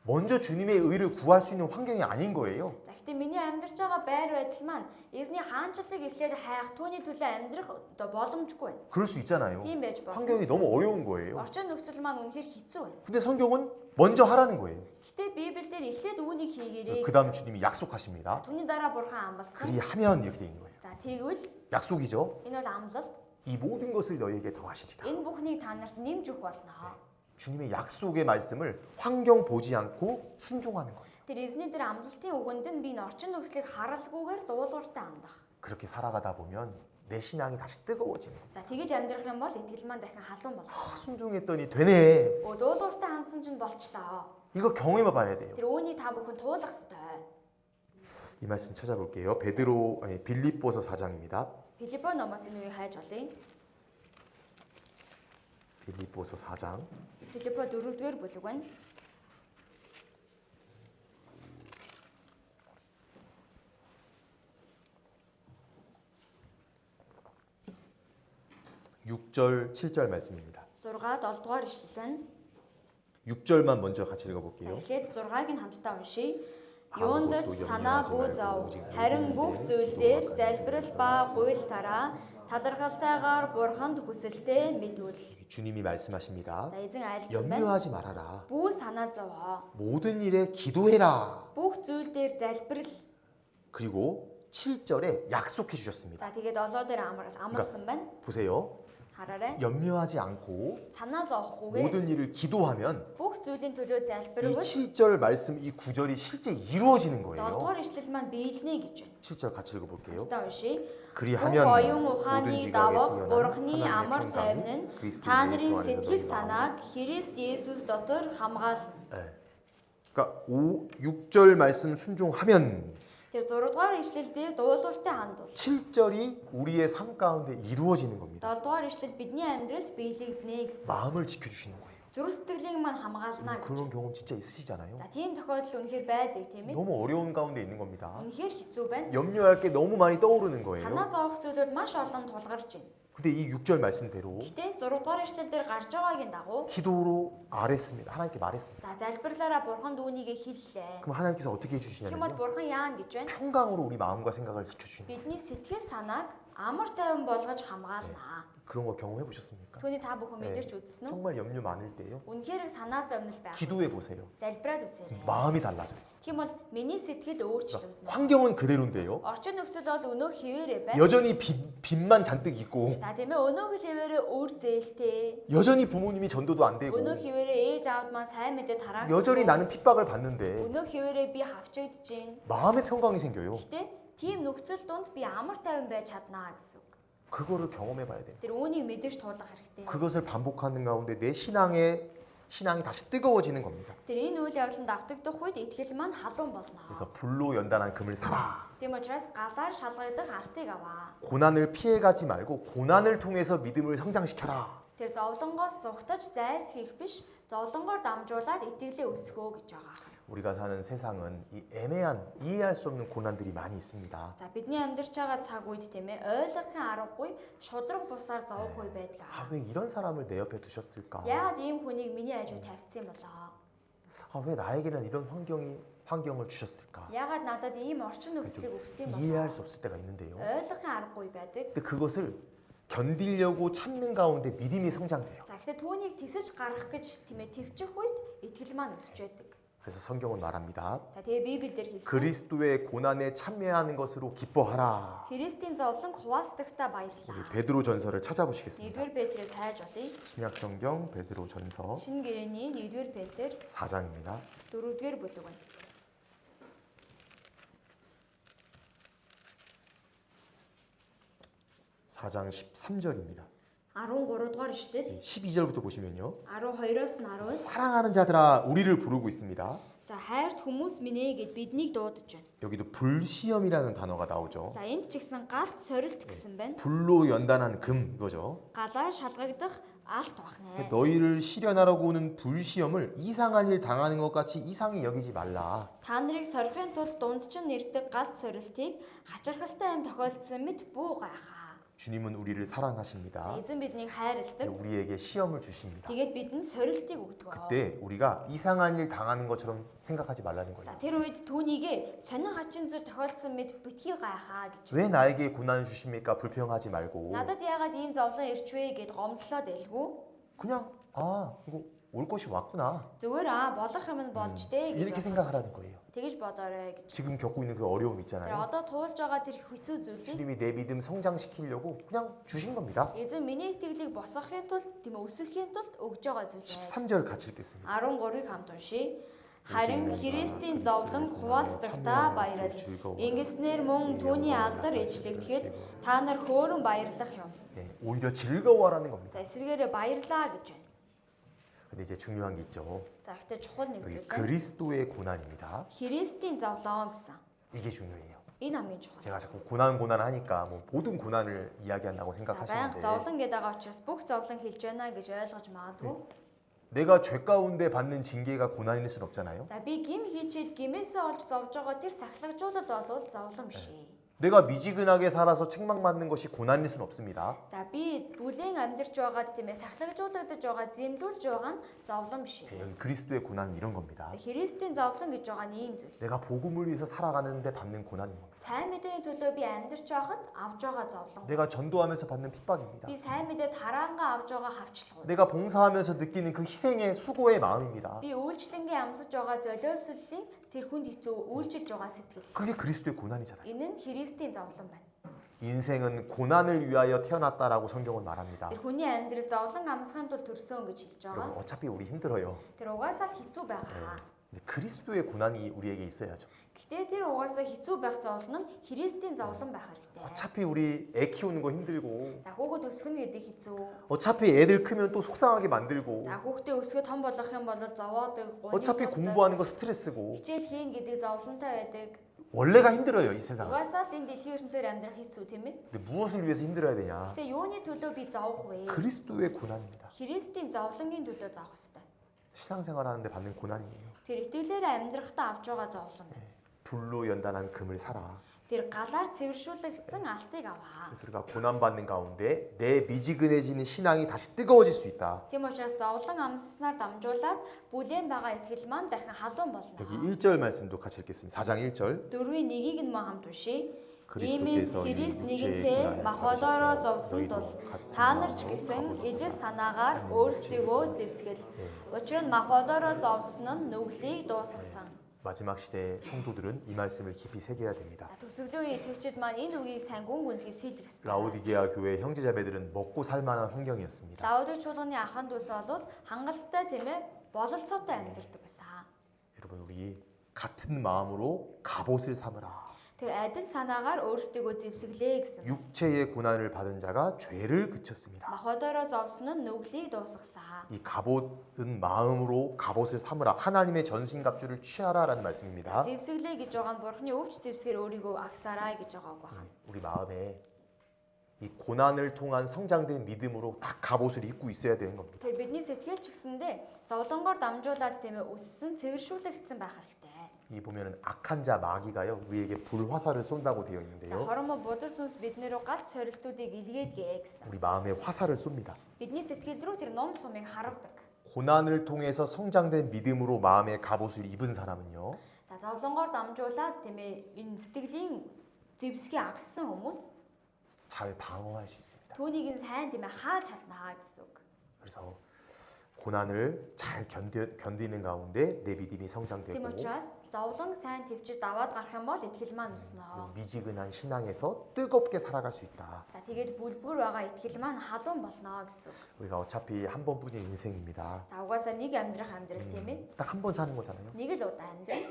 [SPEAKER 1] 먼저 주님의 의를 구할 수 있는 환경이 아닌 거예요.
[SPEAKER 2] За гэхдээ миний амьдарч байгаа байр байдал маань эзний хаанчлалыг эхлээд хайх түүний төлөө амьдрах одоо боломжгүй байна.
[SPEAKER 1] 그럴 수 있잖아요.
[SPEAKER 2] Тийм байж болно.
[SPEAKER 1] 환경이 너무 어려운 거예요.
[SPEAKER 2] Орчин нөхцөл маань үнэхээр хэцүү байна.
[SPEAKER 1] 근데 성경은 먼저 하라는 거예요.
[SPEAKER 2] Гэхдээ Библиэлд эхлээд үүнийг хийгээрэй.
[SPEAKER 1] 그 다음 주님이 약속하십니다.
[SPEAKER 2] Түүний дараа бурхан амласан.
[SPEAKER 1] 그리하면 이렇게 된 거예요.
[SPEAKER 2] За тэгвэл
[SPEAKER 1] 약속이죠.
[SPEAKER 2] энэ бол амлалт.
[SPEAKER 1] 이 모든 것을 너희에게 더하시리라.
[SPEAKER 2] Энэ бүхнийг та нарт нэмж өгөх болно.
[SPEAKER 1] 주님의 약속의 말씀을 환경 보지 않고 순종하는 거예요.
[SPEAKER 2] Тэр эзний тэр амлалтын үгэнд нь би энэ орчин нөхцөлийг харалгүйгээр дуулууртай амдах.
[SPEAKER 1] 그렇게 살아가다 보면 내 신앙이 다시 뜨거워지는 거예요.
[SPEAKER 2] За тэгэж амьдрах юм бол итгэл маань дахин халуун болно.
[SPEAKER 1] 순종했더니 되네.
[SPEAKER 2] Дуулууртай хандсан чинь болчлоо.
[SPEAKER 1] 이거 경험해 봐야 돼요.
[SPEAKER 2] Тэр үүнийг та бүхэн туулах ёстой.
[SPEAKER 1] 이 말씀 찾아볼게요. 빌립보서 4장입니다.
[SPEAKER 2] Филиппо номоос энэ үгийг хайж олъё.
[SPEAKER 1] 빌립보서 4장
[SPEAKER 2] Филиппо 4-р бүлэг байна.
[SPEAKER 1] 6절, 7절 말씀입니다.
[SPEAKER 2] 6, 7 дугаар ишлэл байна.
[SPEAKER 1] 6절만 먼저 같이
[SPEAKER 2] За
[SPEAKER 1] 읽어볼게요.
[SPEAKER 2] эхлээд 6-ыг нь хамтдаа уншийе.
[SPEAKER 1] 아무것도
[SPEAKER 2] Юундаж санаа бүү
[SPEAKER 1] 염려하지
[SPEAKER 2] зов.
[SPEAKER 1] 말고 오직
[SPEAKER 2] Харин
[SPEAKER 1] 믿음으로
[SPEAKER 2] бүх зүйл дээр
[SPEAKER 1] 기도하사
[SPEAKER 2] залбирал ба гуйлтараа талархалтайгаар бурханд хүсэлтэй мэдүүл.
[SPEAKER 1] 주님이 말씀하십니다.
[SPEAKER 2] За эзэн айлцсан байна.
[SPEAKER 1] 염려하지 말아라.
[SPEAKER 2] Бүү санаа зовоо.
[SPEAKER 1] 모든 일에 기도해라.
[SPEAKER 2] Бүх зүйл дээр залбирал.
[SPEAKER 1] 그리고 7절에 약속해 주셨습니다.
[SPEAKER 2] За тэгээд олоо дээр амарсан байна.
[SPEAKER 1] 보세요.
[SPEAKER 2] Хараарай.
[SPEAKER 1] 염려하지 않고
[SPEAKER 2] Санаа зовохгүйгээр
[SPEAKER 1] 모든 일을 기도하면
[SPEAKER 2] бүх зүйлийн төлөө
[SPEAKER 1] 이
[SPEAKER 2] залбирвал
[SPEAKER 1] 7절 말씀 이 구절이 실제 이루어지는
[SPEAKER 2] 7
[SPEAKER 1] 거예요.
[SPEAKER 2] дугаар ишлэл маань биелнэ гэж байна.
[SPEAKER 1] 7절 같이 읽어볼게요.
[SPEAKER 2] Хамтдаа уншийе. Бүх
[SPEAKER 1] 그리하면
[SPEAKER 2] оюун
[SPEAKER 1] 모든
[SPEAKER 2] ухааныг
[SPEAKER 1] 지각에
[SPEAKER 2] давах
[SPEAKER 1] 뛰어난
[SPEAKER 2] Бурхны
[SPEAKER 1] 하나님의
[SPEAKER 2] амар
[SPEAKER 1] 평강이
[SPEAKER 2] тайван нь
[SPEAKER 1] 그리스도
[SPEAKER 2] та нарын
[SPEAKER 1] 예수 안에서
[SPEAKER 2] сэтгэл
[SPEAKER 1] 너희
[SPEAKER 2] санааг Христ Есүс дотор хамгаал.
[SPEAKER 1] 네. 그러니까 6절 말씀 순종하면
[SPEAKER 2] Тэр 6 дугаар ишлэлдээ дуулууртай хандвал
[SPEAKER 1] 7절이 우리의 삶 가운데 이루어지는 겁니다.
[SPEAKER 2] 7 дугаар ишлэл бидний амьдралд биелэгдэнэ гэсэн.
[SPEAKER 1] 마음을 지켜주시는 거예요.
[SPEAKER 2] Зүрх сэтгэлийг маань хамгаална гэж.
[SPEAKER 1] 그런 경험 진짜 있으시잖아요.
[SPEAKER 2] За тийм тохиолдол үнэхээр байдаг тийм ээ.
[SPEAKER 1] 너무 어려운 가운데 있는 겁니다.
[SPEAKER 2] Үнэхээр хэцүү байна.
[SPEAKER 1] 염려할 게 너무 많이 떠오르는 거예요.
[SPEAKER 2] Санаа зовох зүйлүүд маш олон тулгарч байна.
[SPEAKER 1] 근데 이 6절 말씀대로
[SPEAKER 2] Гэтэ 6 дугаар ишлэл дээр гарч байгаагийн дагуу
[SPEAKER 1] 기도로 말했습니다. 하나님께 말했습니다.
[SPEAKER 2] за залбирлаараа бурханд үүнийг хэллээ.
[SPEAKER 1] 그럼 하나님께서 어떻게
[SPEAKER 2] Тийм бол
[SPEAKER 1] 해주시냐면요.
[SPEAKER 2] бурхан яана гэж байна.
[SPEAKER 1] 평강으로 우리 마음과 생각을 지켜주시는 거예요.
[SPEAKER 2] Бидний сэтгэл санааг амар тайван болгож хамгаалнаа.
[SPEAKER 1] 그런 거 경험해 보셨습니까?
[SPEAKER 2] Түүний та бүхэн мэдэрч үзсэн үү?
[SPEAKER 1] 정말 염려 많을 때요.
[SPEAKER 2] Үнэхээр санаа зовнил байх.
[SPEAKER 1] 기도해 보세요.
[SPEAKER 2] Залбираад үзээрэй.
[SPEAKER 1] 마음이 달라져요.
[SPEAKER 2] Тийм бол миний сэтгэл өөрчлөгдөнө.
[SPEAKER 1] 환경은 그대로인데요.
[SPEAKER 2] Орчин нөхцөл бол өнөөх хിവэрэ байна.
[SPEAKER 1] 여전히 빚만 잔뜩 있고
[SPEAKER 2] За тийм ээ өнөөх хിвэрэ өөр зээлтэй.
[SPEAKER 1] 여전히 부모님이 전도도 안 되고
[SPEAKER 2] Өнөөх хിвэрэ ээж аавд маань сайн мэдээ тараагдав.
[SPEAKER 1] 여전히 나는 핍박을 받는데
[SPEAKER 2] Өнөөх хിвэрэ би хавчэгдэж байна.
[SPEAKER 1] 마음의 평강이 생겨요.
[SPEAKER 2] Гэтэ тийм нөхцөл донд би амар тайван байж чаднаа гэсэн үг.
[SPEAKER 1] 그거를 경험해 봐야 돼요.
[SPEAKER 2] Тэр үүнийг мэдэрч туулах хэрэгтэй.
[SPEAKER 1] 그것을 반복하는 가운데 내 신앙이 다시 뜨거워지는 겁니다.
[SPEAKER 2] Тэр энэ үйл явдланд автагдах үед итгэл маань халуун болно.
[SPEAKER 1] 그래서 불로 연단한 금을 사라.
[SPEAKER 2] Тийм учраас галаар шалгагдах алтыг аваа.
[SPEAKER 1] 고난을 피해가지 말고 고난을 통해서 믿음을 성장시켜라.
[SPEAKER 2] Тэр зовлонгоос зугтаж зайлсхийх биш, зовлонгоор дамжуулаад итгэлээ өсгөө гэж байгаа.
[SPEAKER 1] 우리가 사는 세상은 이 애매한 이해할 수 없는 고난들이 많이 있습니다.
[SPEAKER 2] За бидний амьдарч байгаа цаг үед тийм ээ ойлгохын аргагүй шудраг бусаар зовох үе байдаг.
[SPEAKER 1] 아, 왜 이런 사람을 내 옆에 두셨을까?
[SPEAKER 2] Яагаад ийм хүнийг миний хажуу тавьсан юм болоо?
[SPEAKER 1] 아, 왜 나에게는 이런 환경을 주셨을까?
[SPEAKER 2] Яагаад надад ийм орчин нөхцөлийг өгсөн юм
[SPEAKER 1] 이해할
[SPEAKER 2] болоо?
[SPEAKER 1] 수 없을 때가 있는데요.
[SPEAKER 2] Ойлгохын аргагүй байдаг.
[SPEAKER 1] 근데 그것을 견디려고 참는 가운데 믿음이 성장돼요.
[SPEAKER 2] За гэхдээ түүнийг тисэж гарах гэж тийм ээ төвчих үед итгэл маань өсөж байдаг.
[SPEAKER 1] 그래서 성경은 말합니다.
[SPEAKER 2] За тэгээ Библиэлд хэлсэн.
[SPEAKER 1] 그리스도의 고난에 참여하는 것으로 기뻐하라.
[SPEAKER 2] Христийн зовлон хуваалцдагтаа
[SPEAKER 1] 우리
[SPEAKER 2] баярлаа.
[SPEAKER 1] 베드로 전서를 찾아보시겠습니다.
[SPEAKER 2] 1-р Петрээс хайж олъё.
[SPEAKER 1] 신약 성경 베드로 전서
[SPEAKER 2] Шинэ гэрээний 1-р Петр
[SPEAKER 1] 4장입니다.
[SPEAKER 2] 4-р бүлэг байна.
[SPEAKER 1] 4장 13절입니다.
[SPEAKER 2] 13 дугаар ишлэл
[SPEAKER 1] 12절부터 보시면요.
[SPEAKER 2] 12-оос нь 10.
[SPEAKER 1] 사랑하는 자들아 우리를 부르고 있습니다.
[SPEAKER 2] За хайрт хүмүүс минь ээ гэд биднийг дуудаж байна.
[SPEAKER 1] 여기도 불시험이라는 단어가 나오죠.
[SPEAKER 2] За энд ч гэсэн галт сорилт гэсэн байна.
[SPEAKER 1] 불로 연단한 금 이거죠.
[SPEAKER 2] Галаар шалгагдах алт бахнэ.
[SPEAKER 1] 너희를 시련하려고 오는 불시험을 이상한 일 당하는 것 같이 이상히 여기지 말라.
[SPEAKER 2] Та нарыг сорихын тулд дунд чинь нэрдэг галт сорилтыг хачирхалтай юм тохиолдсон мэт бүү гайхаа.
[SPEAKER 1] 주님은 우리를
[SPEAKER 2] За
[SPEAKER 1] 사랑하십니다.
[SPEAKER 2] эзэн биднийг хайрладаг.
[SPEAKER 1] 우리에게 시험을 주십니다.
[SPEAKER 2] Тэгээд бидэнд сорилтыг өгдөг.
[SPEAKER 1] 그때 우리가 이상한 일 당하는 것처럼 생각하지 말라는
[SPEAKER 2] За
[SPEAKER 1] 거예요.
[SPEAKER 2] тэр үед түүнийг сонин хачин зүйл тохиолдсон мэд битгий гайхаа гэж.
[SPEAKER 1] 왜 나에게 고난을 주십니까? 불평하지 말고
[SPEAKER 2] Надад яагаад ийм зовлон ирч вэ гэд гомдлоод элгүй.
[SPEAKER 1] 그냥 이거 올 것이 왔구나
[SPEAKER 2] Зүгээр болох юм нь болж дээ
[SPEAKER 1] 이렇게
[SPEAKER 2] гэж
[SPEAKER 1] 생각하라는 거예요.
[SPEAKER 2] тэгэж бодоорой гэж.
[SPEAKER 1] 지금 겪고 있는 그 어려움
[SPEAKER 2] Тэр
[SPEAKER 1] 있잖아요.
[SPEAKER 2] одоо туулж байгаа тэр хэцүү зүйлийг
[SPEAKER 1] 주님이 내 믿음 성장시키려고 그냥 주신 겁니다.
[SPEAKER 2] эзэн миний итгэлийг босгохын тулд тийм өсгөхийн тулд өгж байгаа зүйл байна.
[SPEAKER 1] 13절 같이 읽겠습니다.
[SPEAKER 2] 13-ыг хамт уншийе. Харин Христийн зовлон хуваалцдагтаа баярал. Ингэснээр мөн түүний алдар ижлэгдэхэд та нар хөөрөн баярлах юм.
[SPEAKER 1] 네, 오히려 즐거워하라는 겁니다.
[SPEAKER 2] За эсвэргээрээ баярлаа гэж байна.
[SPEAKER 1] 근데 이제 중요한 게 있죠.
[SPEAKER 2] За гэхдээ чухал нэг
[SPEAKER 1] 여기
[SPEAKER 2] зүйл байна.
[SPEAKER 1] 그리스도의 고난입니다.
[SPEAKER 2] Христийн зовлон гэсэн.
[SPEAKER 1] 이게 중요해요.
[SPEAKER 2] Энэ хамгийн чухал.
[SPEAKER 1] 제가 자꾸 고난 하니까 뭐 모든 고난을 이야기한다고
[SPEAKER 2] За баян
[SPEAKER 1] 생각하시는데
[SPEAKER 2] зовлон гэдэг байгаа учраас бүх зовлон хэлж байна гэж ойлгож магадгүй.
[SPEAKER 1] 내가 죄 가운데 받는 징계가 고난일 순 없잖아요.
[SPEAKER 2] За би гим хийчээд гимээсээ олж зовж байгаа тэр сахлагжуулал бол зовлон биш ээ.
[SPEAKER 1] 내가 미지근하게 살아서 책망받는 것이 고난일 순 없습니다.
[SPEAKER 2] За би бүлээн амьдарч байгаад тийм ээ сахлагжуулагдаж байгаа зэмлүүлж байгаа нь зовлон биш
[SPEAKER 1] 네,
[SPEAKER 2] ээ.
[SPEAKER 1] 여기 그리스도의 고난은 이런 겁니다.
[SPEAKER 2] За Христийн зовлон гэж байгаа нь ийм зүйл.
[SPEAKER 1] 내가 복음을 위해서 살아가는데 받는 고난인 겁니다.
[SPEAKER 2] Сайн мэдээний төлөө би амьдарч байхад авж байгаа зовлон.
[SPEAKER 1] 내가 전도하면서 받는 핍박입니다.
[SPEAKER 2] Би сайн мэдээ тараангаа авж байгаа хавчлага.
[SPEAKER 1] 내가 봉사하면서 느끼는 그 희생의 수고의 마음입니다.
[SPEAKER 2] Би үйлчлэнгээ амсаж байгаа золиослолын тэр хүнд хэцүү үйлчилж байгаа сэтгэл.
[SPEAKER 1] 그게 그리스도의 고난이잖아요.
[SPEAKER 2] Энэ нь Христийн зовлон байна.
[SPEAKER 1] 인생은 고난을 위하여 태어났다라고 성경은 말합니다.
[SPEAKER 2] Тэр хүний амьдрал зовлон амсахын тулд төрсөн гэж хэлж
[SPEAKER 1] 여러분
[SPEAKER 2] байгаа.
[SPEAKER 1] 어차피 우리 힘들어요.
[SPEAKER 2] Тэр угаасаа л хэцүү байгаа.
[SPEAKER 1] 근데 그리스도의 고난이 우리에게 있어야죠.
[SPEAKER 2] Гэтэ тэр угаасаа хэцүү байх зовлон нь Христийн зовлон байх хэрэгтэй.
[SPEAKER 1] 어차피 우리 애 키우는 거 힘들고
[SPEAKER 2] За хүүхэд өсгөх нь гэдэг хэцүү.
[SPEAKER 1] 어차피 애들 크면 또 속상하게 만들고
[SPEAKER 2] За хүүхдээ өсгөө том болох юм бол зовоодаг,
[SPEAKER 1] 어차피 공부하는 거 스트레스고
[SPEAKER 2] хичээл хийн гэдэг зовлонтой байдаг.
[SPEAKER 1] 원래가 힘들어요 이 세상은.
[SPEAKER 2] Угаасаа л энэ дэлхийн ертөнцөөр амьдрах хэцүү тийм ээ.
[SPEAKER 1] 근데 무엇을 위해서 힘들어야 되냐?
[SPEAKER 2] Гэтэ юуны төлөө би зовох вэ?
[SPEAKER 1] 그리스도의 고난입니다.
[SPEAKER 2] Христийн зовлонгийн төлөө зовох хэрэгтэй.
[SPEAKER 1] 신앙생활하는데 받는 고난이에요.
[SPEAKER 2] Тэр итгэлээрээ амьдрахтаа авч байгаа зовлон байна.
[SPEAKER 1] 불로 연단한 금을 사라.
[SPEAKER 2] Тэр галаар цэвэршүүлэгдсэн алтыг аваа.
[SPEAKER 1] 그래서 우리가 고난받는 가운데 내 미지근해지는 신앙이 다시 뜨거워질 수 있다.
[SPEAKER 2] Тийм учраас зовлон амсснаар дамжуулаад бүлээн байгаа итгэл маань дахин халуун
[SPEAKER 1] 여기
[SPEAKER 2] болно.
[SPEAKER 1] 1절 말씀도 같이 읽겠습니다. 4장 1절.
[SPEAKER 2] 4-ийн 1-ийг нь мөн хамт уншийе.
[SPEAKER 1] 그리스도께서
[SPEAKER 2] Христ
[SPEAKER 1] 이
[SPEAKER 2] нэгэнтээ
[SPEAKER 1] 육체의
[SPEAKER 2] махбодороо
[SPEAKER 1] 고난을
[SPEAKER 2] зовсон
[SPEAKER 1] 너희도
[SPEAKER 2] тул
[SPEAKER 1] 같은
[SPEAKER 2] та нар
[SPEAKER 1] 마음으로
[SPEAKER 2] ч гэсэн
[SPEAKER 1] 가보소서.
[SPEAKER 2] ижил санаагаар өөрсдийгөө зэвсгэл. Учир нь махбодороо зовсон нь нүглийг дуусгасан.
[SPEAKER 1] 마지막 시대의 성도들은 이 말씀을 깊이 새겨야 됩니다.
[SPEAKER 2] За төгсгөлийн итгэгчид маань энэ үгийг сайн гүн гүнзгий сэлэх ёстой.
[SPEAKER 1] 라오디게아 교회 형제자매들은 먹고 살 만한 환경이었습니다.
[SPEAKER 2] Лаудик чуулганы аханд ус бол хангалттай тийм ээ бололцоотой амьдардаг байсан.
[SPEAKER 1] 여러분 우리 같은 마음으로 갑옷을 삼으라.
[SPEAKER 2] Тэр адил санаагаар өөрсдийгөө зэвсгэлээ гэсэн.
[SPEAKER 1] 육체의 고난을 받은 자가 죄를 그쳤습니다.
[SPEAKER 2] Махбодороо зовсон нь нүглийг дуусгасан.
[SPEAKER 1] 이 갑옷은 마음으로 갑옷을 삼으라. 하나님의 전신갑주를 취하라라는 말씀입니다.
[SPEAKER 2] Зэвсгэлээ гэж байгаа нь бурхны өвч зэвсгээр өөрийгөө агсаарай гэж байгаа үг байна.
[SPEAKER 1] 우리 마음에 이 고난을 통한 성장된 믿음으로 딱 갑옷을 입고 있어야 되는 겁니다.
[SPEAKER 2] Тэр бидний сэтгэл ч гэсэндээ зовлонгоор дамжуулаад тийм ээ өссөн цэвэршүүлэгдсэн байх хэрэгтэй.
[SPEAKER 1] 이 보면은 악한 자 마귀가요 우리에게 불화살을 쏜다고 되어
[SPEAKER 2] За
[SPEAKER 1] 있는데요.
[SPEAKER 2] хормоо бузар сүнс биднэрөө галт сорилтуудыг илгээдгээ гэсэн.
[SPEAKER 1] 우리 마음에 화살을 쏩니다.
[SPEAKER 2] Бидний сэтгэл рүү тэр ном сумыг харавдаг.
[SPEAKER 1] 고난을 통해서 성장된 믿음으로 마음의 갑옷을 입은 사람은요.
[SPEAKER 2] За зовлонгоор дамжуулаад тийм ээ энэ сэтгэлийн зэвсгийг агссан хүмүүс
[SPEAKER 1] 잘 방어할 수 있습니다.
[SPEAKER 2] түүнийг нь сайн тийм ээ хааж чаднаа гэсэн үг.
[SPEAKER 1] 그래서 고난을 잘 견디는 가운데 내 믿음이
[SPEAKER 2] Тийм
[SPEAKER 1] 성장되고
[SPEAKER 2] учраас зовлон сайн твчид даваад гарах юм бол итгэл маань өснө.
[SPEAKER 1] 미지근한 신앙에서 뜨겁게 살아갈 수 있다.
[SPEAKER 2] За тэгээд бүлбэр байгаа итгэл маань халуун болно гэсэн үг.
[SPEAKER 1] 우리가 어차피 한 번뿐인 인생입니다.
[SPEAKER 2] За угаасаа нэг амьдрах амьдрал тийм ээ.
[SPEAKER 1] 딱 한 번 사는 거잖아요.
[SPEAKER 2] Нэг л удаа амьдрал.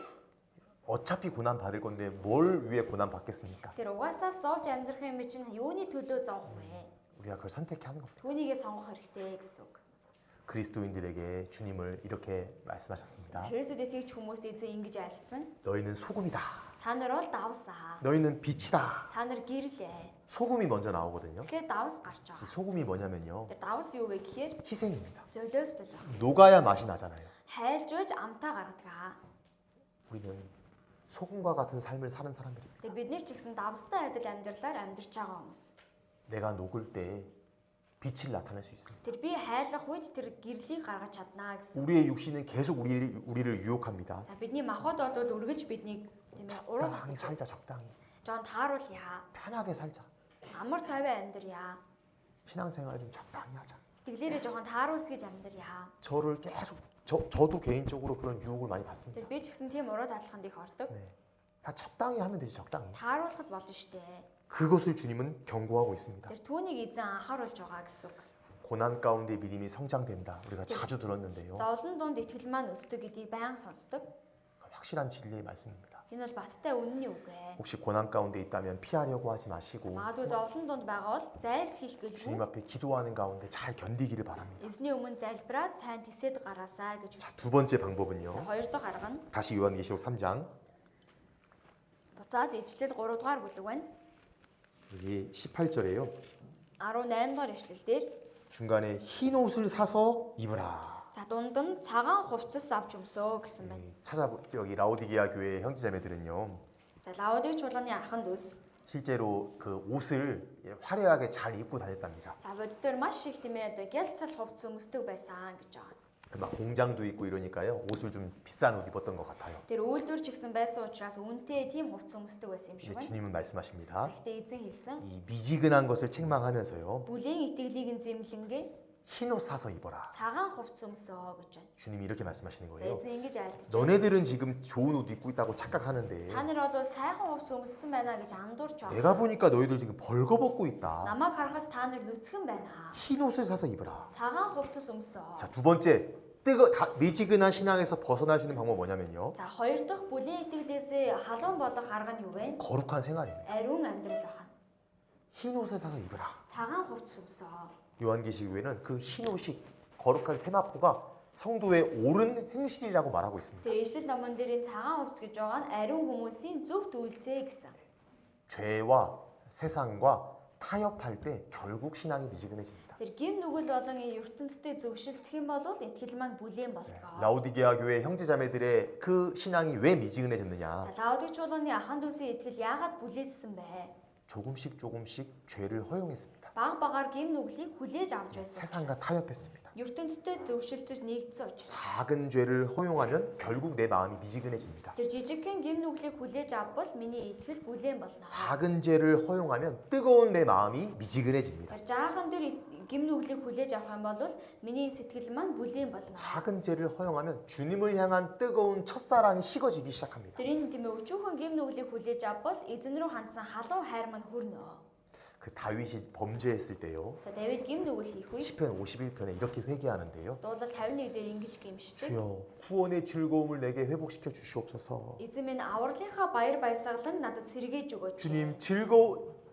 [SPEAKER 1] 어차피 고난 받을 건데 뭘 위해 고난 받겠습니까?
[SPEAKER 2] Тэр угаасаа л зовж амьдрах юм чинь юуны төлөө зовх вэ?
[SPEAKER 1] 우리가 그걸 선택해야 하는 겁니다.
[SPEAKER 2] Түүнийгээ сонгох хэрэгтэй гэсэн үг.
[SPEAKER 1] 그리스도인들에게 주님을 이렇게 말씀하셨습니다.
[SPEAKER 2] Христэд итгэж хүмүүст эзэн ингэж айлцсан.
[SPEAKER 1] 너희는 소금이다.
[SPEAKER 2] Та нар бол давсаа.
[SPEAKER 1] 너희는 빛이다.
[SPEAKER 2] Та нар гэрлээ.
[SPEAKER 1] 소금이 먼저 나오거든요.
[SPEAKER 2] Тэгэхээр давс гарч
[SPEAKER 1] 이
[SPEAKER 2] байгаа.
[SPEAKER 1] 소금이 뭐냐면요.
[SPEAKER 2] Тэр давс юу вэ гэхээр
[SPEAKER 1] 희생입니다.
[SPEAKER 2] золиостол байна.
[SPEAKER 1] 녹아야 맛이 나잖아요.
[SPEAKER 2] Хайлж байж амтаа гаргадаг.
[SPEAKER 1] 우리는 소금과 같은 삶을 사는 사람들입니다.
[SPEAKER 2] Тэгээ бид нэр ч гэсэн давстай адил амьдралаар амьдарч байгаа хүмүүс.
[SPEAKER 1] 내가 녹을 때 빛을 나타낼 수 있습니다.
[SPEAKER 2] Тэр би хайлах үед тэр гэрлийг гаргаж чаднаа гэсэн.
[SPEAKER 1] 우리의 육신은 계속 우리를 유혹합니다.
[SPEAKER 2] За бидний махбод бол үргэлж биднийг тийм ээ уруу
[SPEAKER 1] 적당히
[SPEAKER 2] татаж.
[SPEAKER 1] 살자, 적당히.
[SPEAKER 2] Жон тааруулъя.
[SPEAKER 1] 편하게 살자.
[SPEAKER 2] Амар тайван амьдрья.
[SPEAKER 1] 신앙생활 좀 적당히 하자.
[SPEAKER 2] Итгэлээрээ жоохон тааруулсгийж амьдрья.
[SPEAKER 1] 저를 계속 저도 개인적으로 그런 유혹을 많이 받습니다.
[SPEAKER 2] Тэр би ч гэсэн тийм уруу татлаханд их ордог.
[SPEAKER 1] 네. 다 적당히 하면 되지, 적당히.
[SPEAKER 2] Тааруулахад болно штэ.
[SPEAKER 1] 그것을 주님은 경고하고 있습니다.
[SPEAKER 2] Тэр түүнийг эзэн анхааруулж байгаа гэсэн үг.
[SPEAKER 1] 고난 가운데 믿음이 성장된다. 우리가 자주 들었는데요.
[SPEAKER 2] Зовлон донд итгэл маань өсдөг гэдгийг байнга сонсдог.
[SPEAKER 1] 확실한 진리의 말씀입니다.
[SPEAKER 2] Энэ бол баттай үнний үг ээ.
[SPEAKER 1] 혹시 고난 가운데 있다면 피하려고 하지 마시고
[SPEAKER 2] Магадгүй зовлон донд байгаа бол зайлсхийх
[SPEAKER 1] 주님
[SPEAKER 2] гэлгүй.
[SPEAKER 1] 앞에 기도하는 가운데 잘 견디기를 바랍니다.
[SPEAKER 2] Эзний өмнө залбираад сайн тисэд гараасаа гэж
[SPEAKER 1] 자,
[SPEAKER 2] хүсдэг.
[SPEAKER 1] 두 번째
[SPEAKER 2] За
[SPEAKER 1] 방법은요.
[SPEAKER 2] хоёр дахь арга нь
[SPEAKER 1] 다시 요한계시록 3장
[SPEAKER 2] буцаад ижилэл 3 дугаар бүлэг байна.
[SPEAKER 1] 여기 18절에요.
[SPEAKER 2] 18 дугаар ишлэл дээр
[SPEAKER 1] 중간에 흰 옷을 사서 입으라.
[SPEAKER 2] за дунд нь цагаан хувцас авч өмсөө гэсэн байна.
[SPEAKER 1] 여기 라오디게아 교회 형제자매들은요.
[SPEAKER 2] За Лаодик чуулганы ахын дүүс.
[SPEAKER 1] 실제로 그 옷을 화려하게 잘 입고 다녔답니다.
[SPEAKER 2] За боддоор маш их тийм ээ гялцал хувцас өмсдөг байсан гэж байгаа.
[SPEAKER 1] 막 공장도 있고 이러니까요. 옷을 좀 비싼 옷 입었던 것 같아요.
[SPEAKER 2] Тэр үйлдвэр ч гэсэн байсан учраас үнэтэй тийм хувцас өмсдөг байсан юм шиг
[SPEAKER 1] 근데
[SPEAKER 2] байна.
[SPEAKER 1] 주님은 말씀하십니다.
[SPEAKER 2] Гэхдээ эзэн хэлсэн
[SPEAKER 1] 이 미지근한 것을 책망하면서요.
[SPEAKER 2] бүлийн итгэлийг нь зэмлэнгээ
[SPEAKER 1] 흰 옷 사서 입어라.
[SPEAKER 2] цагаан хувцас өмсөө гэж байна.
[SPEAKER 1] 주님이 이렇게 말씀하시는
[SPEAKER 2] За
[SPEAKER 1] 거예요.
[SPEAKER 2] эзэн ингэж айлтж байна.
[SPEAKER 1] 너네들은 지금 좋은 옷 입고 있다고 착각하는데
[SPEAKER 2] Та нар бол сайхан хувцас өмссөн байна гэж андуурч байгаа.
[SPEAKER 1] 내가 보니까 너희들 지금 벌거벗고 있다.
[SPEAKER 2] Намайг харахад та нар нүцгэн байна.
[SPEAKER 1] 흰 옷을 사서 입어라.
[SPEAKER 2] Цагаан хувцас өмсөө.
[SPEAKER 1] 자, 두 번째 미지근한 신앙에서 벗어날 수 있는 방법 뭐냐면요.
[SPEAKER 2] За хоёр дахь бүлийн итгэлээсээ халуун болох арга нь юу вэ?
[SPEAKER 1] 거룩한 생활입니다.
[SPEAKER 2] Ариун амьдрал байна.
[SPEAKER 1] 흰 옷을 사서 입어라.
[SPEAKER 2] Цагаан хувцас өмсөө.
[SPEAKER 1] 요한계시록에는 그 흰 옷이 거룩한 세마포가 성도의 옳은 행실이라고 말하고 있습니다.
[SPEAKER 2] Тэр ишлэл номон дээр цагаан хувцас гэж байгаа нь ариун хүмүүсийн зөв зүйлсээ гэсэн.
[SPEAKER 1] 죄와 세상과 타협할 때 결국 신앙이 미지근해집니다.
[SPEAKER 2] Тэр гим нүгэл болон энэ ертөнцийн зөвшөлдөх юм бол итгэл маань бүлээн болдог.
[SPEAKER 1] 라오디게아 교회 형제자매들의 그 신앙이 왜 미지근해졌느냐?
[SPEAKER 2] За Лаодик чуулганы ахан дүүсийн итгэл яагаад бүлээссэн бэ?
[SPEAKER 1] 조금씩 죄를 허용했습니다.
[SPEAKER 2] Баг багаар гим нүглийг хүлээж авч байсан.
[SPEAKER 1] 세상과 타협했습니다.
[SPEAKER 2] ертөнцийн зөвшөлдөж нэгдсэн учраас.
[SPEAKER 1] 작은 죄를 허용하면 결국 내 마음이 미지근해집니다.
[SPEAKER 2] Тэр жижигхэн гим нүглийг хүлээж авбал миний итгэл бүлээн болно.
[SPEAKER 1] 작은 죄를 허용하면 뜨거운 내 마음이 미지근해집니다.
[SPEAKER 2] Тэр жаахан дээр гим нүглийг хүлээж авах юм бол миний сэтгэл маань бүлээн болно.
[SPEAKER 1] 작은 죄를 허용하면 주님을 향한 뜨거운 첫사랑이 식어지기 시작합니다.
[SPEAKER 2] Тэрийн тийм ээ өчүүхэн гим нүглийг хүлээж авбал эзэн рүү хандсан халуун хайр маань хүрнэ.
[SPEAKER 1] 그 다윗이 범죄했을 때요.
[SPEAKER 2] За Давид гим нүгэл хийх үе
[SPEAKER 1] 시편 51편에 이렇게 회개하는데요.
[SPEAKER 2] дуулал 51 дээр ингэж гимшдэг.
[SPEAKER 1] 주여 구원의 즐거움을 내게 회복시켜 주시옵소서.
[SPEAKER 2] Эзэн минь авралынхаа баяр баясгалан надад сэргээж өгөөч.
[SPEAKER 1] 주님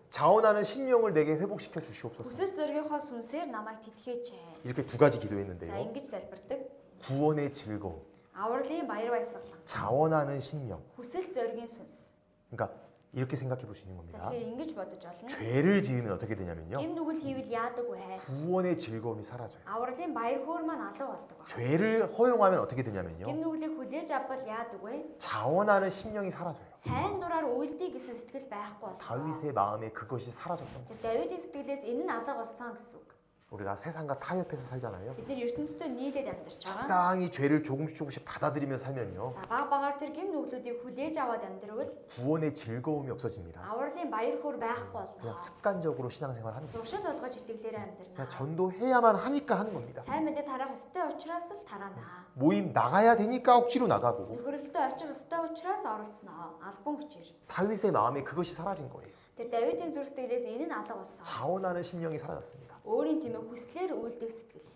[SPEAKER 1] 자원하는 심령을 내게 회복시켜 주시옵소서.
[SPEAKER 2] Хүсэл зоригийнхоо сүнсээр намайг тэтгээж.
[SPEAKER 1] 이렇게 두 가지
[SPEAKER 2] За
[SPEAKER 1] 기도했는데요.
[SPEAKER 2] ингэж залбирдаг.
[SPEAKER 1] 구원의 즐거움,
[SPEAKER 2] Авралын баяр баясгалан,
[SPEAKER 1] 자원하는 심령.
[SPEAKER 2] хүсэл зоригийн сүнс.
[SPEAKER 1] 그러니까 이렇게 생각해 보시는
[SPEAKER 2] За
[SPEAKER 1] 겁니다.
[SPEAKER 2] тэгэхээр ингэж бодож болно.
[SPEAKER 1] 죄를 지으면 어떻게 되냐면요.
[SPEAKER 2] Гим нүгэл хийвэл яадаг вэ?
[SPEAKER 1] 구원의 즐거움이 사라져요.
[SPEAKER 2] Авралын баяр хөөр маань алга болдог.
[SPEAKER 1] 죄를 허용하면 어떻게 되냐면요.
[SPEAKER 2] Гим нүглийг хүлээж авбал яадаг вэ?
[SPEAKER 1] 자원하는 심령이 사라져요.
[SPEAKER 2] Сайн дураар үйлдэй гэсэн сэтгэл байхгүй болдог.
[SPEAKER 1] 다윗의 마음에 그것이 사라졌던 거예요.
[SPEAKER 2] Тэр Давидын сэтгэлээс энэ нь алга болсон гэсэн үг.
[SPEAKER 1] 우리가 세상과 타협해서 살잖아요.
[SPEAKER 2] Бид нар ертөнцийн нийлээд амьдарч байгаа.
[SPEAKER 1] 적당히 죄를 조금씩 받아들이며 살면요.
[SPEAKER 2] За баг багаар тэр гим нүглүүдийг хүлээж аваад амьдрал
[SPEAKER 1] 구원의 즐거움이 없어집니다.
[SPEAKER 2] авралын баяр хөөр байхгүй
[SPEAKER 1] 그냥
[SPEAKER 2] болно.
[SPEAKER 1] 습관적으로 신앙생활 하는 거예요.
[SPEAKER 2] Зуршил болгож итгэлээр амьдрна.
[SPEAKER 1] 그냥 전도해야만 하니까 하는 겁니다.
[SPEAKER 2] Сайн мэдээ тарах ёстой учраас л тараана.
[SPEAKER 1] 모임 나가야 되니까 억지로 나가고
[SPEAKER 2] Нөхөрлөлтөд очих ёстой учраас оролцсноо. Албан хүчээр.
[SPEAKER 1] 다윗의 마음에 그것이 사라진 거예요.
[SPEAKER 2] Тэр Давидын зүрх сэтгэлээс энэ нь алга болсон.
[SPEAKER 1] 자원하는 심령이 사라졌습니다.
[SPEAKER 2] Өөрийн тийм ээ хүслээр үйлдэх сэтгэл.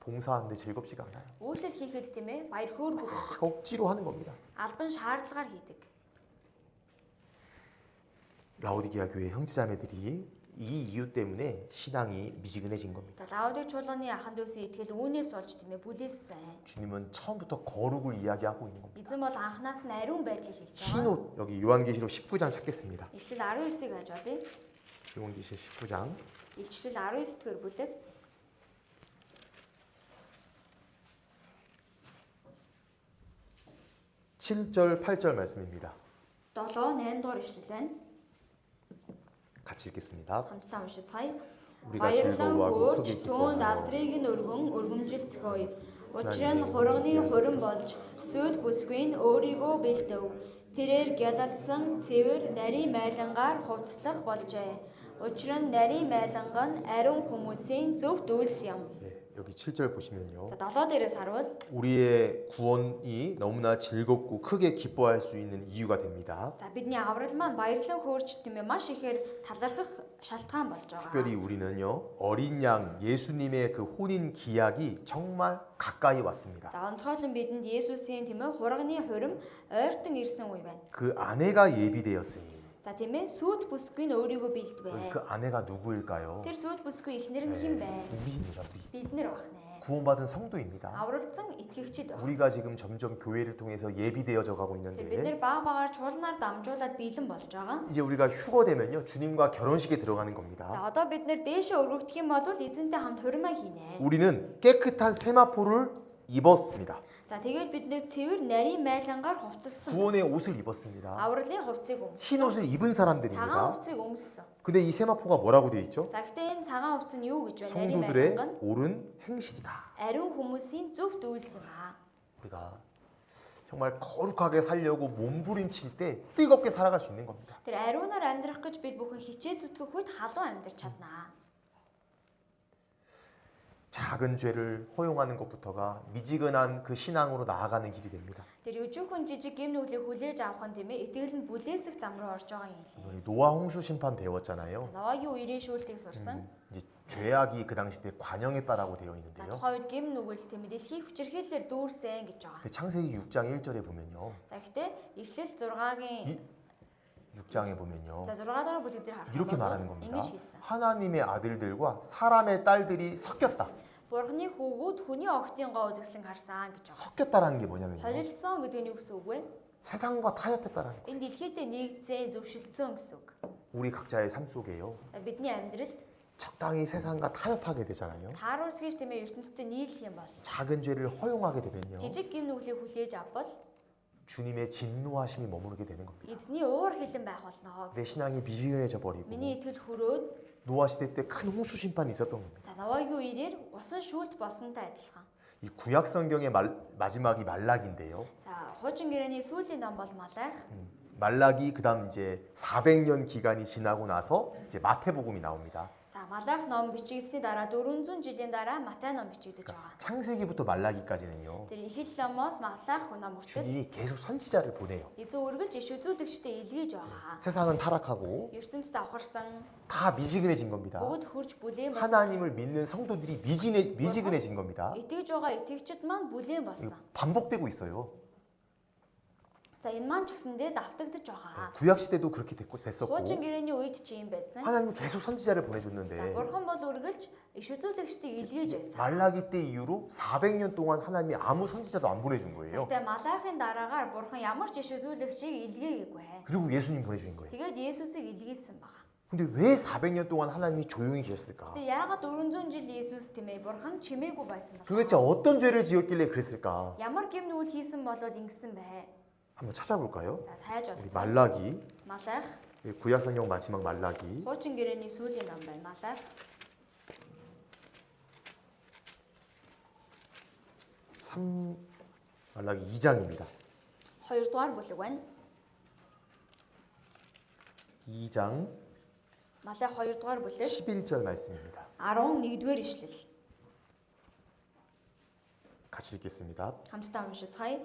[SPEAKER 1] 봉사하는데 즐겁지가 않아요.
[SPEAKER 2] Үйлчлэл хийхэд тийм ээ баяр хөөргүй байдаг.
[SPEAKER 1] 억지로 하는 겁니다.
[SPEAKER 2] Албан шаардлагаар хийдэг.
[SPEAKER 1] 라오디게아 교회 형제자매들이 이 이유 때문에 신앙이 미지근해진 겁니다.
[SPEAKER 2] За Лаодик чуулганы ахан дүүсийн итгэл үүнээс болж тийм ээ бүлээссэн.
[SPEAKER 1] 주님은 처음부터 거룩을 이야기하고 있는 겁니다.
[SPEAKER 2] Эзэн бол анханаас нь ариун байдлыг хэлж
[SPEAKER 1] 흰
[SPEAKER 2] байгаа.
[SPEAKER 1] 옷 여기 요한계시록 19장 찾겠습니다.
[SPEAKER 2] Ишлэл 19-ыг хайж олъё.
[SPEAKER 1] 요한계시록 19장
[SPEAKER 2] Ишлэл 19 дэх бүлэг
[SPEAKER 1] 7절 8절 말씀입니다.
[SPEAKER 2] 7-8 дугаар ишлэл байна.
[SPEAKER 1] 같이 읽겠습니다.
[SPEAKER 2] хамтдаа уншицгаая.
[SPEAKER 1] 우리가
[SPEAKER 2] Баярлан
[SPEAKER 1] 즐거워하고
[SPEAKER 2] хөөрч
[SPEAKER 1] 크게
[SPEAKER 2] түүнд
[SPEAKER 1] 기뻐하며
[SPEAKER 2] алдрыг нь өргөн өргөмжилцгөөе. Учир нь хурганы хурим болж сүйд бүсгүй нь өөрийгөө бэлдэв. Тэрээр гялалцсан цэвэр нарийн майлангаар хувцлах болжээ. Учир нь нарийн майланга нь ариун хүмүүсийн зөв дүүлс юм.
[SPEAKER 1] 예, 여기 7절 보시면요.
[SPEAKER 2] За 7 дээрээс харуул
[SPEAKER 1] 우리의 구원이 너무나 즐겁고 크게 기뻐할 수 있는 이유가 됩니다.
[SPEAKER 2] за бидний аврал маань баярлан хөөрч тиймээ маш ихээр талархах шалтгаан болж байгаа.
[SPEAKER 1] 특별히 우리는요 어린 양 예수님의 그 혼인 기약이 정말 가까이 왔습니다.
[SPEAKER 2] За онцгойлон бидэнд Есүсийн тиймээ хурганы хурим ойртон ирсэн үе байна.
[SPEAKER 1] 그 아내가 예비되었으니
[SPEAKER 2] За тиймээ сүйд бүсгүй нь өөрийгөө бэлдвэ.
[SPEAKER 1] 그 아내가 누구일까요?
[SPEAKER 2] Тэр сүйд бүсгүй эхнэр нь хэн бэ?
[SPEAKER 1] 우리입니다. 우리
[SPEAKER 2] Бид нар байна.
[SPEAKER 1] 구원받은 성도입니다.
[SPEAKER 2] Аврагдсан итгэгчид байна.
[SPEAKER 1] 우리가 지금 점점 교회를 통해서 예비되어져 가고
[SPEAKER 2] Тэр бид
[SPEAKER 1] 있는데
[SPEAKER 2] нар баг багаар чуулнаар дамжуулаад бэлэн болж байгаа.
[SPEAKER 1] 이제 우리가 휴거되면요 주님과 결혼식에 들어가는
[SPEAKER 2] За
[SPEAKER 1] 겁니다.
[SPEAKER 2] одоо бид нар дээшээ өргөгдөх юм бол эзэнтэй хамт хуримаа хийнэ.
[SPEAKER 1] 우리는 깨끗한 세마포를 입었습니다.
[SPEAKER 2] За тэгээд бид нэр цэвэр нарийн майлангаар хувцалсан.
[SPEAKER 1] 구원의 옷을 입었습니다.
[SPEAKER 2] Авралын хувцыг
[SPEAKER 1] 흰
[SPEAKER 2] өмссөн.
[SPEAKER 1] 옷을 입은
[SPEAKER 2] Цагаан
[SPEAKER 1] 사람들입니다.
[SPEAKER 2] хувцыг өмссөн.
[SPEAKER 1] 근데 이 세마포가 뭐라고 되어 있죠?
[SPEAKER 2] За гэхдээ энэ цагаан хувц нь юу гэж байна? Нарийн
[SPEAKER 1] 성도들의
[SPEAKER 2] майланга нь
[SPEAKER 1] 옳은 행실이다.
[SPEAKER 2] ариун хүмүүсийн зөв дүүлс юм аа.
[SPEAKER 1] 우리가 정말 거룩하게 살려고 몸부림칠 때 뜨겁게 살아갈 수 있는 겁니다.
[SPEAKER 2] Тэр ариунаар амьдрах гэж бид бүхэн хичээ зүтгэх үед халуун амьдрч чаднаа.
[SPEAKER 1] 작은 죄를 허용하는 것부터가 미지근한 그 신앙으로 나아가는 길이 됩니다.
[SPEAKER 2] Тэр өжүүхэн жижиг гэм нүглийг хүлээж авах нь тийм ээ итгэл нь бүлээсэх зам руу орж байгаа юм лээ.
[SPEAKER 1] 우리 노아 홍수 심판 배웠잖아요.
[SPEAKER 2] Ноагийн үерийн шүүлтийг сурсан.
[SPEAKER 1] 이제 죄악이 그 당시 때 관영했다라고 되어
[SPEAKER 2] За
[SPEAKER 1] 있는데요.
[SPEAKER 2] тухайн үед гэм нүгэл тийм ээ дэлхийг хүчирхээлээр дүүрсэн гэж байгаа.
[SPEAKER 1] 그 창세기 6장 1절에 보면요.
[SPEAKER 2] За гэхдээ эхлэл 6-гийн
[SPEAKER 1] 6장에 보면요.
[SPEAKER 2] за 6 дараа бүлэг дээр харах
[SPEAKER 1] 이렇게
[SPEAKER 2] юм
[SPEAKER 1] 말하는
[SPEAKER 2] бол
[SPEAKER 1] 겁니다.
[SPEAKER 2] ингэж хэлсэн.
[SPEAKER 1] 하나님의 아들들과 사람의 딸들이 섞였다.
[SPEAKER 2] Бурхны хүүгүүд хүний охтын гоо үзэсгэлэн харсан гэж байгаа.
[SPEAKER 1] 섞였다라는 게 뭐냐면요.
[SPEAKER 2] Холилдсон гэдэг нь юу гэсэн үг вэ?
[SPEAKER 1] 세상과 타협했다라는 거예요.
[SPEAKER 2] Энэ дэлхийдээ нэгцэн зөвшөлдсөн гэсэн үг.
[SPEAKER 1] 우리 각자의 삶 속에요.
[SPEAKER 2] За бидний амьдралд
[SPEAKER 1] 적당히 세상과 타협하게 되잖아요.
[SPEAKER 2] тааруус гэж тийм ээ ертөнцийн нийлэх юм бол
[SPEAKER 1] 작은 죄를 허용하게 되면요.
[SPEAKER 2] жижиг гэм нүглийг хүлээж авбал
[SPEAKER 1] 주님의 진노하심이 머무르게 되는 겁니다.
[SPEAKER 2] эзний уур хилэн байх болно
[SPEAKER 1] 내
[SPEAKER 2] гэсэн.
[SPEAKER 1] 신앙이 미지근해져 버리고
[SPEAKER 2] Миний итгэл хүрөөд
[SPEAKER 1] 노아 시대 때 큰 홍수 심판이 있었던 겁니다.
[SPEAKER 2] за Ноагийн үеэр усан шүүлт болсонтой адилхан.
[SPEAKER 1] 이 구약 성경의 마지막이 말락인데요.
[SPEAKER 2] За хуучин гэрээний сүүлийн ном бол Малах.
[SPEAKER 1] 말락이 그다음 이제 400년 기간이 지나고 나서 이제 마태복음이 나옵니다.
[SPEAKER 2] За Малах ном бичигдсэний дараа 400 жилийн дараа Матай ном бичигдэж байгаа.
[SPEAKER 1] 창세기부터 말라기까지는요.
[SPEAKER 2] Тэр Эхэл номоос Малах ном хүртэл
[SPEAKER 1] 주님이 계속 선지자를 보내요.
[SPEAKER 2] эзэн үргэлж иш үзүүлэгчтэй илгээж байгаа.
[SPEAKER 1] 세상은 타락하고
[SPEAKER 2] ертөнцид завхарсан
[SPEAKER 1] 다 미지근해진 겁니다.
[SPEAKER 2] бүгд хурж бүлээн болсон.
[SPEAKER 1] 하나님을 믿는 성도들이 미지근해진 겁니다.
[SPEAKER 2] Итгэж байгаа итгэгчид маань бүлээн
[SPEAKER 1] 이거
[SPEAKER 2] болсон.
[SPEAKER 1] 반복되고 있어요.
[SPEAKER 2] За энэ маань ч гэсэндээ давтагдж байгаа.
[SPEAKER 1] 구약 시대도 그렇게 됐었고
[SPEAKER 2] Хуучин гэрээний үед ч юм байсан.
[SPEAKER 1] 하나님은 계속 선지자를
[SPEAKER 2] За
[SPEAKER 1] 보내줬는데
[SPEAKER 2] бурхан бол үргэлж иш үзүүлэгчтэй илгээж байсан.
[SPEAKER 1] 말라기 때 이후로 400년 동안 하나님이 아무 선지자도 안 보내준 거예요.
[SPEAKER 2] Гэхдээ Малахын дараагаар бурхан ямар ч иш үзүүлэгчийг илгээгээгүй.
[SPEAKER 1] 그리고 예수님 보내주신 거예요.
[SPEAKER 2] Тэгээд Есүсийг илгээсэн байгаа.
[SPEAKER 1] 근데 왜 400년 동안 하나님이 조용히 계셨을까?
[SPEAKER 2] Гэхдээ яагаад 400 жил Есүс тийм ээ бурхан чимээгүй байсан бэ?
[SPEAKER 1] 도대체 어떤 죄를 지었길래 그랬을까?
[SPEAKER 2] Ямар гэм нүгэл хийсэн болоод ингэсэн бэ?
[SPEAKER 1] 한번 찾아볼까요?
[SPEAKER 2] За сайж
[SPEAKER 1] 우리
[SPEAKER 2] болцоо.
[SPEAKER 1] 말라기
[SPEAKER 2] Малах
[SPEAKER 1] 구약 성경 마지막 말라기
[SPEAKER 2] хуучин гэрээний сүүлийн ном байна. Малах
[SPEAKER 1] 3 말라기 2장입니다.
[SPEAKER 2] 2 дугаар бүлэг байна.
[SPEAKER 1] 2장
[SPEAKER 2] Малах 2 дугаар бүлэг
[SPEAKER 1] 11절 말씀입니다.
[SPEAKER 2] 11-р ишлэл.
[SPEAKER 1] 같이 읽겠습니다.
[SPEAKER 2] Хамтдаа уншицгаая.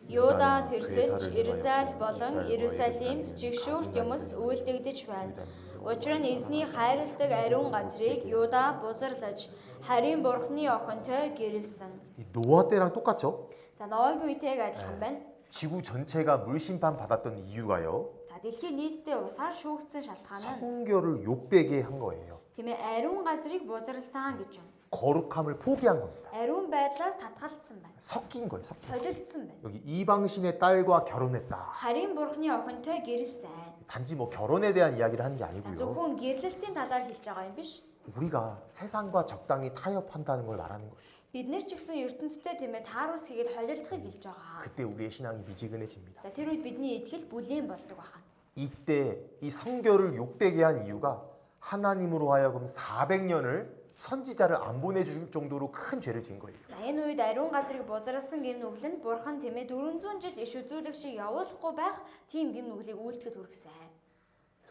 [SPEAKER 2] Юда тэрсэлж Израиль болон Иерусалимд жигшүүрт юмс үйлдэгдэж байна. Учир нь эзний хайрладаг ариун газрыг Юда бузарлаж харийн бурхны охинтой гэрэлсэн.
[SPEAKER 1] 이 노아 때랑 똑같죠?
[SPEAKER 2] За Ноагийн үетэйг адилхан байна.
[SPEAKER 1] 지구 전체가 물 심판 받았던 이유가요.
[SPEAKER 2] За дэлхийн нийтдээ усаар шүүгдсэн шалтгаан нь
[SPEAKER 1] 성교를 욕되게 한 거예요.
[SPEAKER 2] тийм ээ ариун газрыг бузарласан гэж байна.
[SPEAKER 1] 거룩함을 포기한 겁니다.
[SPEAKER 2] Ариун байдлаас татгалцсан байна.
[SPEAKER 1] 섞인 거예요. 섞인.
[SPEAKER 2] Холилдсан байна.
[SPEAKER 1] 여기 이방신의 딸과 결혼했다.
[SPEAKER 2] Харийн бурхны охинтой гэрэлсэн.
[SPEAKER 1] 단지 뭐 결혼에 대한 이야기를 하는 게
[SPEAKER 2] За
[SPEAKER 1] 아니고요.
[SPEAKER 2] зөвхөн гэрлэлтийн талаар хэлж байгаа юм биш.
[SPEAKER 1] 우리가 세상과 적당히 타협한다는 걸 말하는 거예요.
[SPEAKER 2] Бид нэр ч гэсэн ертөнцтэй тийм ээ таарус хийгээд холилдохыг хэлж байгаа.
[SPEAKER 1] 그때 우리의 신앙이 미지근해집니다.
[SPEAKER 2] За тэр үед бидний итгэл бүлээн болдог байна.
[SPEAKER 1] 이때 이 성결을 욕되게 한 이유가 하나님으로 하여금 400년을 선지자를 안 보내줄 정도로 큰 죄를 지은 거예요.
[SPEAKER 2] За энэ үед ариун газрыг бузарсан гэм нүгэл нь бурхан тэмээ 400 жил иш үзүүлэгчийг явуулахгүй байх тийм гэм нүглийг үйлдэхэд хүргэсэн.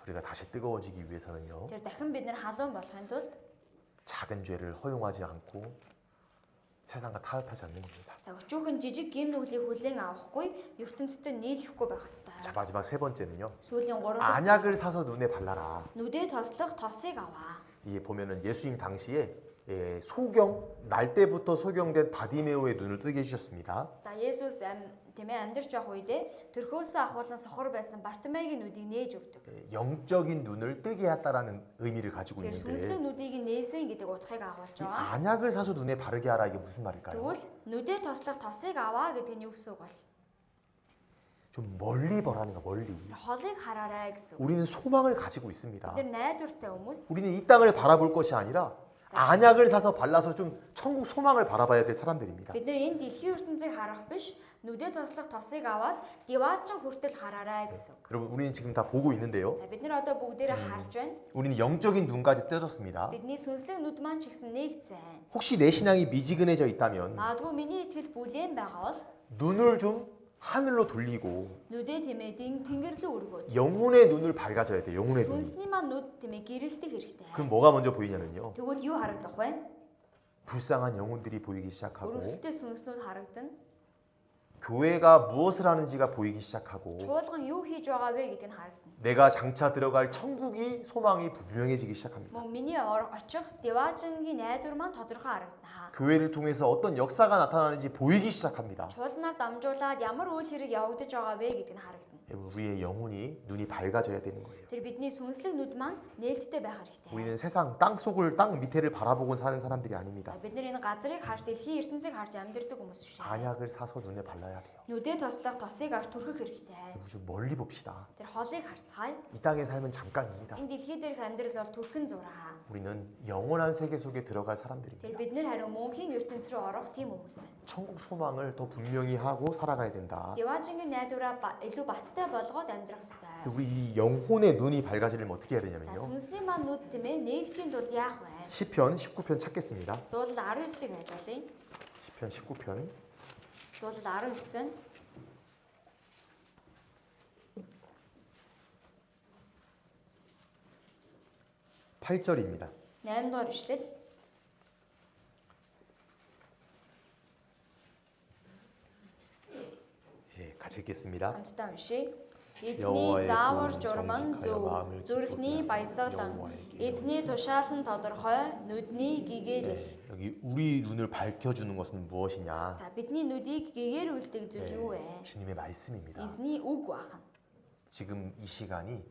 [SPEAKER 1] 우리가 다시 뜨거워지기 위해서는요.
[SPEAKER 2] Тэр дахин бид нэр халуун болохын тулд
[SPEAKER 1] 작은 죄를 허용하지 않고 세상과 타협하지 않는 겁니다.
[SPEAKER 2] за өчүүхэн жижиг гэм нүглийг хүлээн авахгүй ертөнцөд нийлэхгүй байх
[SPEAKER 1] 자,
[SPEAKER 2] ёстой.
[SPEAKER 1] 마지막 세 번째는요.
[SPEAKER 2] Сүүлийн 3 дахь
[SPEAKER 1] 안약을 사서 눈에 발라라.
[SPEAKER 2] нүдээ тослох тосыг аваа.
[SPEAKER 1] 이게 보면은 예수님 당시에 소경 날 때부터 소경된 바디메오의 눈을 뜨게 해주셨습니다.
[SPEAKER 2] За Есүс тэмээ амьдарч байх үедээ төрхөөсөө ахуулан сохор байсан Бартимейгийн нүдийг нээж өгдөг.
[SPEAKER 1] 영적인 눈을 뜨게 했다라는 의미를 가지고
[SPEAKER 2] Тэр сүнслэг
[SPEAKER 1] 있는데
[SPEAKER 2] нүдийг нээсэн гэдэг утгыг агуулж
[SPEAKER 1] 이
[SPEAKER 2] байгаа.
[SPEAKER 1] 안약을 사서 눈에 바르게 하라 이게 무슨 말일까요?
[SPEAKER 2] Тэгвэл нүдээ тослох тосыг аваа гэдэг нь юу гэсэн үг бол?
[SPEAKER 1] 좀 멀리 보라는 거 멀리.
[SPEAKER 2] Холыг хараарай гэсэн үг.
[SPEAKER 1] 우리는 소망을 가지고 있습니다.
[SPEAKER 2] Тэр найдвартай хүмүүс
[SPEAKER 1] 우리는 이 땅을 바라볼 것이 아니라 안약을 사서 발라서 좀 천국 소망을 바라봐야 될 사람들입니다.
[SPEAKER 2] бид нар энэ дэлхийн ертөнцийг харах биш нүдээ тослох тосыг аваад диваачин хүртэл хараарай гэсэн үг.
[SPEAKER 1] 여러분 우리는 지금 다 보고 있는데요.
[SPEAKER 2] За бид нар одоо бүгдээрээ харж байна.
[SPEAKER 1] 우리는 영적인 눈까지 떠졌습니다.
[SPEAKER 2] Бидний сүнслэг нүд маань ч гэсэн нэгцэн.
[SPEAKER 1] 혹시 내 신앙이 미지근해져 있다면
[SPEAKER 2] Магадгүй миний итгэл бүлээн байгаа бол
[SPEAKER 1] 눈을 좀 하늘로 돌리고
[SPEAKER 2] нүдээ тэмээ тэнгэр рүү өргөөж.
[SPEAKER 1] 영혼의 눈을 밝아져야 돼요. 영혼의 눈.
[SPEAKER 2] Сүнсний маань нүд тэмээ гэрэлтэх хэрэгтэй.
[SPEAKER 1] 그럼 뭐가 먼저 보이냐면요.
[SPEAKER 2] Тэгвэл юу харагдах вэ?
[SPEAKER 1] 불쌍한 영혼들이 보이기 시작하고
[SPEAKER 2] Өрөвдөлтэй сүнснүүд харагдан.
[SPEAKER 1] 교회가 무엇을 하는지가 보이기 시작하고
[SPEAKER 2] Чуулган юу хийж байгаа вэ гэдэг нь харагдана.
[SPEAKER 1] 내가 장차 들어갈 천국이 소망이 분명해지기 시작합니다.
[SPEAKER 2] Мөн миний очих диваажингийн найдвар маань тодорхой харагдана.
[SPEAKER 1] 교회를 통해서 어떤 역사가 나타나는지 보이기 시작합니다.
[SPEAKER 2] Чуулганаар дамжуулаад ямар үйл хэрэг явагдаж байгаа вэ гэдэг нь харагдана.
[SPEAKER 1] 우리의 영혼이 눈이 밝아져야 되는 거예요.
[SPEAKER 2] Тэр бидний сүнслэг нүд маань нээлттэй байх хэрэгтэй.
[SPEAKER 1] 우리는 세상 땅 속을 땅 밑에를 바라보고 사는 사람들이 아닙니다.
[SPEAKER 2] Бид нар энэ газрыг харж дэлхийн ертөнцийг харж амьдардаг хүмүүс биш.
[SPEAKER 1] 안약을 사서 눈에 발라야 돼요.
[SPEAKER 2] Нүдээ тослох тосыг авч түрхэх хэрэгтэй.
[SPEAKER 1] 우리 좀 멀리 봅시다.
[SPEAKER 2] Тэр холыг харцгаая.
[SPEAKER 1] 이 땅의 삶은 잠깐입니다.
[SPEAKER 2] Энэ дэлхий дээрх амьдрал бол түрхэн зураа.
[SPEAKER 1] 우리는 영원한 세계 속에 들어갈 사람들입니다.
[SPEAKER 2] Тэр бид нар харин мөнхийн ертөнц рүү орох тийм хүмүүс байна.
[SPEAKER 1] 천국 소망을 더 분명히 하고 살아가야 된다.
[SPEAKER 2] Диваажингийн найдвараа илүү баттай болгоод амьдрах ёстой.
[SPEAKER 1] 우리 이 영혼의 눈이 밝아지려면 어떻게 해야
[SPEAKER 2] За
[SPEAKER 1] 되냐면요.
[SPEAKER 2] сүнсний маань нүд тэмээ нэгдэхийн тулд яах вэ?
[SPEAKER 1] 시편 19편 찾겠습니다.
[SPEAKER 2] Дуулал 19-ыг хайж олъё.
[SPEAKER 1] 시편 19편
[SPEAKER 2] Дуулал 19 байна.
[SPEAKER 1] 8절입니다.
[SPEAKER 2] 8 дугаар ишлэл.
[SPEAKER 1] 예, 같이 읽겠습니다.
[SPEAKER 2] Хамтдаа уншийе. Эзний
[SPEAKER 1] 여호와의
[SPEAKER 2] заавар
[SPEAKER 1] 도움
[SPEAKER 2] журам нь
[SPEAKER 1] 정직하여 마음을
[SPEAKER 2] зөв, зүрхний
[SPEAKER 1] 기쁘게
[SPEAKER 2] баясгалан,
[SPEAKER 1] 하며 여호와에게
[SPEAKER 2] эзний тушаал нь тодорхой, нүдний гэгэрэл.
[SPEAKER 1] 네, 여기 우리 눈을 밝혀주는 것은 무엇이냐?
[SPEAKER 2] За бидний нүдийг гэгэрүүлдэг зүйл юу вэ?
[SPEAKER 1] 주님의 말씀입니다.
[SPEAKER 2] Эзний үг байна.
[SPEAKER 1] 지금 이 시간이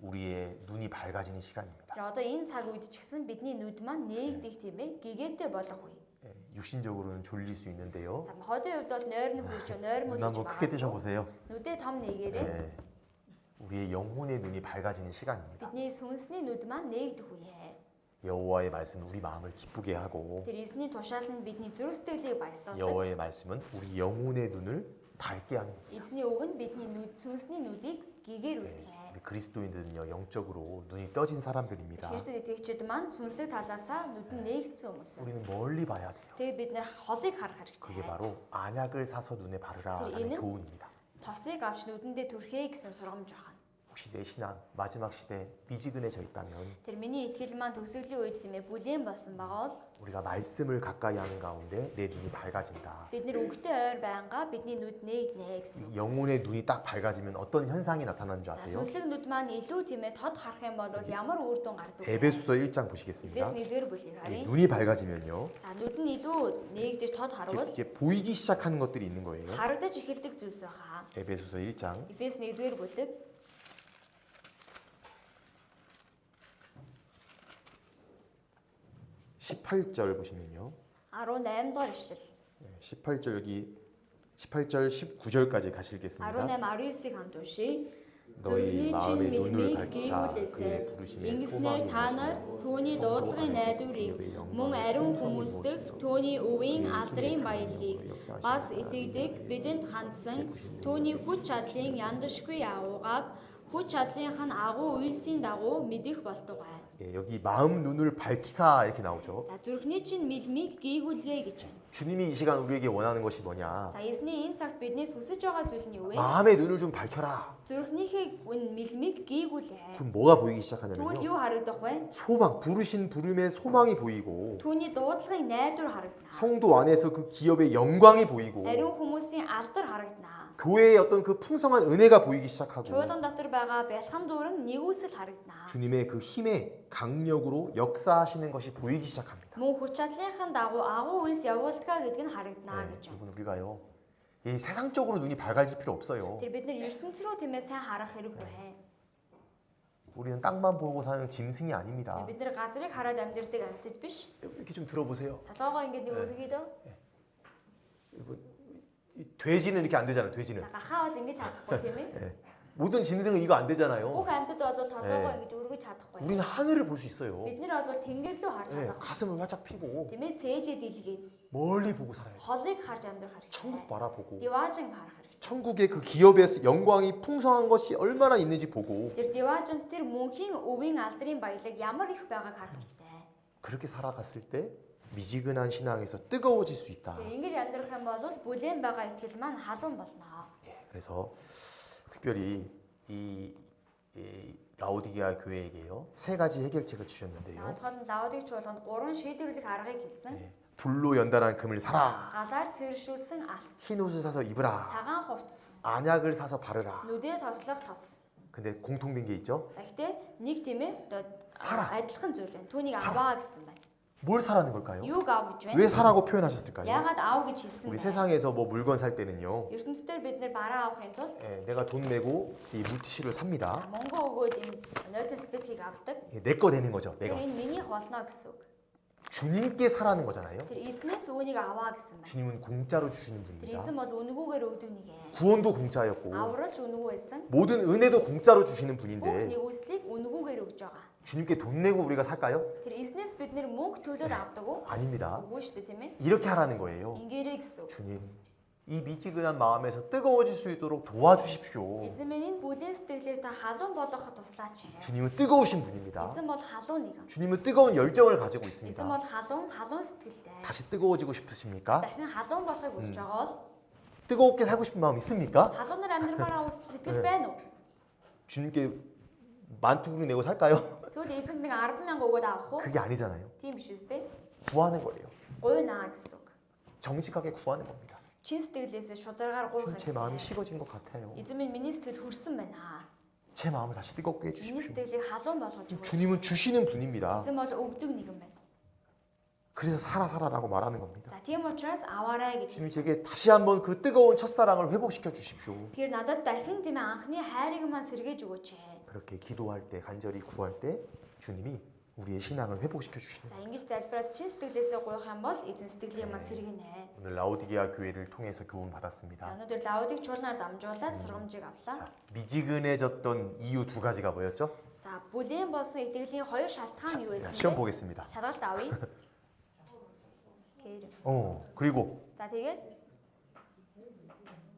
[SPEAKER 1] 우리의 눈이 밝아지는 시간입니다.
[SPEAKER 2] Тэр одоо энэ цаг үед ч гэсэн бидний нүд маань нээгдэх тийм ээ, гэгээтэй болох үе.
[SPEAKER 1] 예, 육신적으로는 졸릴 수 있는데요.
[SPEAKER 2] За hodийн үед бол нойрны хүрч, нойрмол
[SPEAKER 1] 눈 한번 크게
[SPEAKER 2] гэж
[SPEAKER 1] 뜨셔보세요.
[SPEAKER 2] нүдээ том нээгээрээ
[SPEAKER 1] 예, 우리의 영혼의 눈이 밝아지는 시간입니다.
[SPEAKER 2] бидний сүнсний нүд маань нээгдэх үе.
[SPEAKER 1] 여호와의 말씀은 우리 마음을 기쁘게 하고
[SPEAKER 2] Тэр эзний тушаал нь бидний зүрх сэтгэлийг баясгалдаг.
[SPEAKER 1] 여호와의 말씀은 우리 영혼의 눈을 밝게 하는 거예요.
[SPEAKER 2] Эзний үг нь бидний нүд, сүнсний нүдийг гэгэрүүлдэг.
[SPEAKER 1] 우리 그리스도인들은요 영적으로 눈이 떠진 사람들입니다.
[SPEAKER 2] Христэд итгэгчид маань сүнслэг талаасаа нүд нь нээгдсэн хүмүүс.
[SPEAKER 1] 우리는 멀리 봐야 돼요.
[SPEAKER 2] Тэгээд бид нэр холыг харах
[SPEAKER 1] 그게
[SPEAKER 2] хэрэгтэй.
[SPEAKER 1] 바로 안약을 사서 눈에 바르라라는
[SPEAKER 2] 이는-
[SPEAKER 1] 교훈입니다.
[SPEAKER 2] Тосыг авч нүдэндээ түрхээ гэсэн сургамж байна.
[SPEAKER 1] 혹시 내 신앙 마지막 시대 미지근해져 있다면
[SPEAKER 2] Тэр миний итгэл маань төгсгөлийн үед тийм ээ бүлээн болсон байгаа бол
[SPEAKER 1] 우리가 말씀을 가까이 하는 가운데 내 눈이 밝아진다.
[SPEAKER 2] бид нэр үгтэй ойр байнга бидний нүд нээгнэ гэсэн.
[SPEAKER 1] 이 영혼의 눈이 딱 밝아지면 어떤 현상이 나타나는 줄
[SPEAKER 2] За
[SPEAKER 1] 아세요?
[SPEAKER 2] сүнслэг нүд маань илүү тийм ээ тод харах юм бол ямар үр дүн гардаг вэ?
[SPEAKER 1] 에베소서 1장 보시겠습니다.
[SPEAKER 2] Эфес 1-р бүлгийг
[SPEAKER 1] 이
[SPEAKER 2] харъя.
[SPEAKER 1] 눈이 밝아지면요.
[SPEAKER 2] За нүд нь илүү нээгдэж тод харвал
[SPEAKER 1] 이제 보이기 시작하는 것들이 있는 거예요.
[SPEAKER 2] харагдаж эхэлдэг зүйлс байгаа.
[SPEAKER 1] 에베소서 1장
[SPEAKER 2] Эфес 1-р бүлэг
[SPEAKER 1] 18절 보시면요.
[SPEAKER 2] 18 дугаар ишлэл.
[SPEAKER 1] 18절 여기 18절 19절까지 같이 읽겠습니다.
[SPEAKER 2] 18 19-ыг хамт уншийе.
[SPEAKER 1] 너희
[SPEAKER 2] Зүрхний чин
[SPEAKER 1] 마음의 눈을
[SPEAKER 2] мэлмийг
[SPEAKER 1] 밝히사
[SPEAKER 2] гээгүүлээсэй.
[SPEAKER 1] 그의 부르심의
[SPEAKER 2] Ингэснээр
[SPEAKER 1] 소망이
[SPEAKER 2] та нар
[SPEAKER 1] 무엇이며
[SPEAKER 2] түүний дуудлагын найдварыг мөн ариун хүмүүсдэх түүний өвийн алдрын баялагийг бас итгэдэг бидэнд хандсан түүний хүч чадлын яндашгүй явуугааг хүч чадлынх нь агуу үйлсийн дагуу мэдэх болтугай.
[SPEAKER 1] 예, 여기 마음 눈을 밝히사 이렇게 나오죠.
[SPEAKER 2] За зүрхний чинь мэлмиг гээгүүлгээ гэж байна.
[SPEAKER 1] 주님이 이 시간 우리에게 원하는 것이 뭐냐?
[SPEAKER 2] За эзний энэ цагт биднээс хүсэж байгаа зүйл нь юу вэ?
[SPEAKER 1] 마음의 눈을 좀 밝혀라.
[SPEAKER 2] Зүрхнийхээ мэлмиг гээгүүлээ.
[SPEAKER 1] 그럼 뭐가 보이기
[SPEAKER 2] Тэгвэл
[SPEAKER 1] 시작하냐면요.
[SPEAKER 2] юу харагдах вэ?
[SPEAKER 1] 소망, 부르신 부름의 소망이 보이고
[SPEAKER 2] Түүний дуудлагын найдвар харагдана.
[SPEAKER 1] 성도 안에서 그 기업의 영광이 보이고
[SPEAKER 2] Ариун хүмүүсийн алдар харагдана.
[SPEAKER 1] 교회의 어떤 그 풍성한 은혜가 보이기 시작하고
[SPEAKER 2] Чуулган дотор байгаа бэлхам дүүрэн нэгүсэл харагдана.
[SPEAKER 1] 주님의 그 힘의 강력으로 역사하시는 것이 보이기 시작합니다.
[SPEAKER 2] Мөн хүч чадлынхын дагуу агуу үйлс явуулдгаа гэдг нь харагдана
[SPEAKER 1] 네,
[SPEAKER 2] гэж байна.
[SPEAKER 1] 여러분 우리가요. 이 세상적으로 눈이 밝아질 필요 없어요.
[SPEAKER 2] Тэр бид нар ертөнц рүү тиймээ сайн харах хэрэггүй.
[SPEAKER 1] 우리는 땅만 보고 사는 짐승이 아닙니다.
[SPEAKER 2] Бид нар газрыг хараад амьдэрдэг амьтад биш.
[SPEAKER 1] 이렇게 좀 들어보세요.
[SPEAKER 2] Толгоогоо ингэж нэг өргөдөө.
[SPEAKER 1] 이 돼지는 이렇게 안 되잖아요. 돼지는.
[SPEAKER 2] За гахаа бол ингэж чадахгүй тийм ээ.
[SPEAKER 1] 예. 모든 짐승은 이거 안 되잖아요.
[SPEAKER 2] Бүх амьтад бол толгоогоо ингэж өргөж чадахгүй.
[SPEAKER 1] 우리는 하늘을 볼 수 있어요.
[SPEAKER 2] Бид нар бол тэнгэр рүү харж
[SPEAKER 1] 예,
[SPEAKER 2] чадах.
[SPEAKER 1] 가슴을 활짝 피고
[SPEAKER 2] Тийм ээ цээжээ дэлгээд
[SPEAKER 1] 멀리 보고 살아요.
[SPEAKER 2] холыг харж амьдрах
[SPEAKER 1] 천국
[SPEAKER 2] хэрэгтэй.
[SPEAKER 1] 바라보고
[SPEAKER 2] Диваажин харах хэрэгтэй.
[SPEAKER 1] 천국의 그 기업의 영광이 풍성한 것이 얼마나 있는지 보고
[SPEAKER 2] Тэр диваажинд тэр мөнхийн өвийн алдрын баялаг ямар их байгааг харах хэрэгтэй.
[SPEAKER 1] 그렇게 살아갔을 때 미지근한 신앙에서 뜨거워질 수 있다.
[SPEAKER 2] Тэр ингэж амьдрах юм бол бүлээн байгаа итгэл маань халуун болно.
[SPEAKER 1] 예, 그래서 특별히 이 라오디게아 교회에게요 세 가지 해결책을 주셨는데요.
[SPEAKER 2] Онцгой нь Лаудиг чуулганд 3 шийдвэрлэх аргыг хэлсэн.
[SPEAKER 1] 예, 불로 연단한 금을 사라.
[SPEAKER 2] Галаар цэвэршүүлсэн алт,
[SPEAKER 1] 흰 옷을 사서 입으라.
[SPEAKER 2] цагаан хувцас,
[SPEAKER 1] 안약을 사서 바르라.
[SPEAKER 2] нүдээ тослох тос.
[SPEAKER 1] 근데 공통된 게 있죠.
[SPEAKER 2] За гэхдээ нэг тийм ээ одоо
[SPEAKER 1] Сара.
[SPEAKER 2] адилхан зүйл байна. Түүнийг
[SPEAKER 1] Сара.
[SPEAKER 2] аваа гэсэн байна.
[SPEAKER 1] 뭘 사라는 걸까요?
[SPEAKER 2] Юуг ав гэж
[SPEAKER 1] 왜
[SPEAKER 2] байна?
[SPEAKER 1] 사라고 표현하셨을까요?
[SPEAKER 2] Яагаад ав гэж хэлсэн
[SPEAKER 1] 우리
[SPEAKER 2] бэ?
[SPEAKER 1] 세상에서 뭐 물건 살 때는요.
[SPEAKER 2] ертөнцийн бид нар бараа авахын тулд
[SPEAKER 1] 예, 내가 돈 내고 이 물티슈를 삽니다.
[SPEAKER 2] мөнгө өгөөд энэ нойтон сэлбэтгийг авдаг.
[SPEAKER 1] 내 거 되는 거죠.
[SPEAKER 2] Тэр
[SPEAKER 1] 내가.
[SPEAKER 2] энэ минийх болно гэсэн үг.
[SPEAKER 1] 주님께 사라는 거잖아요.
[SPEAKER 2] Тэр эзнээс үүнийг аваа гэсэн байна.
[SPEAKER 1] 주님은 공짜로 주시는
[SPEAKER 2] Тэр
[SPEAKER 1] 분입니다.
[SPEAKER 2] эзэн бол үнгүүгээр өгдөг нэгэ.
[SPEAKER 1] 구원도 공짜였고
[SPEAKER 2] Авралж үнгүү байсан.
[SPEAKER 1] 모든 은혜도 공짜로 주시는
[SPEAKER 2] Бүх
[SPEAKER 1] 분인데
[SPEAKER 2] нэгүслийг үнгүүгээр өгж байгаа.
[SPEAKER 1] 주님께 돈 내고 우리가 살까요?
[SPEAKER 2] Тэр эзнээс бид нэр мөнгө төлөөд авдаг уу?
[SPEAKER 1] 아닙니다.
[SPEAKER 2] Үгүй шүү дээ тийм ээ.
[SPEAKER 1] 이렇게 하라는 거예요.
[SPEAKER 2] Ингээрэй гэсэн үг.
[SPEAKER 1] 주님, 이 미지근한 마음에서 뜨거워질 수 있도록 도와주십시오.
[SPEAKER 2] Эзэн минь энэ бүлээн сэтгэлийг та халуун болгоход туслаач.
[SPEAKER 1] 주님은 뜨거우신 분입니다.
[SPEAKER 2] Эзэн бол халуун нэгэн.
[SPEAKER 1] 주님은 뜨거운 열정을 가지고
[SPEAKER 2] Эзэн
[SPEAKER 1] 있습니다.
[SPEAKER 2] бол халуун сэтгэлтэй.
[SPEAKER 1] 다시 뜨거워지고 싶으십니까?
[SPEAKER 2] Дахин халуун болохыг хүсэж байгаа бол
[SPEAKER 1] 뜨겁게 살고 싶은 마음 있습니까?
[SPEAKER 2] халуунаар амьдрахаараа сэтгэл байна уу?
[SPEAKER 1] 주님께 만투구리 내고 살까요?
[SPEAKER 2] Тэгвэл эзэнд нэг 10,000 өгөөд авах уу?
[SPEAKER 1] 그게 아니잖아요.
[SPEAKER 2] Тийм биш үстэй.
[SPEAKER 1] 구하는 거예요.
[SPEAKER 2] Гуйнаа гэсэн үг.
[SPEAKER 1] 정직하게 구하는 겁니다.
[SPEAKER 2] Чин сэтгэлээсээ шударгаар гуйх.
[SPEAKER 1] 주님, 제 마음이 식어진 것 같아요.
[SPEAKER 2] Эзэн минь миний сэтгэл хүрсэн байна.
[SPEAKER 1] 제 마음을 다시 뜨겁게
[SPEAKER 2] Миний
[SPEAKER 1] 해주십시오.
[SPEAKER 2] сэтгэлийг халуун болгож өгөөч.
[SPEAKER 1] 주님은 주시는 분입니다.
[SPEAKER 2] Эзэн бол өгдөг нэгэн байна.
[SPEAKER 1] 그래서 살아라고 말하는 겁니다.
[SPEAKER 2] За тийм учраас аваарай гэж
[SPEAKER 1] 주님
[SPEAKER 2] хэлсэн.
[SPEAKER 1] 제게 다시 한번 그 뜨거운 첫사랑을 회복시켜 주십시오.
[SPEAKER 2] Тэр надад дахин тийм ээ анхны хайрыг маань сэргээж өгөөч.
[SPEAKER 1] 그렇게 기도할 때 간절히 구할 때 주님이 우리의 신앙을 회복시켜 주시는
[SPEAKER 2] За ингэж залбираад чин сэтгэлээсээ гуйх юм бол эзэн сэтгэлийг маань сэргэнэ.
[SPEAKER 1] 오늘 라오디게아 교회를 통해서 교훈
[SPEAKER 2] За
[SPEAKER 1] 받았습니다.
[SPEAKER 2] өнөөдөр Лаудиг чуулганаар дамжуулаад сургамжийг авлаа.
[SPEAKER 1] 자, 미지근해졌던 이유 두 가지가 뭐였죠?
[SPEAKER 2] За бүлээн болсон итгэлийн хоёр шалтгаан юу байсан
[SPEAKER 1] 시험
[SPEAKER 2] бэ?
[SPEAKER 1] 보겠습니다.
[SPEAKER 2] Шалгалт авъя. Гэр.
[SPEAKER 1] 그리고
[SPEAKER 2] За тэгээд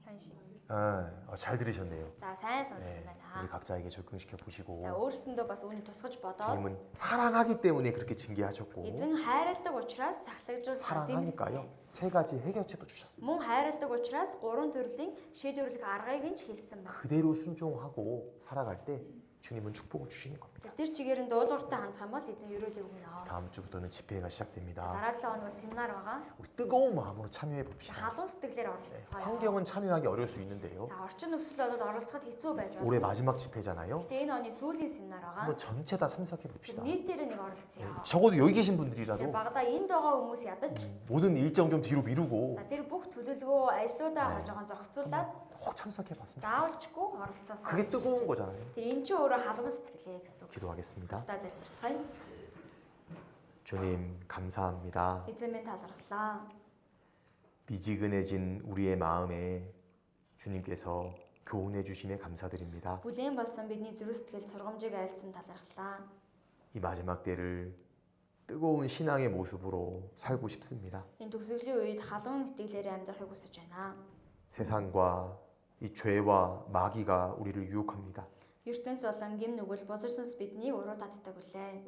[SPEAKER 2] 현식.
[SPEAKER 1] 잘 들으셨네요.
[SPEAKER 2] За сайн сонссон
[SPEAKER 1] 네, 우리
[SPEAKER 2] байна.
[SPEAKER 1] 각자에게 적용시켜 보시고
[SPEAKER 2] За өөрсөндөө бас үүнийг тусгаж бодоод
[SPEAKER 1] 주님은 사랑하기 때문에 그렇게 징계하셨고
[SPEAKER 2] эзэн хайрладаг учраас сахлагжуулсан
[SPEAKER 1] 사랑하니까요
[SPEAKER 2] зэмстэй.
[SPEAKER 1] 세 가지 해결책도 주셨습니다.
[SPEAKER 2] Мөн хайрладаг учраас гурван төрлийн шийдвэрлэх аргыг нь ч хэлсэн байна.
[SPEAKER 1] 그대로 순종하고 살아갈 때 주님은 축복을 주시는 겁니다.
[SPEAKER 2] Тэр чигээр нь дуулууртай хандах юм бол эзэн ерөөлөг өгнө.
[SPEAKER 1] 다음 주부터는 집회가 시작됩니다.
[SPEAKER 2] Дараа 7 хоног семинар байгаа.
[SPEAKER 1] 우리 뜨거운 마음으로 참여해 봅시다.
[SPEAKER 2] Халуун сэтгэлээр оролцоцгоё.
[SPEAKER 1] 환경은 참여하기 어려울 수 있는데요.
[SPEAKER 2] За орчин нөхцөл болоод оролцоход хэцүү байж
[SPEAKER 1] 올해
[SPEAKER 2] болно.
[SPEAKER 1] 마지막 집회잖아요.
[SPEAKER 2] Гэтэ энэ оны сүүлийн семинар байгаа.
[SPEAKER 1] 한번 전체 다 참석해
[SPEAKER 2] Тэр
[SPEAKER 1] 봅시다.
[SPEAKER 2] нийтээр нэг оролцъё.
[SPEAKER 1] 적어도 여기 계신
[SPEAKER 2] Тэр
[SPEAKER 1] 분들이라도
[SPEAKER 2] багада энд байгаа хүмүүс ядаж
[SPEAKER 1] 모든 일정 좀 뒤로 미루고
[SPEAKER 2] за тэр бүх төлөвлөгөө ажлуудаа хожоогоо зохицуулаад
[SPEAKER 1] 꼭 참석해 봤습니다.
[SPEAKER 2] заавалчгүй оролцоосоо.
[SPEAKER 1] 그게 뜨거운 거잖아요.
[SPEAKER 2] Тэр эн чинь өөрөө халуун сэтгэлээ гэсэн үг.
[SPEAKER 1] 기도하겠습니다.
[SPEAKER 2] Та залбирцгаая.
[SPEAKER 1] 주님 감사합니다.
[SPEAKER 2] Эзэн минь талархлаа.
[SPEAKER 1] 미지근해진 우리의 마음에 주님께서 교훈해 주심에 감사드립니다.
[SPEAKER 2] Бүлээн болсон бидний зүрх сэтгэл сургамжийг айлцсан талархлаа.
[SPEAKER 1] 이 마지막 때를 뜨거운 신앙의 모습으로 살고 싶습니다.
[SPEAKER 2] Энэ төгсгөлийн үед халуун итгэлээр амьдрахыг хүсэж байна.
[SPEAKER 1] 세상과 이 죄와 마귀가 우리를 유혹합니다.
[SPEAKER 2] ертөнц болон гим нүгэл бузар сүнс бидний уруу татдаг үлээ.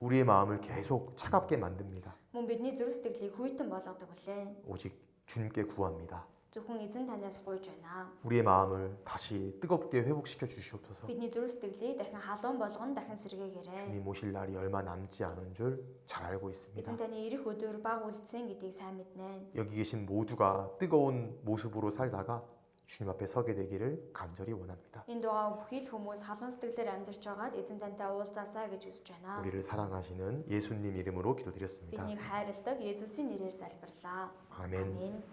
[SPEAKER 1] 우리의 마음을 계속 차갑게 만듭니다.
[SPEAKER 2] Мөн бидний зүрх сэтгэлийг хүйтэн болгодог үлээ.
[SPEAKER 1] 오직 주님께 구합니다.
[SPEAKER 2] Зөвхөн эзэн танаас гуйж байна.
[SPEAKER 1] 우리의 마음을 다시 뜨겁게 회복시켜 주시옵소서.
[SPEAKER 2] Бидний зүрх сэтгэлийг дахин халуун болгон дахин сэргээгээрэй.
[SPEAKER 1] 주님 오실 날이 얼마 남지 않은 줄 잘 알고 있습니다.
[SPEAKER 2] Эзэн таны ирэх өдөр баг үлдсэн гэдгийг сайн мэднэ.
[SPEAKER 1] 여기 계신 모두가 뜨거운 모습으로 살다가 주님 앞에 서게 되기를 간절히 원합니다.
[SPEAKER 2] Энэ дугаа бүхий л хүмүүс халуун сэтгэлээр амьдарч байгаад эзэн тантай уулзаасаа гэж хүсэж байна.
[SPEAKER 1] 우리를 사랑하시는 예수님 이름으로 기도드렸습니다.
[SPEAKER 2] Биднийг хайрладаг Есүсийн нэрээр залбирлаа.
[SPEAKER 1] 아멘.
[SPEAKER 2] Амин.